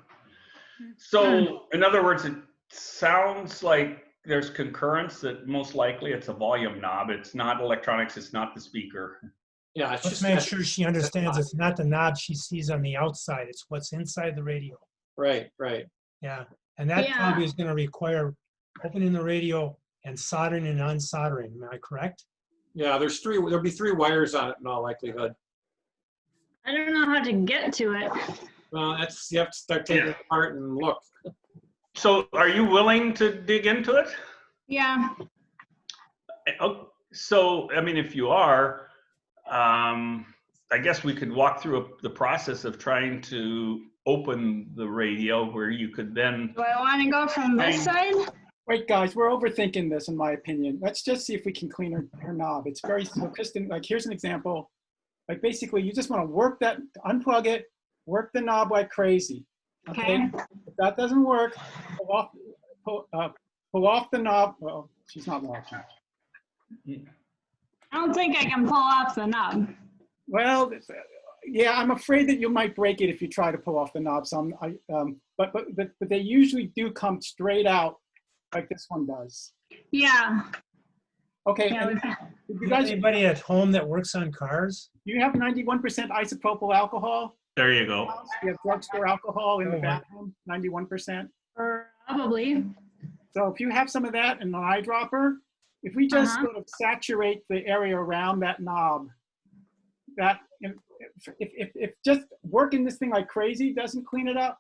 Speaker 6: So in other words, it sounds like there's concurrence that most likely it's a volume knob. It's not electronics. It's not the speaker.
Speaker 2: Yeah, it's
Speaker 5: Let's
Speaker 2: just
Speaker 5: make sure she understands it's not the knob she sees on the outside. It's what's inside the radio.
Speaker 2: right, right.
Speaker 5: Yeah, and that probably is going to require opening the radio and soldering and unsoldering. Am I correct?
Speaker 2: Yeah, there'll be 3 wires on it in all likelihood.
Speaker 16: I don't know how to get to it.
Speaker 2: Well, you have to start taking it apart and look.
Speaker 6: So are you willing to dig into it?
Speaker 16: Yeah.
Speaker 6: Oh, so, I mean, if you are, I guess we could walk through the process of trying to open the radio where you could then.
Speaker 16: Do I want to go from this side?
Speaker 7: Wait, guys, we're overthinking this, in my opinion. Let's just see if we can clean her knob. It's very simple. Kristen, like, here's an example. Like, basically, you just want to work that, unplug it, work the knob like crazy. Okay. If that doesn't work, pull off the knob. Well, she's not watching.
Speaker 16: I don't think I can pull off the knob.
Speaker 7: Well, yeah, I'm afraid that you might break it if you try to pull off the knob. But they usually do come straight out like this one does.
Speaker 16: Yeah.
Speaker 7: Okay.
Speaker 16: Yeah,
Speaker 7: you guys,
Speaker 5: anybody at home that works on cars?
Speaker 7: Do you have 91% isopropyl alcohol?
Speaker 6: There you go.
Speaker 7: You have drugstore alcohol in the bathroom, 91%?
Speaker 16: Probably.
Speaker 7: So if you have some of that in an eyedropper, if we just sort of saturate the area around that knob, that if just working this thing like crazy doesn't clean it up,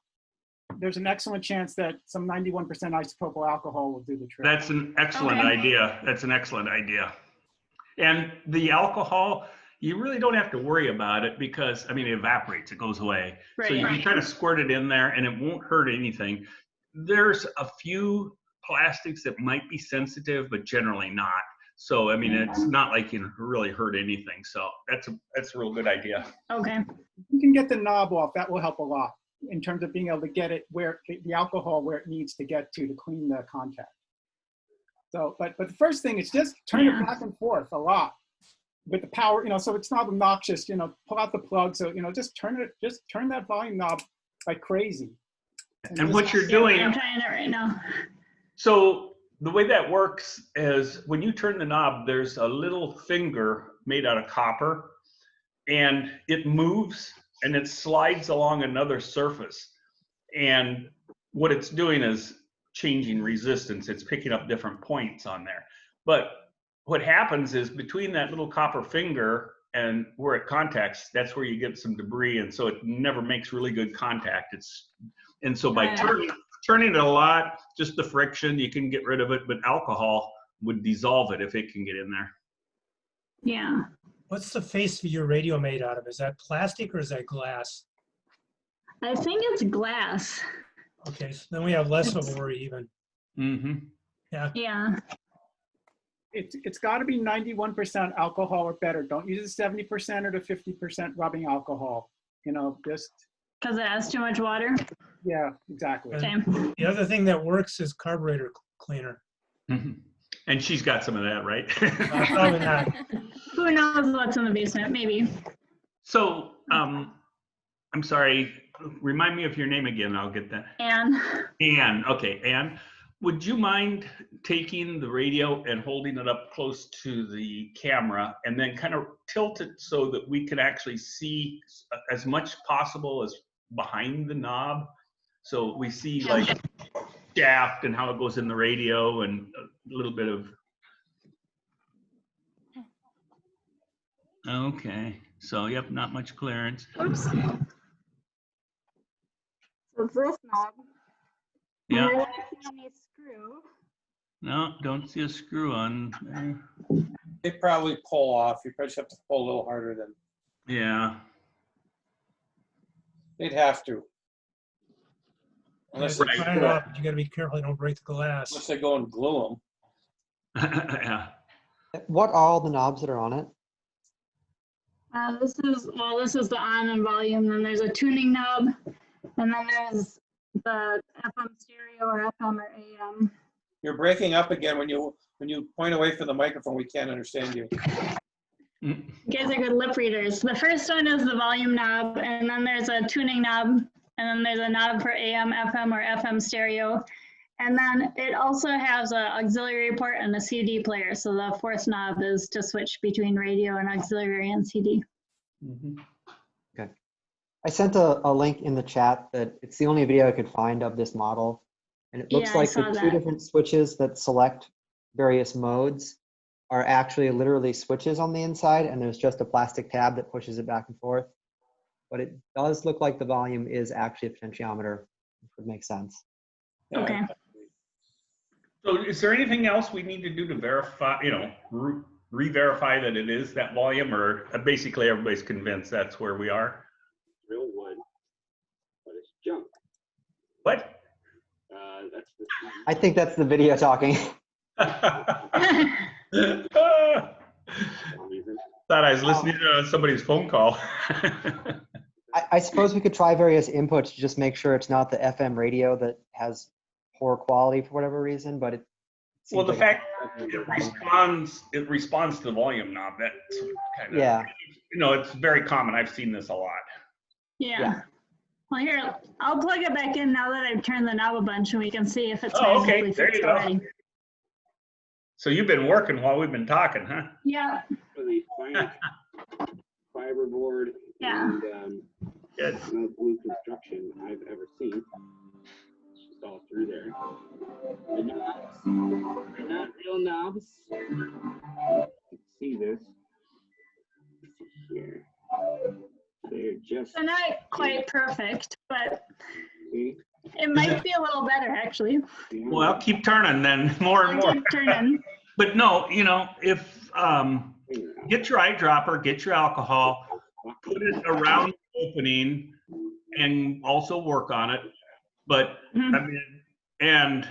Speaker 7: there's an excellent chance that some 91% isopropyl alcohol will do the trick.
Speaker 6: That's an excellent idea. That's an excellent idea. And the alcohol, you really don't have to worry about it because, I mean, it evaporates, it goes away.
Speaker 16: Right.
Speaker 6: So you can kind of squirt it in there and it won't hurt anything. There's a few plastics that might be sensitive, but generally not. So, I mean, it's not like you can really hurt anything. So that's a real good idea.
Speaker 16: Okay.
Speaker 7: You can get the knob off. That will help a lot in terms of being able to get it where the alcohol where it needs to get to clean the contact. So, but the first thing is just turn it back and forth a lot with the power, you know, so it's not obnoxious, you know, pull out the plug. So, you know, just turn that volume knob like crazy.
Speaker 6: And what you're doing.
Speaker 16: I'm trying it right now.
Speaker 6: So the way that works is when you turn the knob, there's a little finger made out of copper and it moves and it slides along another surface. And what it's doing is changing resistance. It's picking up different points on there. But what happens is between that little copper finger and where it contacts, that's where you get some debris. And so it never makes really good contact. And so by turning it a lot, just the friction, you can get rid of it, but alcohol would dissolve it if it can get in there.
Speaker 16: Yeah.
Speaker 5: What's the face of your radio made out of? Is that plastic or is that glass?
Speaker 16: I think it's glass.
Speaker 5: Okay, so then we have less of a worry even.
Speaker 6: Mm-hmm.
Speaker 5: Yeah.
Speaker 16: Yeah.
Speaker 7: It's got to be 91% alcohol or better. Don't use the 70% or the 50% rubbing alcohol. You know, just
Speaker 16: because it has too much water.
Speaker 7: Yeah, exactly.
Speaker 5: And the other thing that works is carburetor cleaner.
Speaker 6: Mm-hmm. And she's got some of that, right?
Speaker 5: Probably not.
Speaker 16: Who knows what's in the basement? Maybe.
Speaker 6: So, I'm sorry. Remind me of your name again. I'll get that.
Speaker 16: Anne.
Speaker 6: Anne. Okay, Anne. Would you mind taking the radio and holding it up close to the camera and then kind of tilt it so that we can actually see as much possible as behind the knob? So we see like shaft and how it goes in the radio and a little bit of. Okay, so yep, not much clearance.
Speaker 16: Oops. So it's this knob.
Speaker 6: Yeah.
Speaker 16: I don't see any screw.
Speaker 6: No, don't see a screw on there.
Speaker 2: They probably pull off. You probably just have to pull a little harder than.
Speaker 6: Yeah.
Speaker 2: They'd have to. Unless
Speaker 5: You got to be careful you don't break the glass.
Speaker 2: Unless they go and glue them.
Speaker 6: Yeah.
Speaker 15: What are all the knobs that are on it?
Speaker 16: This is the on and volume. Then there's a tuning knob, and then there's the FM stereo or FM or AM.
Speaker 2: You're breaking up again when you point away from the microphone. We can't understand you.
Speaker 16: You guys are good lip readers. The first one is the volume knob, and then there's a tuning knob and then there's a knob for AM, FM, or FM stereo. And then it also has an auxiliary port and a CD player. So the fourth knob is to switch between radio and auxiliary and CD.
Speaker 15: Okay. I sent a link in the chat that it's the only video I could find of this model. And it looks
Speaker 16: Yeah, I
Speaker 15: like the
Speaker 16: saw
Speaker 15: two
Speaker 16: that.
Speaker 15: different switches that select various modes are actually literally switches on the inside, and there's just a plastic tab that pushes it back and forth. But it does look like the volume is actually a potentiometer, which would make sense.
Speaker 16: Okay.
Speaker 6: So is there anything else we need to do to verify, re-verify that it is that volume, or basically everybody's convinced that's where we are?
Speaker 17: Real wood, but it's junk.
Speaker 6: What?
Speaker 17: That's the.
Speaker 15: I think that's the video talking.
Speaker 6: Thought I was listening to somebody's phone call.
Speaker 15: I suppose we could try various inputs to just make sure it's not the FM radio that has poor quality for whatever reason, but it
Speaker 6: Well,
Speaker 15: seems
Speaker 6: the
Speaker 15: like
Speaker 6: fact it responds to the volume knob, that's kind of,
Speaker 15: Yeah.
Speaker 6: it's very common. I've seen this a lot.
Speaker 16: Yeah. Well, here, I'll plug it back in now that I've turned the knob a bunch, and we can see if it's
Speaker 6: Oh, okay.
Speaker 16: magically
Speaker 6: There you
Speaker 16: fixed
Speaker 6: go.
Speaker 16: already.
Speaker 6: So you've been working while we've been talking, huh?
Speaker 16: Yeah.
Speaker 17: For the fiberboard
Speaker 16: Yeah.
Speaker 17: and most blue construction I've ever seen. It's just all through there. The knobs, they're not real knobs. You can see this. Let's see here. They're just.
Speaker 16: They're not quite perfect, but
Speaker 17: See?
Speaker 16: it might be a little better, actually.
Speaker 6: Well, keep turning then, more and
Speaker 16: I'll
Speaker 6: more.
Speaker 16: keep turning.
Speaker 6: But no, if get your eyedropper, get your alcohol, put it around the opening, and also work on it. But I mean, and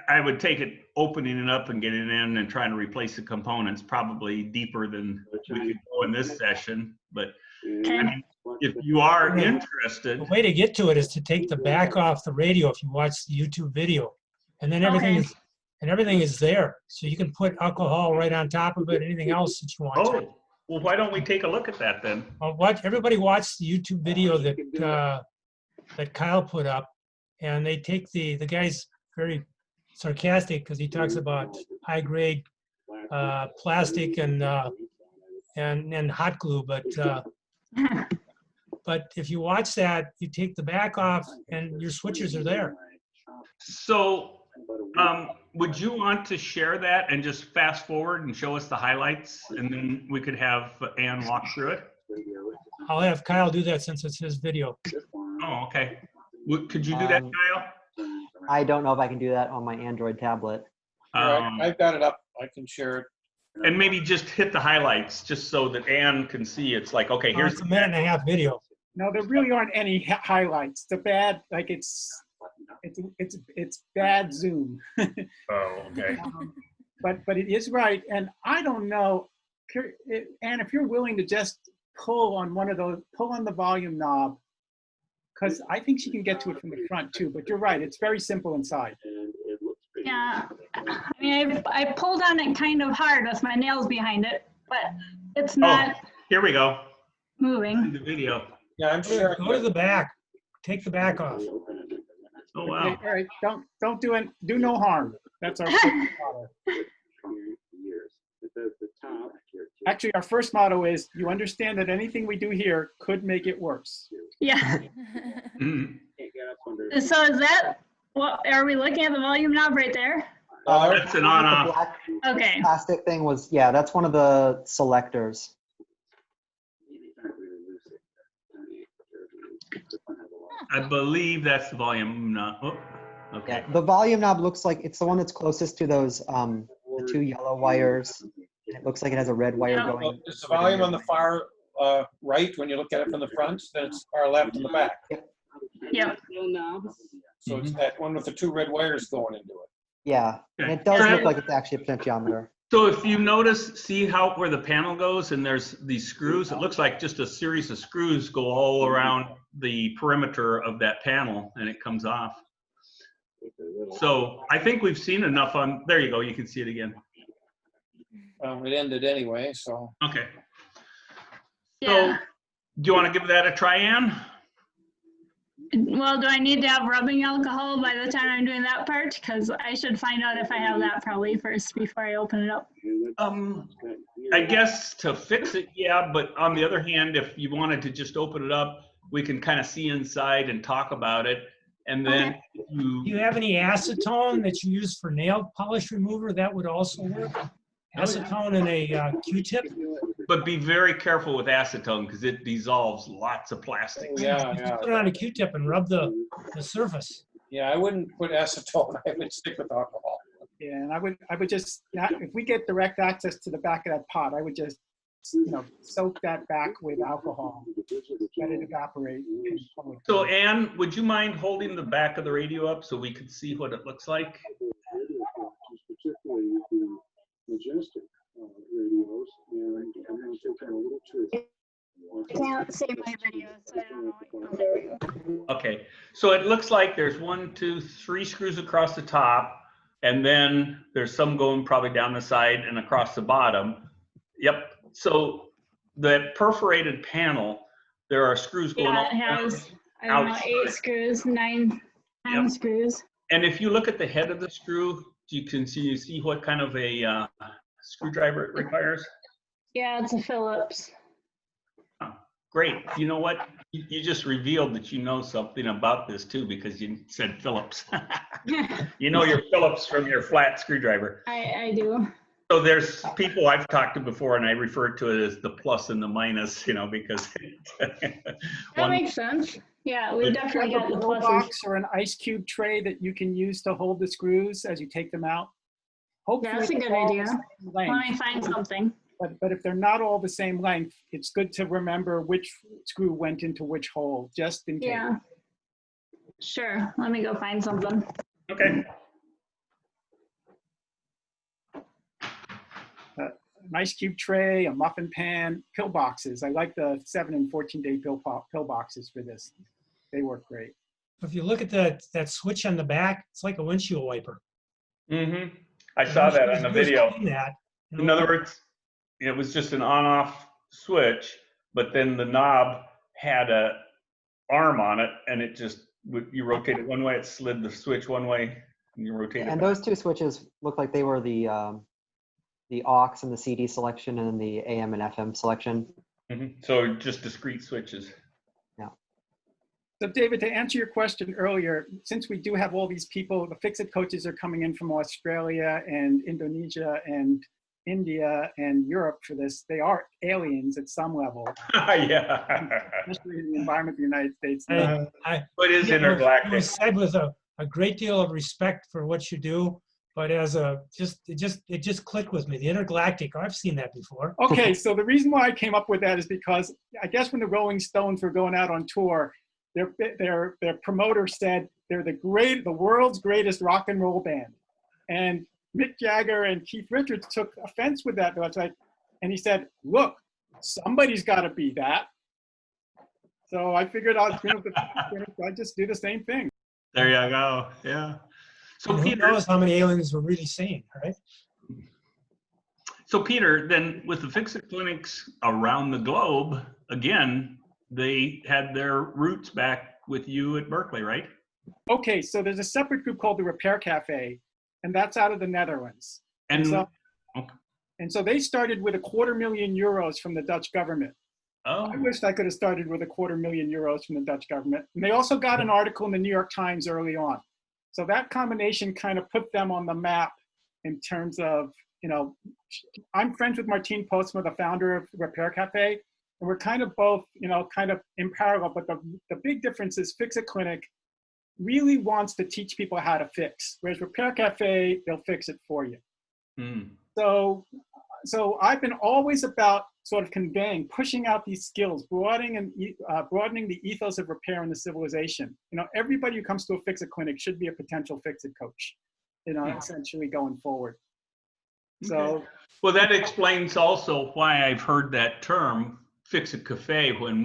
Speaker 6: I would take it opening it up and getting it in and trying to replace the components probably deeper than we could go in this session. But I mean, if you are interested,
Speaker 5: The way to get to it is to take the back off the radio if you watch the YouTube video, and then everything is there. So you can put alcohol right on top of it, anything else that you want.
Speaker 6: oh, well, why don't we take a look at that then?
Speaker 5: Everybody watched the YouTube video that Kyle put up, and they take the guy's very sarcastic because he talks about high grade plastic and hot glue, but if you watch that, you take the back off and your switches are there.
Speaker 6: So, would you want to share that and just fast forward and show us the highlights, and then we could have Ann walk through it?
Speaker 5: I'll have Kyle do that since it's his video.
Speaker 6: Oh, okay. Could you do that, Kyle?
Speaker 15: I don't know if I can do that on my Android tablet.
Speaker 2: I've got it up. I can share it.
Speaker 6: And maybe just hit the highlights, just so that Ann can see. It's like, okay, here's
Speaker 5: It's a minute and a half video.
Speaker 7: No, there really aren't any highlights. The bad, like it's bad Zoom.
Speaker 6: Oh, okay.
Speaker 7: But it is right, and I don't know, and if you're willing to just pull on the volume knob, because I think she can get to it from the front too. But you're right, it's very simple inside.
Speaker 16: Yeah, I mean, I pulled on it kind of hard with my nails behind it, but it's not
Speaker 6: Here we go.
Speaker 16: moving.
Speaker 6: The video.
Speaker 2: Yeah, I'm sure.
Speaker 5: Go to the back. Take the back off.
Speaker 6: Oh wow.
Speaker 7: All right, don't do no harm. That's our first motto. Actually, our first motto is: you understand that anything we do here could make it worse.
Speaker 16: Yeah. So is that what? Are we looking at the volume knob right there?
Speaker 6: That's an on-off.
Speaker 16: Okay.
Speaker 15: Plastic thing was, yeah, that's one of the selectors.
Speaker 6: I believe that's the volume knob. Oh, okay.
Speaker 15: Yeah, the volume knob looks like it's the one that's closest to those the two yellow wires. It looks like it has a red wire
Speaker 2: Well,
Speaker 15: going.
Speaker 2: it's the volume on the far right when you look at it from the front, then it's far left in the back.
Speaker 16: Yeah.
Speaker 2: So it's that one with the two red wires going into it.
Speaker 15: Yeah, and it does look like it's actually a potentiometer.
Speaker 6: So if you notice, see how where the panel goes and there's these screws, it looks like just a series of screws go all around the perimeter of that panel and it comes off. So I think we've seen enough on, there you go, you can see it again.
Speaker 2: Well, it ended anyway, so.
Speaker 6: Okay. So do you want to give that a try, Ann?
Speaker 16: Well, do I need to have rubbing alcohol by the time I'm doing that part? Because I should find out if I have that probably first before I open it up.
Speaker 6: I guess to fix it, yeah, but on the other hand, if you wanted to just open it up, we can kind of see inside and talk about it. And then
Speaker 5: Do you have any acetone that you use for nail polish remover? That would also work. Acetone and a Q-tip.
Speaker 6: But be very careful with acetone because it dissolves lots of plastics.
Speaker 2: Yeah,
Speaker 5: Just
Speaker 2: yeah.
Speaker 5: put it on a Q-tip and rub the surface.
Speaker 2: Yeah, I wouldn't put acetone. I would stick with alcohol.
Speaker 7: Yeah, and I would just, if we get direct access to the back of that pot, I would just, soak that back with alcohol, let it evaporate.
Speaker 6: So Anne, would you mind holding the back of the radio up so we could see what it looks like?
Speaker 17: Particularly the Majestic radios, and I'm going to take on a little trip.
Speaker 16: I can't save my video, so I don't know what. Oh, there we go.
Speaker 6: Okay, so it looks like there's 1, 2, 3 screws across the top, and then there's some going probably down the side and across the bottom. Yep, so the perforated panel, there are screws going
Speaker 16: Yeah,
Speaker 6: all
Speaker 16: it has,
Speaker 6: around
Speaker 16: I don't know,
Speaker 6: outside.
Speaker 16: 8 screws, 9
Speaker 6: Yep.
Speaker 16: screws.
Speaker 6: And if you look at the head of the screw, you see what kind of a screwdriver it requires?
Speaker 16: Yeah, it's a Phillips.
Speaker 6: Great. You know what? You just revealed that you know something about this too because you said Phillips. You know your Phillips from your flat screwdriver.
Speaker 16: I do.
Speaker 6: So there's people I've talked to before and I refer to it as the plus and the minus, because
Speaker 16: That makes sense. Yeah, we definitely got the
Speaker 7: a blow
Speaker 16: pluses.
Speaker 7: box or an ice cube tray that you can use to hold the screws as you take them out. Hopefully
Speaker 16: That's a
Speaker 7: they're
Speaker 16: good
Speaker 7: all the
Speaker 16: idea.
Speaker 7: same
Speaker 16: Let
Speaker 7: length.
Speaker 16: me find something.
Speaker 7: But if they're not all the same length, it's good to remember which screw went into which hole, just in case.
Speaker 16: Yeah. Sure. Let me go find something.
Speaker 6: Okay.
Speaker 7: An ice cube tray, a muffin pan, pill boxes. I like the 7 and 14-day pill boxes for this. They work great.
Speaker 5: If you look at that switch on the back, it's like a windshield wiper.
Speaker 6: Mm-hmm. I saw that on the video.
Speaker 5: That,
Speaker 6: In other words, it was just an on-off switch, but then the knob had a arm on it, and it just you rotate it one way, it slid the switch one way, and you rotate it.
Speaker 15: And those two switches look like they were the aux and the CD selection and the AM and FM selection.
Speaker 6: Mm-hmm. So just discrete switches.
Speaker 15: Yeah.
Speaker 7: So David, to answer your question earlier, since we do have all these people, the Fix-It coaches are coming in from Australia and Indonesia and India and Europe for this. They are aliens at some level.
Speaker 6: Yeah.
Speaker 7: Especially in the environment of the United States.
Speaker 6: It is intergalactic.
Speaker 5: It was said with a great deal of respect for what you do, but as it just clicked with me. The intergalactic, I've seen that before.
Speaker 7: Okay, so the reason why I came up with that is because I guess when the Rolling Stones were going out on tour, their promoter said they're the world's greatest rock and roll band. And Mick Jagger and Keith Richards took offense with that. And he said, look, somebody's got to be that. So I figured I'd just do the same thing.
Speaker 6: There you go. Yeah. So
Speaker 5: and who
Speaker 6: Peter
Speaker 5: knows how many aliens we're really seeing, right?
Speaker 6: So Peter, then with the Fix-It clinics around the globe, again, they had their roots back with you at Berkeley, right?
Speaker 7: Okay, so there's a separate group called the Repair Cafe, and that's out of the Netherlands.
Speaker 6: And
Speaker 7: so they started with €250,000 from the Dutch government.
Speaker 6: Oh.
Speaker 7: I wished I could have started with €250,000 from the Dutch government. And they also got an article in the New York Times early on. So that combination kind of put them on the map in terms of, I'm friends with Martine Postma, the founder of Repair Cafe, and we're kind of both, kind of in parallel, but the big difference is Fix-It Clinic really wants to teach people how to fix, whereas Repair Cafe, they'll fix it for you.
Speaker 6: Mm.
Speaker 7: So I've been always about sort of conveying, pushing out these skills, broadening the ethos of repair in the civilization. Everybody who comes to a Fix-It clinic should be a potential Fix-It coach, essentially going forward. So,
Speaker 6: okay. Well, that explains also why I've heard that term Fix-It Cafe when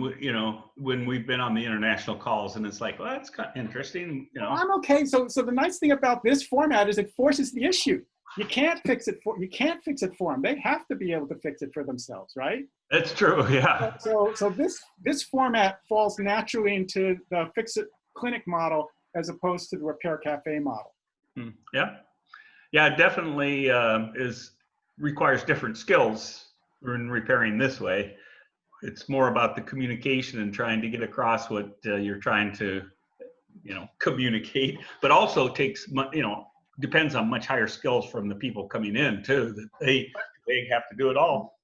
Speaker 6: we've been on the international calls, and it's like, well, that's kind of interesting.
Speaker 7: I'm okay. So the nice thing about this format is it forces the issue. You can't fix it for them. They have to be able to fix it for themselves, right?
Speaker 6: That's true. Yeah.
Speaker 7: So this format falls naturally into the Fix-It clinic model as opposed to the repair cafe model.
Speaker 6: Yeah, yeah, it definitely requires different skills in repairing this way. It's more about the communication and trying to get across what you're trying to, communicate, but also takes, depends on much higher skills from the people coming in too, that they have to do it all.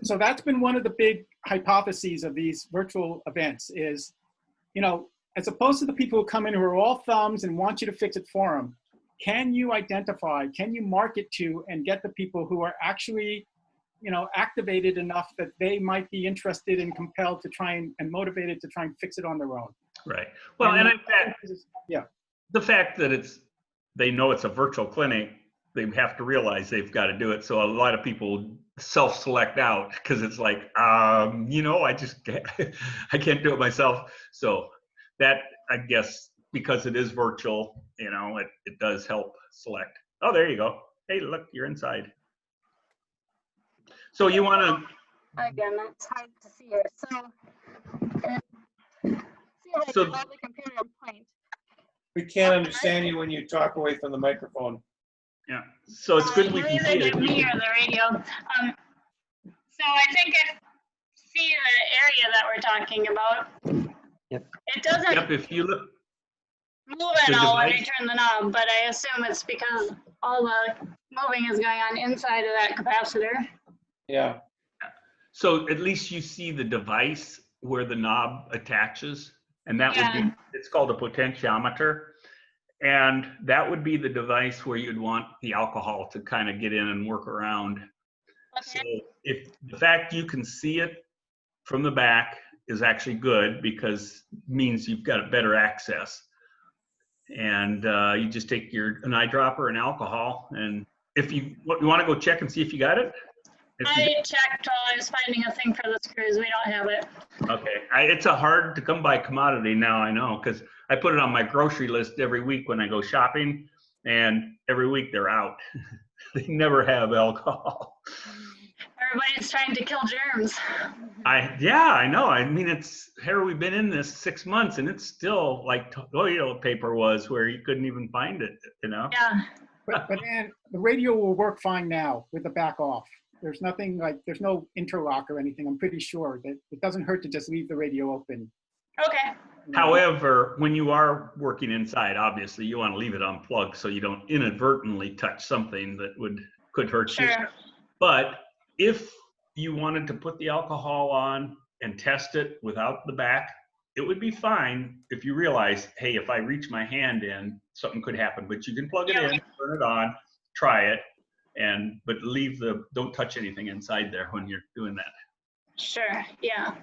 Speaker 7: So that's been one of the big hypotheses of these virtual events is, as opposed to the people who come in who are all thumbs and want you to fix it for them, can you market to and get the people who are actually, activated enough that they might be interested and compelled to try and motivated to try and fix it on their own?
Speaker 6: Right. Well, and
Speaker 7: yeah,
Speaker 6: the fact that they know it's a virtual clinic, they have to realize they've got to do it. So a lot of people self-select out because it's like, I just can't, I can't do it myself. So that, I guess, because it is virtual, it does help select. Oh, there you go. Hey, look, you're inside. So you want to?
Speaker 16: Again, it's hard to see it. So the computer point.
Speaker 2: We can't understand you when you talk away from the microphone.
Speaker 6: Yeah. So it's good we can see it.
Speaker 16: Me or the radio. So I think I see the area that we're talking about.
Speaker 15: Yep.
Speaker 16: It doesn't
Speaker 6: if you look,
Speaker 16: move at all when you turn the knob, but I assume it's because all the moving is going on inside of that capacitor.
Speaker 2: Yeah.
Speaker 6: So at least you see the device where the knob attaches, and that would be, it's called a potentiometer. And that would be the device where you'd want the alcohol to kind of get in and work around. Okay. So if the fact you can see it from the back is actually good, because it means you've got better access. And you just take an eyedropper and alcohol, and if you want to go check and see if you got it.
Speaker 16: I checked while I was finding a thing for the screws. We don't have it.
Speaker 6: Okay, it's a hard to come by commodity now, I know, because I put it on my grocery list every week when I go shopping, and every week they're out. They never have alcohol.
Speaker 16: Everybody's trying to kill germs.
Speaker 6: I know. I mean, we've been in this 6 months, and it's still like toilet paper was, where you couldn't even find it,
Speaker 16: Yeah.
Speaker 7: But Ann, the radio will work fine now with the back off. There's nothing there's no interlock or anything. I'm pretty sure that it doesn't hurt to just leave the radio open.
Speaker 16: Okay.
Speaker 6: However, when you are working inside, obviously you want to leave it unplugged so you don't inadvertently touch something that could hurt you. But if you wanted to put the alcohol on and test it without the back, it would be fine if you realize, hey, if I reach my hand in, something could happen. But you can plug it in, turn it on, try it. But don't touch anything inside there when you're doing that.
Speaker 16: Sure, yeah.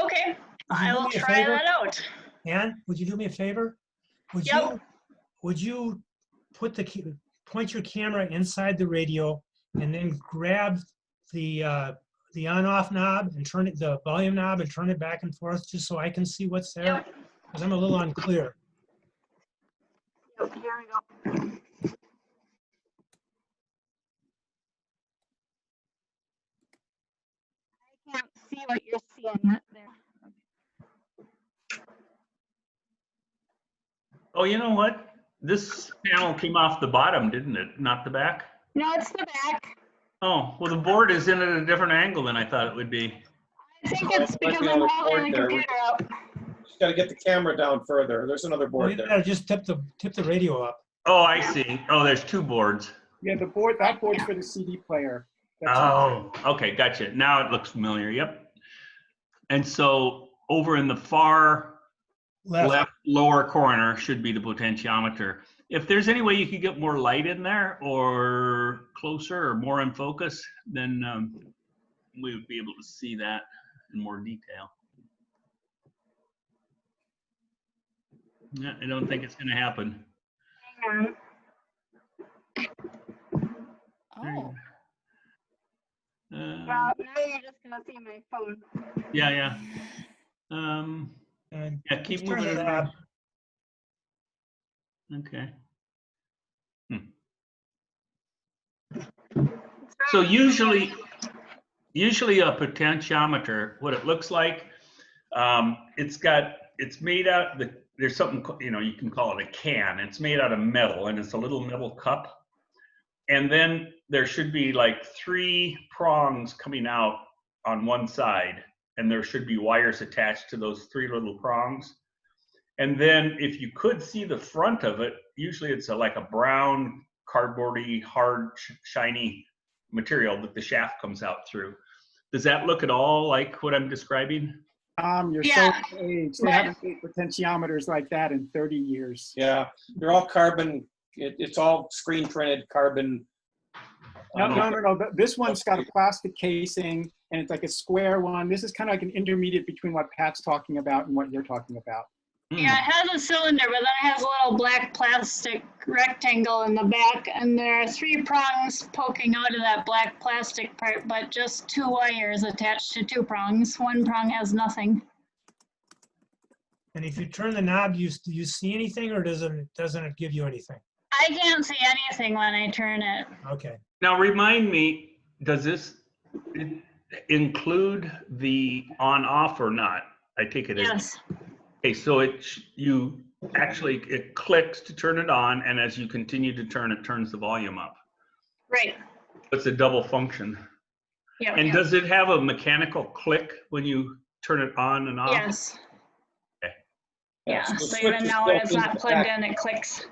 Speaker 16: Okay, I will try that out.
Speaker 5: Ann, would you do me a favor? Would you point your camera inside the radio and then grab the on-off knob and the volume knob and turn it back and forth just so I can see what's there? Because I'm a little unclear.
Speaker 16: Yep, here we go. I can't see what you're seeing there.
Speaker 6: Oh, you know what? This panel came off the bottom, didn't it? Not the back?
Speaker 16: No, it's the back.
Speaker 6: Oh, well, the board is in at a different angle than I thought it would be.
Speaker 16: I think it's because I'm holding the computer up.
Speaker 2: Just got to get the camera down further. There's another board there.
Speaker 5: You gotta just tip the radio up.
Speaker 6: Oh, I see. Oh, there's two boards.
Speaker 7: Yeah, that board's for the CD player.
Speaker 6: Okay, gotcha. Now it looks familiar. Yep. And so over in the far left lower corner should be the potentiometer. If there's any way you could get more light in there or closer or more in focus, then we would be able to see that in more detail. Yeah, I don't think it's going to happen.
Speaker 16: Hang
Speaker 6: on.
Speaker 16: Oh. Well, now you're just going to see my phone.
Speaker 6: Yeah. Keep moving it around. Okay. So usually a potentiometer, what it looks like, it's made out, there's something, you know, you can call it a can. It's made out of metal, and it's a little metal cup. And then there should be like 3 prongs coming out on one side, and there should be wires attached to those 3 little prongs. And then if you could see the front of it, usually it's like a brown, cardboardy, hard, shiny material that the shaft comes out through. Does that look at all like what I'm describing?
Speaker 7: You're so aged. They haven't made potentiometers like that in 30 years.
Speaker 2: Yeah, they're all carbon. It's all screen printed carbon.
Speaker 7: No. This one's got a plastic casing, and it's like a square one. This is kind of like an intermediate between what Pat's talking about and what you're talking about.
Speaker 16: Yeah, it has a cylinder, but then it has a little black plastic rectangle in the back, and there are 3 prongs poking out of that black plastic part, but just 2 wires attached to 2 prongs. 1 prong has nothing.
Speaker 5: And if you turn the knob, do you see anything, or doesn't it give you anything?
Speaker 16: I can't see anything when I turn it.
Speaker 5: Okay.
Speaker 6: Now remind me, does this include the on-off or not? I take it as.
Speaker 16: Yes.
Speaker 6: Okay, so it clicks to turn it on, and as you continue to turn, it turns the volume up.
Speaker 16: Right.
Speaker 6: It's a double function.
Speaker 16: Yeah.
Speaker 6: And does it have a mechanical click when you turn it on and off?
Speaker 16: Yes.
Speaker 6: Okay.
Speaker 16: Yeah,
Speaker 2: So the
Speaker 16: so
Speaker 2: switch
Speaker 16: even
Speaker 2: is
Speaker 16: now when
Speaker 2: built
Speaker 16: it's
Speaker 2: into
Speaker 16: not
Speaker 2: the
Speaker 16: plugged
Speaker 2: back.
Speaker 16: in, it clicks.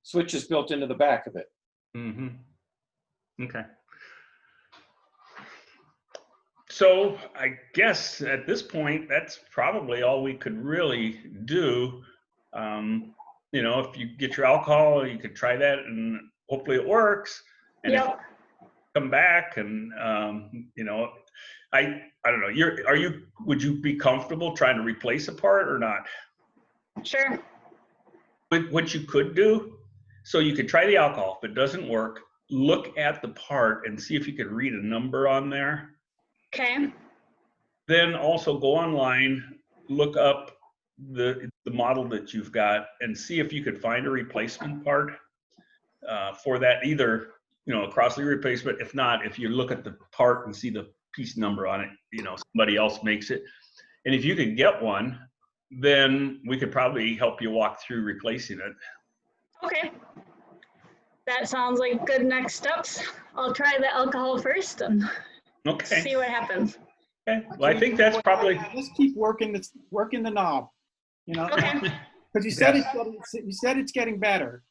Speaker 2: Switch is built into the back of it.
Speaker 6: Mm-hmm. Okay. So I guess at this point, that's probably all we could really do. You know, if you get your alcohol, you could try that, and hopefully it works. And if come back, and you know, I don't know. Would you be comfortable trying to replace a part or not?
Speaker 16: Sure.
Speaker 6: But what you could do, so you could try the alcohol. If it doesn't work, look at the part and see if you could read a number on there.
Speaker 16: Okay.
Speaker 6: Then also go online, look up the model that you've got, and see if you could find a replacement part for that, either, you know, a Crossley replacement. If not, if you look at the part and see the piece number on it, you know, somebody else makes it. And if you could get one, then we could probably help you walk through replacing it.
Speaker 16: Okay. That sounds like good next steps. I'll try the alcohol first and see what happens.
Speaker 6: Okay. Well, I think that's probably.
Speaker 7: Just keep working the knob. You know.
Speaker 16: Okay.
Speaker 7: Because you said it's getting better.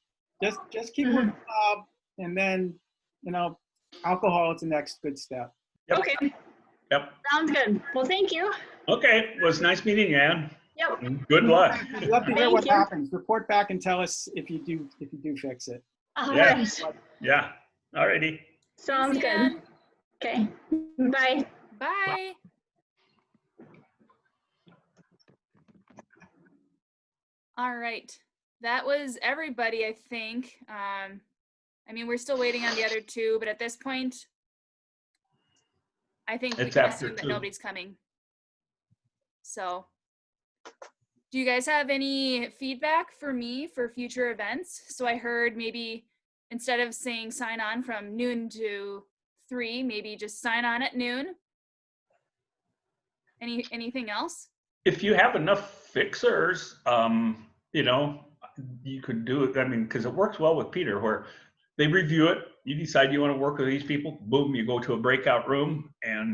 Speaker 7: Just keep working the knob, and then, you know, alcohol is the next good step.
Speaker 6: Yep.
Speaker 16: Okay.
Speaker 6: Yep.
Speaker 16: Sounds good. Well, thank you.
Speaker 6: Okay. Well, it's nice meeting you, Ann.
Speaker 16: Yep.
Speaker 6: Good luck.
Speaker 7: I'd love to hear
Speaker 16: Thank
Speaker 7: what
Speaker 16: you.
Speaker 7: happens. Report back and tell us if you do fix it.
Speaker 16: All
Speaker 6: Yeah.
Speaker 16: right.
Speaker 6: Yeah. All righty.
Speaker 16: Sounds good. Okay. Bye.
Speaker 4: Bye. All right. That was everybody, I think. I mean, we're still waiting on the other 2, but at this point, I think we
Speaker 6: It's
Speaker 4: can
Speaker 6: after
Speaker 4: assume that
Speaker 6: 2.
Speaker 4: nobody's coming. So, do you guys have any feedback for me for future events? So I heard maybe instead of saying sign on from noon to 3, maybe just sign on at noon. Anything else?
Speaker 6: If you have enough fixers, you know, you could do it. I mean, because it works well with Peter, where they review it, you decide you want to work with these people, boom, you go to a breakout room, and